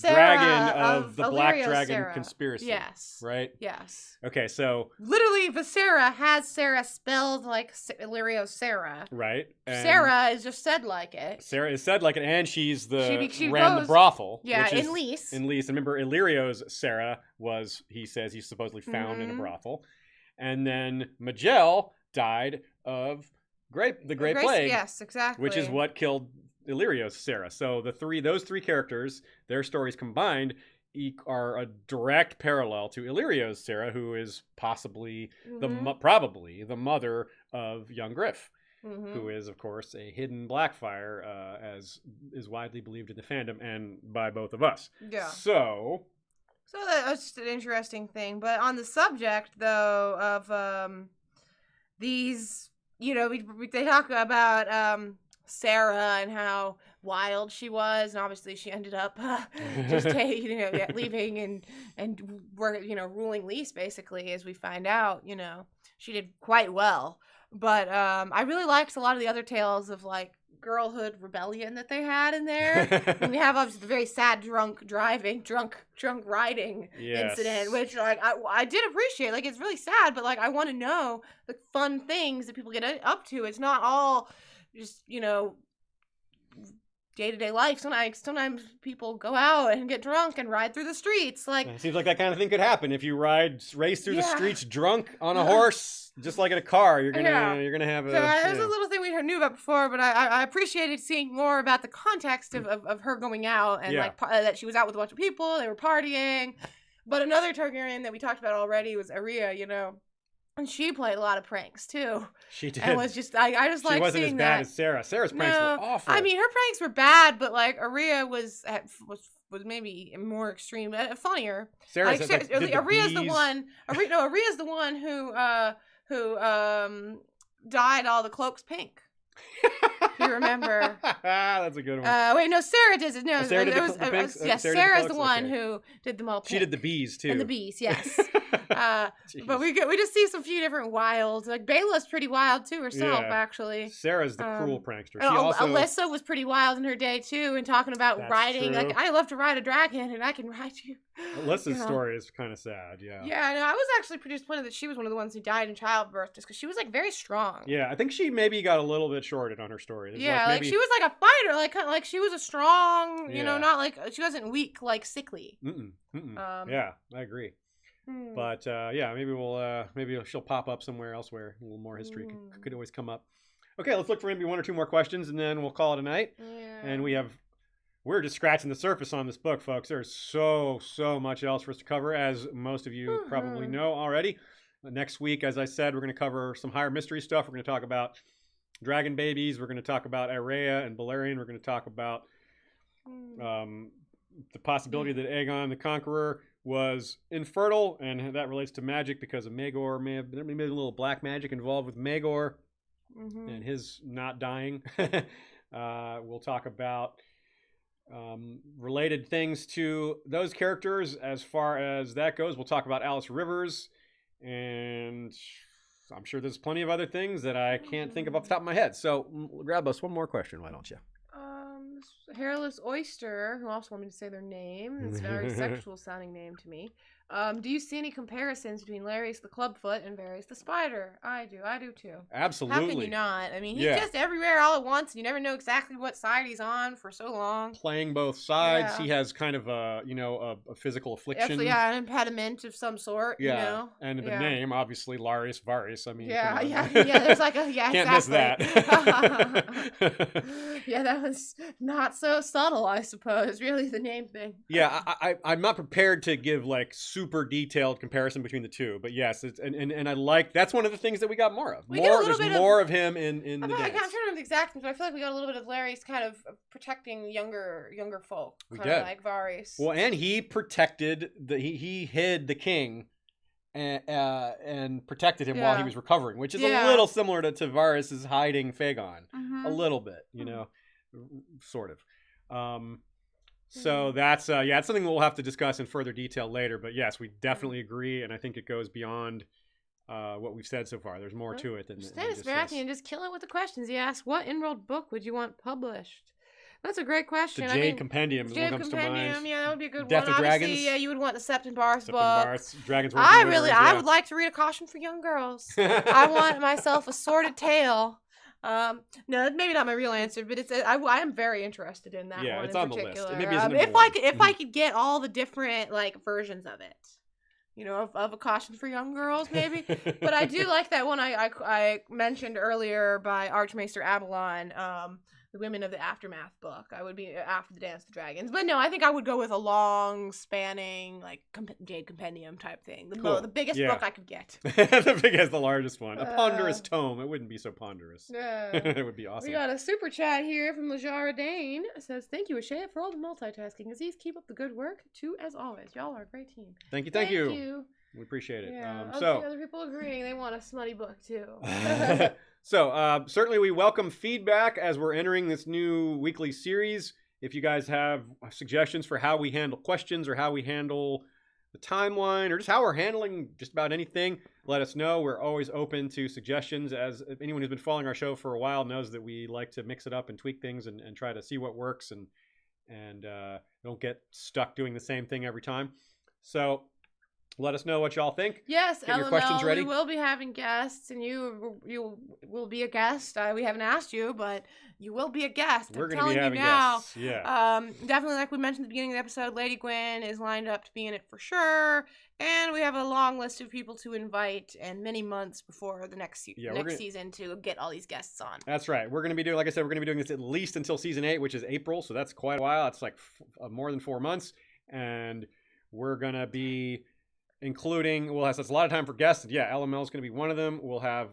dragon of the Black Dragon conspiracy. Yes. Right? Yes. Okay, so literally Visera has Sarah spelled like Illyrio's Sarah. Right. And Sarah is just said like it. Sarah is said like it, and she ran the brothel. Yeah, in Lys. In Lys. Remember, Illyrio's Sarah he says he's supposedly found in a brothel. And then Maegelle died of the Great Plague. Yes, exactly. Which is what killed Illyrio's Sarah. So those three characters, their stories combined, are a direct parallel to Illyrio's Sarah, who is possibly probably the mother of young Griff, who is, of course, a hidden Blackfire, as is widely believed in the fandom and by both of us. Yeah. So that's just an interesting thing. But on the subject, though, of these, they talk about Sarah and how wild she was, and obviously she ended up just leaving and ruling Lys, basically, as we find out. she did quite well. But I really liked a lot of the other tales of like girlhood rebellion that they had in there. And we have obviously the very sad drunk riding incident, which like I did appreciate. Like, it's really sad, but like I want to know the fun things that people get up to. It's not all just, you know, day-to-day life. Sometimes people go out and get drunk and ride through the streets. Like, it seems like that kind of thing could happen if you race through the streets drunk on a horse, just like in a car. You're gonna have a. So there's a little thing we knew about before, but I appreciated seeing more about the context of her going out and like that she was out with a bunch of people. They were partying. But another Targaryen that we talked about already was Arya. You know. And she played a lot of pranks too. She did. And was just I just like seeing that. She wasn't as bad as Sarah. Sarah's pranks were awful. I mean, her pranks were bad, but like Arya was maybe more extreme, funnier. Sarah's Arya's the one. Arya's the one who dyed all the cloaks pink. If you remember. That's a good one. Wait, no, Sarah did it. No, Sarah did the pinks? Yes, Sarah's the one who did them all pink. She did the bees too. And the bees, yes. But we just see some few different wilds. Like Bela's pretty wild too herself, actually. Sarah's the cruel prankster. She Alyssa was pretty wild in her day too, and talking about riding. True. Like, I love to ride a dragon, and I can ride you. Alyssa's story is kind of sad. Yeah. Yeah, no, I was actually pretty disappointed that she was one of the ones who died in childbirth, just because she was like very strong. Yeah, I think she maybe got a little bit shorted on her story. Yeah, like she was like a fighter, like she was a strong, you know, not like she wasn't weak, like sickly. Yeah, I agree. But maybe she'll pop up somewhere elsewhere. A little more history could always come up. Okay, let's look for maybe one or two more questions, and then we'll call it a night. Yeah. And we're just scratching the surface on this book, folks. There's so much else for us to cover, as most of you probably know already. Next week, as I said, we're going to cover some higher mystery stuff. We're going to talk about dragon babies. We're going to talk about Arya and Balerion. We're going to talk about the possibility that Aegon the Conqueror was infertile, and that relates to magic because of Maegor. There may be a little black magic involved with Maegor and his not dying. We'll talk about related things to those characters as far as that goes. We'll talk about Alice Rivers, and I'm sure there's plenty of other things that I can't think of off the top of my head. So grab us one more question, why don't you? Hairless Oyster, who also wanted me to say their name. It's a very sexual sounding name to me. Do you see any comparisons between Larys the Clubfoot and Varys the Spider? I do too. Absolutely. How can you not? I mean, he's just everywhere all at once, and you never know exactly what side he's on for so long. Playing both sides. Yeah. He has kind of a physical affliction. An impediment of some sort. Yeah. You know? And the name, obviously, Larys Varys. I mean, there's like a, can't miss that. Yeah, that was not so subtle, I suppose, really, the name thing. Yeah, I'm not prepared to give like super detailed comparison between the two, but yes, it's and I like that's one of the things that we got more of. There's more of him in the dance. I'm trying to remember the exact things, but I feel like we got a little bit of Larry's kind of protecting younger folk, kind of like Varys. Well, and he protected he hid the king and protected him while he was recovering, which is a little similar to Varys' hiding Fagon, a little bit, you know, sort of. So that's it's something we'll have to discuss in further detail later. But yes, we definitely agree, and I think it goes beyond what we've said so far. There's more to it than Stannis Baratheon just killing it with the questions. He asked, "What in-world book would you want published?" That's a great question. The Jade Compendium is what comes to mind. Yeah, that would be a good Death one. of Obviously, Dragons. Yeah, you would want the Septon Barth book. Dragons. I would like to read A Caution for Young Girls. I want myself a sordid tale. No, maybe not my real answer, but I am very interested in that one. Yeah, it's on particular. the list. Maybe If I could get all the different like versions of it, you know, of A Caution for Young Girls, maybe. But I do like that one I mentioned earlier by Archmaester Avalon. The Women of the Aftermath book. I would be after the Dance of the Dragons. But no, I think I would go with a long spanning, like, Jade Compendium type thing. The biggest book I could get. the largest one. A ponderous tome. It wouldn't be so ponderous. Yeah. It would be awesome. We got a super chat here from Lajara Dane. It says, "Thank you, Ashea, for all the multitasking. Aziz, keep up the good work, too, as always. Y'all are a great team." Thank you. We appreciate it. Yeah, other people agreeing they want a smutty book, too. So, certainly we welcome feedback as we're entering this new weekly series. If you guys have suggestions for how we handle questions or how we handle the timeline, or just how we're handling just about anything, let us know. We're always open to suggestions. As anyone who's been following our show for a while knows that we like to mix it up and tweak things and try to see what works and don't get stuck doing the same thing every time. So let us know what y'all think. Yes, Get your questions ready. We will be having guests, and you will be a guest. We haven't asked you, but you will be a guest. We're I'm going to be telling having you now. guests. Yeah. Definitely, like we mentioned at the beginning of the episode, Lady Gwyn is lined up to be in it for sure, and we have a long list of people to invite, and many months before the next season to get all these guests on. That's right. We're going to be doing, like I said, we're going to be doing this at least until season 8, which is April. So that's quite a while. It's like more than 4 months, and we're going to be including, that's a lot of time for guests. Yeah, LML is going to be one of them. We'll have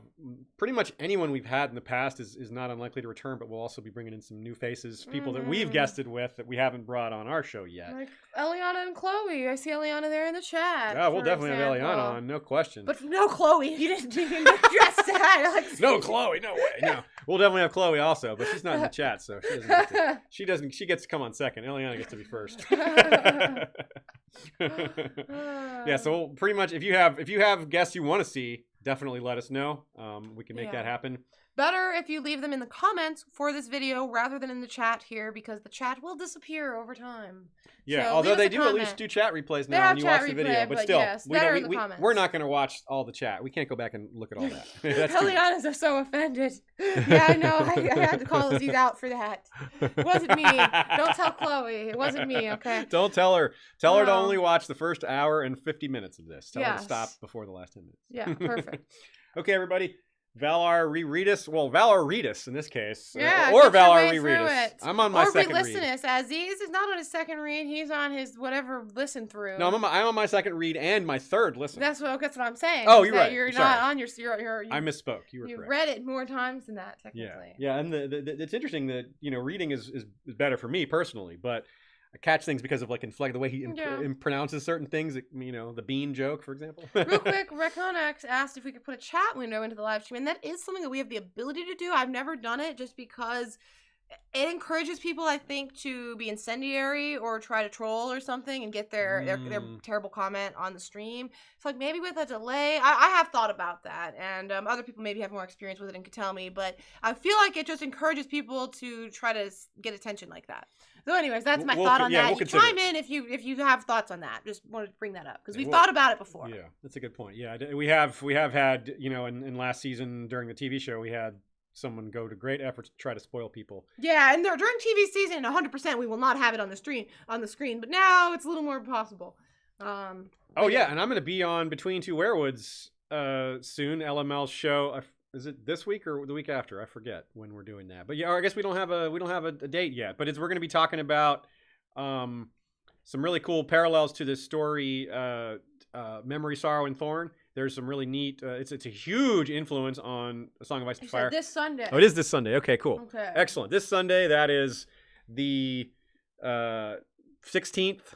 pretty much anyone we've had in the past is not unlikely to return, but we'll also be bringing in some new faces, people that we've guested with that we haven't brought on our show yet. Like Eliana and Chloe. I see Eliana there in the chat. Yeah, we'll definitely have Eliana on, no question. But no Chloe. You didn't address that. Like, no Chloe, no way. No. We'll definitely have Chloe also, but she's not in the chat, so she gets to come on second. Eliana gets to be first. Yeah, so pretty much if you have guests you want to see, definitely let us know. We can make that happen. Better if you leave them in the comments for this video rather than in the chat here, because the chat will disappear over time. Yeah, so although they do at least do chat replays now when you watch the video, but still, yes, we're not going to watch all the chat. We can't go back and look at all that. Eliana's are so offended. Yeah, I know. I had to call Aziz out for that. It wasn't me. Don't tell Chloe. It wasn't me, okay? Don't tell her. Tell her to only watch the first hour and 50 minutes of this. Tell her to stop before the last 10 minutes. Yeah, perfect. Okay, everybody. Valar reread us. Well, Valar read us in this case. Yeah, or Valar reread us. I'm on my second read. Or re-listen us. Aziz is not on his second read. He's on his whatever listen through. No, I'm on my second read and my third listen. That's what I'm saying. Oh, you're right. You're Sorry. not on your. I misspoke. You were correct. You read it more times than that, technically. Yeah, and it's interesting that reading is better for me personally, but I catch things because of like the way he pronounces certain things. The bean joke, for example. Real quick, Reconex asked if we could put a chat window into the live stream, and that is something that we have the ability to do. I've never done it just because it encourages people, I think, to be incendiary or try to troll or something and get their terrible comment on the stream. So like maybe with a delay, I have thought about that, and other people maybe have more experience with it and could tell me, but I feel like it just encourages people to try to get attention like that. So anyways, that's my thought on that. You chime in if you have thoughts on that. Just wanted to bring that up because we've thought about it before. Yeah, that's a good point. Yeah, we have had, in last season during the TV show, we had someone go to great efforts to try to spoil people. Yeah, and during TV season, 100% we will not have it on the screen. But now it's a little more possible. And I'm going to be on Between Two Werewoods soon. LML's show. Is it this week or the week after? I forget when we're doing that. But yeah, I guess we don't have a date yet. But we're going to be talking about some really cool parallels to this story, Memory, Sorrow, and Thorn. There's some really neat. It's a huge influence on A Song of Ice and Fire. This Sunday. Oh, it is this Sunday. Okay, cool. Okay. Excellent. This Sunday, that is the 16th,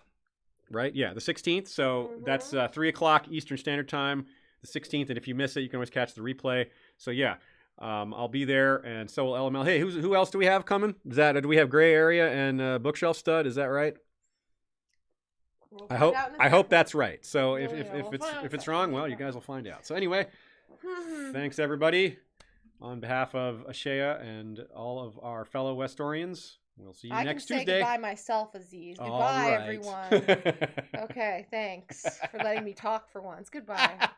right? Yeah, the 16th. So that's 3:00 Eastern Standard Time, the 16th. And if you miss it, you can always catch the replay. So yeah, I'll be there, and so will LML. Hey, who else do we have coming? Do we have Gray Area and Bookshelf Stud? Is that right? I hope that's right. So if it's wrong, well, you guys will find out. So anyway, thanks everybody on behalf of Ashea and all of our fellow Westorians. We'll see you next Tuesday. I can say goodbye myself, Aziz. Goodbye, everyone. Okay, thanks for letting me talk for once. Goodbye.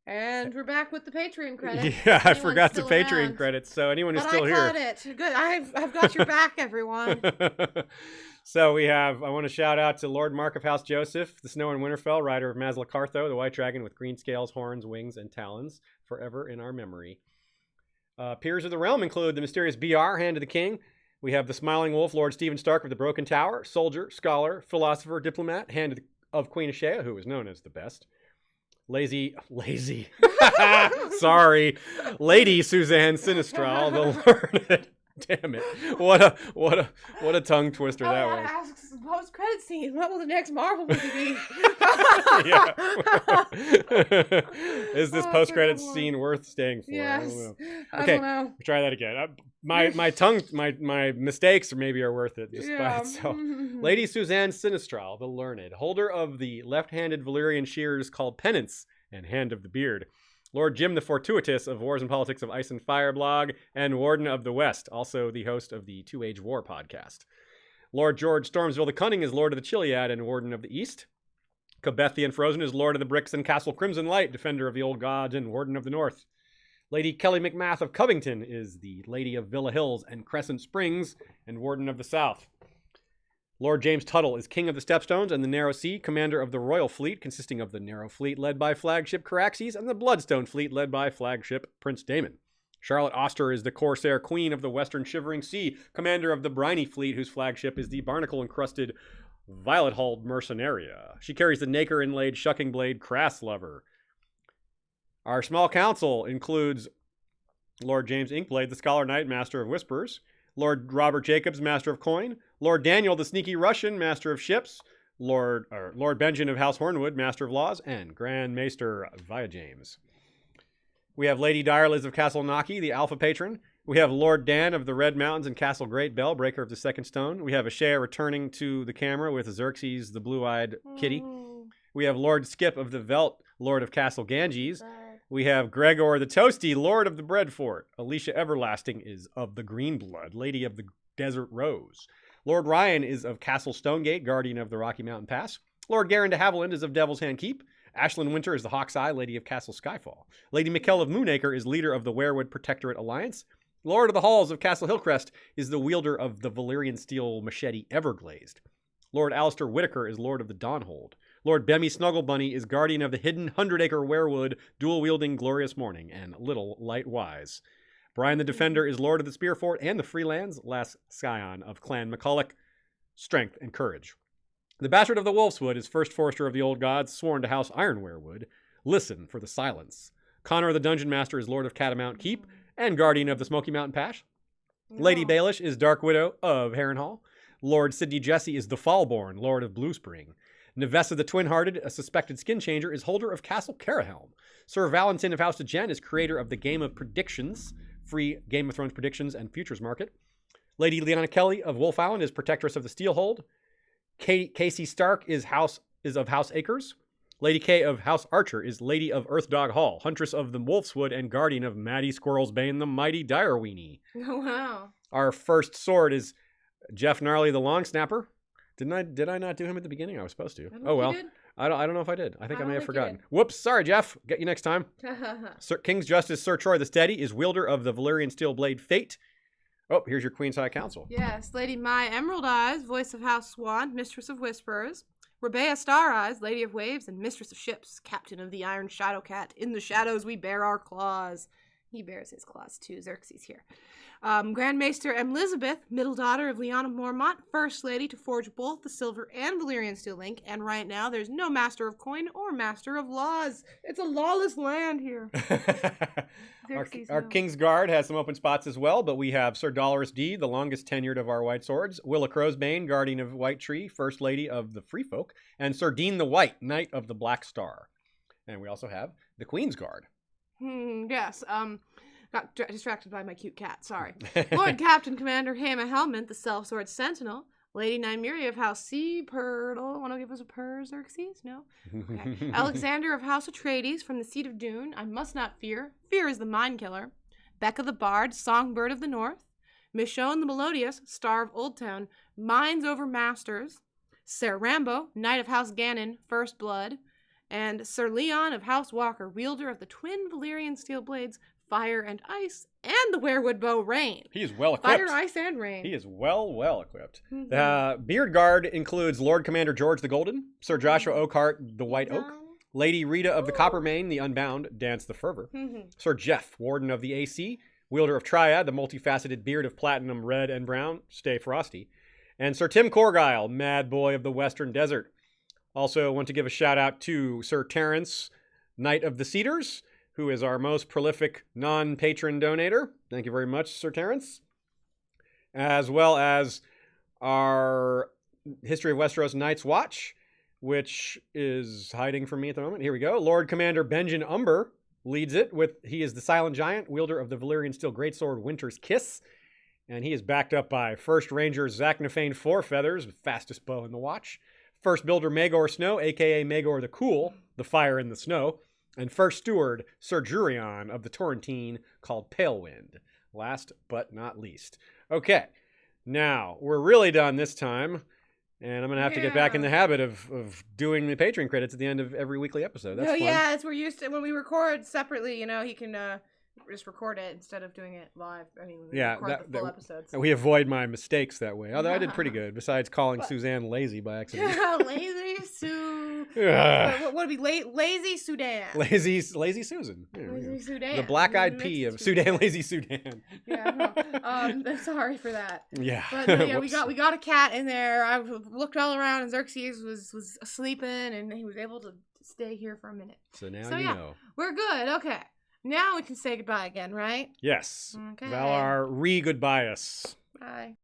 And we're back with the Patreon credits. Yeah, I forgot the Patreon credits. So anyone who's still here. I caught it. Good. I've got your back, everyone. So I want to shout out to Lord Mark of House Joseph, the Snow and Winterfell, rider of Mazla Cartho, the white dragon with green scales, horns, wings, and talons, forever in our memory. Peers of the realm include the mysterious BR, Hand of the King. We have the Smiling Wolf, Lord Stephen Stark of the Broken Tower, soldier, scholar, philosopher, diplomat, Hand of Queen Ashea, who is known as the best. Lazy, sorry, Lady Suzanne Sinistral, the learned. Damn it! What a tongue twister that was. Asks post-credit scene. What will the next Marvel movie be? Is this post-credit scene worth staying for? Yes. I don't know. I don't know. Try that again. My mistakes maybe are worth it just by itself. Lady Suzanne Sinistral, the learned, holder of the left-handed Valyrian shears called Penance and Hand of the Beard. Lord Jim the Fortuitous of Wars and Politics of Ice and Fire blog, and Warden of the West, also the host of the Two Age War podcast. Lord George Stormsville the Cunning is Lord of the Chiliad and Warden of the East. Cabethian Frozen is Lord of the Bricks and Castle Crimson Light, Defender of the Old Gods and Warden of the North. Lady Kelly McMath of Covington is the Lady of Villa Hills and Crescent Springs and Warden of the South. Lord James Tuttle is King of the Stepstones and the Narrow Sea, commander of the Royal Fleet, consisting of the Narrow Fleet led by flagship Caraxes and the Bloodstone Fleet led by flagship Prince Daemon. Charlotte Oster is the Corsair Queen of the Western Shivering Sea, commander of the Briny Fleet, whose flagship is the barnacle-encrusted Violet-hulled Mercenaria. She carries the nacre-inlaid Shucking Blade Crass Lover. Our small council includes Lord James Inkblade, the Scholar Knight, Master of Whispers, Lord Robert Jacobs, Master of Coin, Lord Daniel, the Sneaky Russian, Master of Ships, Lord Benjen of House Hornwood, Master of Laws, and Grand Maester Via James. We have Lady Direliz of Castle Naki, the Alpha Patron. We have Lord Dan of the Red Mountains and Castle Great Bell, Breaker of the Second Stone. We have Ashea returning to the camera with Xerxes, the Blue-Eyed Kitty. We have Lord Skip of the Velt, Lord of Castle Ganges. We have Gregor the Toasty, Lord of the Bread Fort. Alicia Everlasting is of the Green Blood, Lady of the Desert Rose. Lord Ryan is of Castle Stonegate, Guardian of the Rocky Mountain Pass. Lord Garin de Haviland is of Devil's Hand Keep. Ashlyn Winter is the Hawk's Eye, Lady of Castle Skyfall. Lady Mikkel of Moonacre is leader of the Werewood Protectorate Alliance. Lord of the Halls of Castle Hillcrest is the wielder of the Valyrian steel machete Everglazed. Lord Alistair Whitaker is Lord of the Dawnhold. Lord Bemmy Snugglebunny is guardian of the hidden 100-acre werewood, dual-wielding Glorious Morning, and Little Light Wise. Brian the Defender is Lord of the Spear Fort and the Freelands, Las Scion of Clan McCulloch, Strength and Courage. The Bastard of the Wolfswood is First Forester of the Old Gods, sworn to House Ironwerewood. Listen for the silence. Connor the Dungeon Master is Lord of Catamount Keep and guardian of the Smoky Mountain Pass. Lady Baelish is Dark Widow of Harrenhal. Lord Sidney Jesse is the Fallborn, Lord of Blue Spring. Nevessa the Twin-Hearted, a suspected skin changer, is holder of Castle Carahelm. Sir Valentin of House of Jen is creator of the Game of Predictions, free Game of Thrones predictions and futures market. Lady Leanna Kelly of Wolf Island is protectress of the Steelhold. Casey Stark is of House Acres. Lady Kay of House Archer is Lady of Earthdog Hall, huntress of the Wolfswood and guardian of Maddie Squirrel's Bane, the mighty Direweenie. Oh, wow. Our first sword is Jeff Gnarly the Long Snapper. Did I not do him at the beginning? I was supposed to. Oh well. I don't know if I did. I think I may have forgotten. Whoops, sorry Jeff. Get you next time. King's Justice Sir Troy the Steady is wielder of the Valyrian steel blade Fate. Oh, here's your Queen's High Council. Yes, Lady Mai Emerald Eyes, voice of House Swan, Mistress of Whisperers. Rebea Star Eyes, Lady of Waves and Mistress of Ships, Captain of the Iron Shadow Cat. In the shadows we bear our claws. He bears his claws too, Xerxes here. Grand Maester Elizabeth, middle daughter of Lyanna Mormont, First Lady to forge both the Silver and Valyrian Steel Link, and right now there's no Master of Coin or Master of Laws. It's a lawless land here. Our King's Guard has some open spots as well, but we have Sir Dolorous D, the longest tenured of our White Swords, Willa Crowsbane, Guardian of White Tree, First Lady of the Free Folk, and Sir Dean the White, Knight of the Black Star. And we also have the Queen's Guard. Yes, got distracted by my cute cat, sorry. Lord Captain Commander Hama Helmont, the Self-Sword Sentinel. Lady Nymeria of House Sea Purtle. Want to give us a purr, Xerxes? No? Okay. Alexander of House Atreides from the Seat of Dune. I must not fear. Fear is the mind killer. Becca the Bard, Songbird of the North. Michonne the Melodious, Star of Old Town. Minds over Masters. Ser Rambo, Knight of House Gannon, First Blood. And Sir Leon of House Walker, wielder of the twin Valyrian steel blades, Fire and Ice, and the Werewood Bow Rain. He is well equipped. Fire, Ice, and Rain. He is well equipped. The Beard Guard includes Lord Commander George the Golden, Sir Joshua Oakhart the White Oak, Lady Rita of the Coppermane, the Unbound, Dance the Fervor, Sir Jeff, Warden of the AC, wielder of Triad, the multifaceted beard of platinum, red, and brown, Stay Frosty, and Sir Tim Corgyle, Mad Boy of the Western Desert. Also want to give a shout out to Sir Terrence, Knight of the Cedars, who is our most prolific non-patron donator. Thank you very much, Sir Terrence. As well as our History of Westeros Night's Watch, which is hiding from me at the moment. Here we go. Lord Commander Benjen Umber leads it. He is the Silent Giant, wielder of the Valyrian Steel Greatsword Winter's Kiss. And he is backed up by First Ranger Zach Nafane Fourfeathers, fastest bow in the watch. First Builder Maegor Snow, a.k.a. Maegor the Cool, the Fire in the Snow. And First Steward, Sir Jurion of the Torrentine, called Palewind. Last but not least. Okay, now, we're really done this time. And I'm going to have to get back in the habit of doing the Patreon credits at the end of every weekly episode. That's fun. Yeah, it's we're used to when we record separately, he can just record it instead of doing it live. I mean, we record the full episodes. We avoid my mistakes that way. Although I did pretty good, besides calling Suzanne lazy by accident. Lazy Sue. What would it be? Lazy Sudan. Lazy Susan. Lazy Sudan. The black-eyed pea of Sudan, Lazy Sudan. Yeah. I'm sorry for that. Yeah. But yeah, we got a cat in there. I looked all around, and Xerxes was sleeping, and he was able to stay here for a minute. So now you know. We're good. Okay. Now we can say goodbye again, right? Yes. Okay. Valar re-goodbye us. Bye.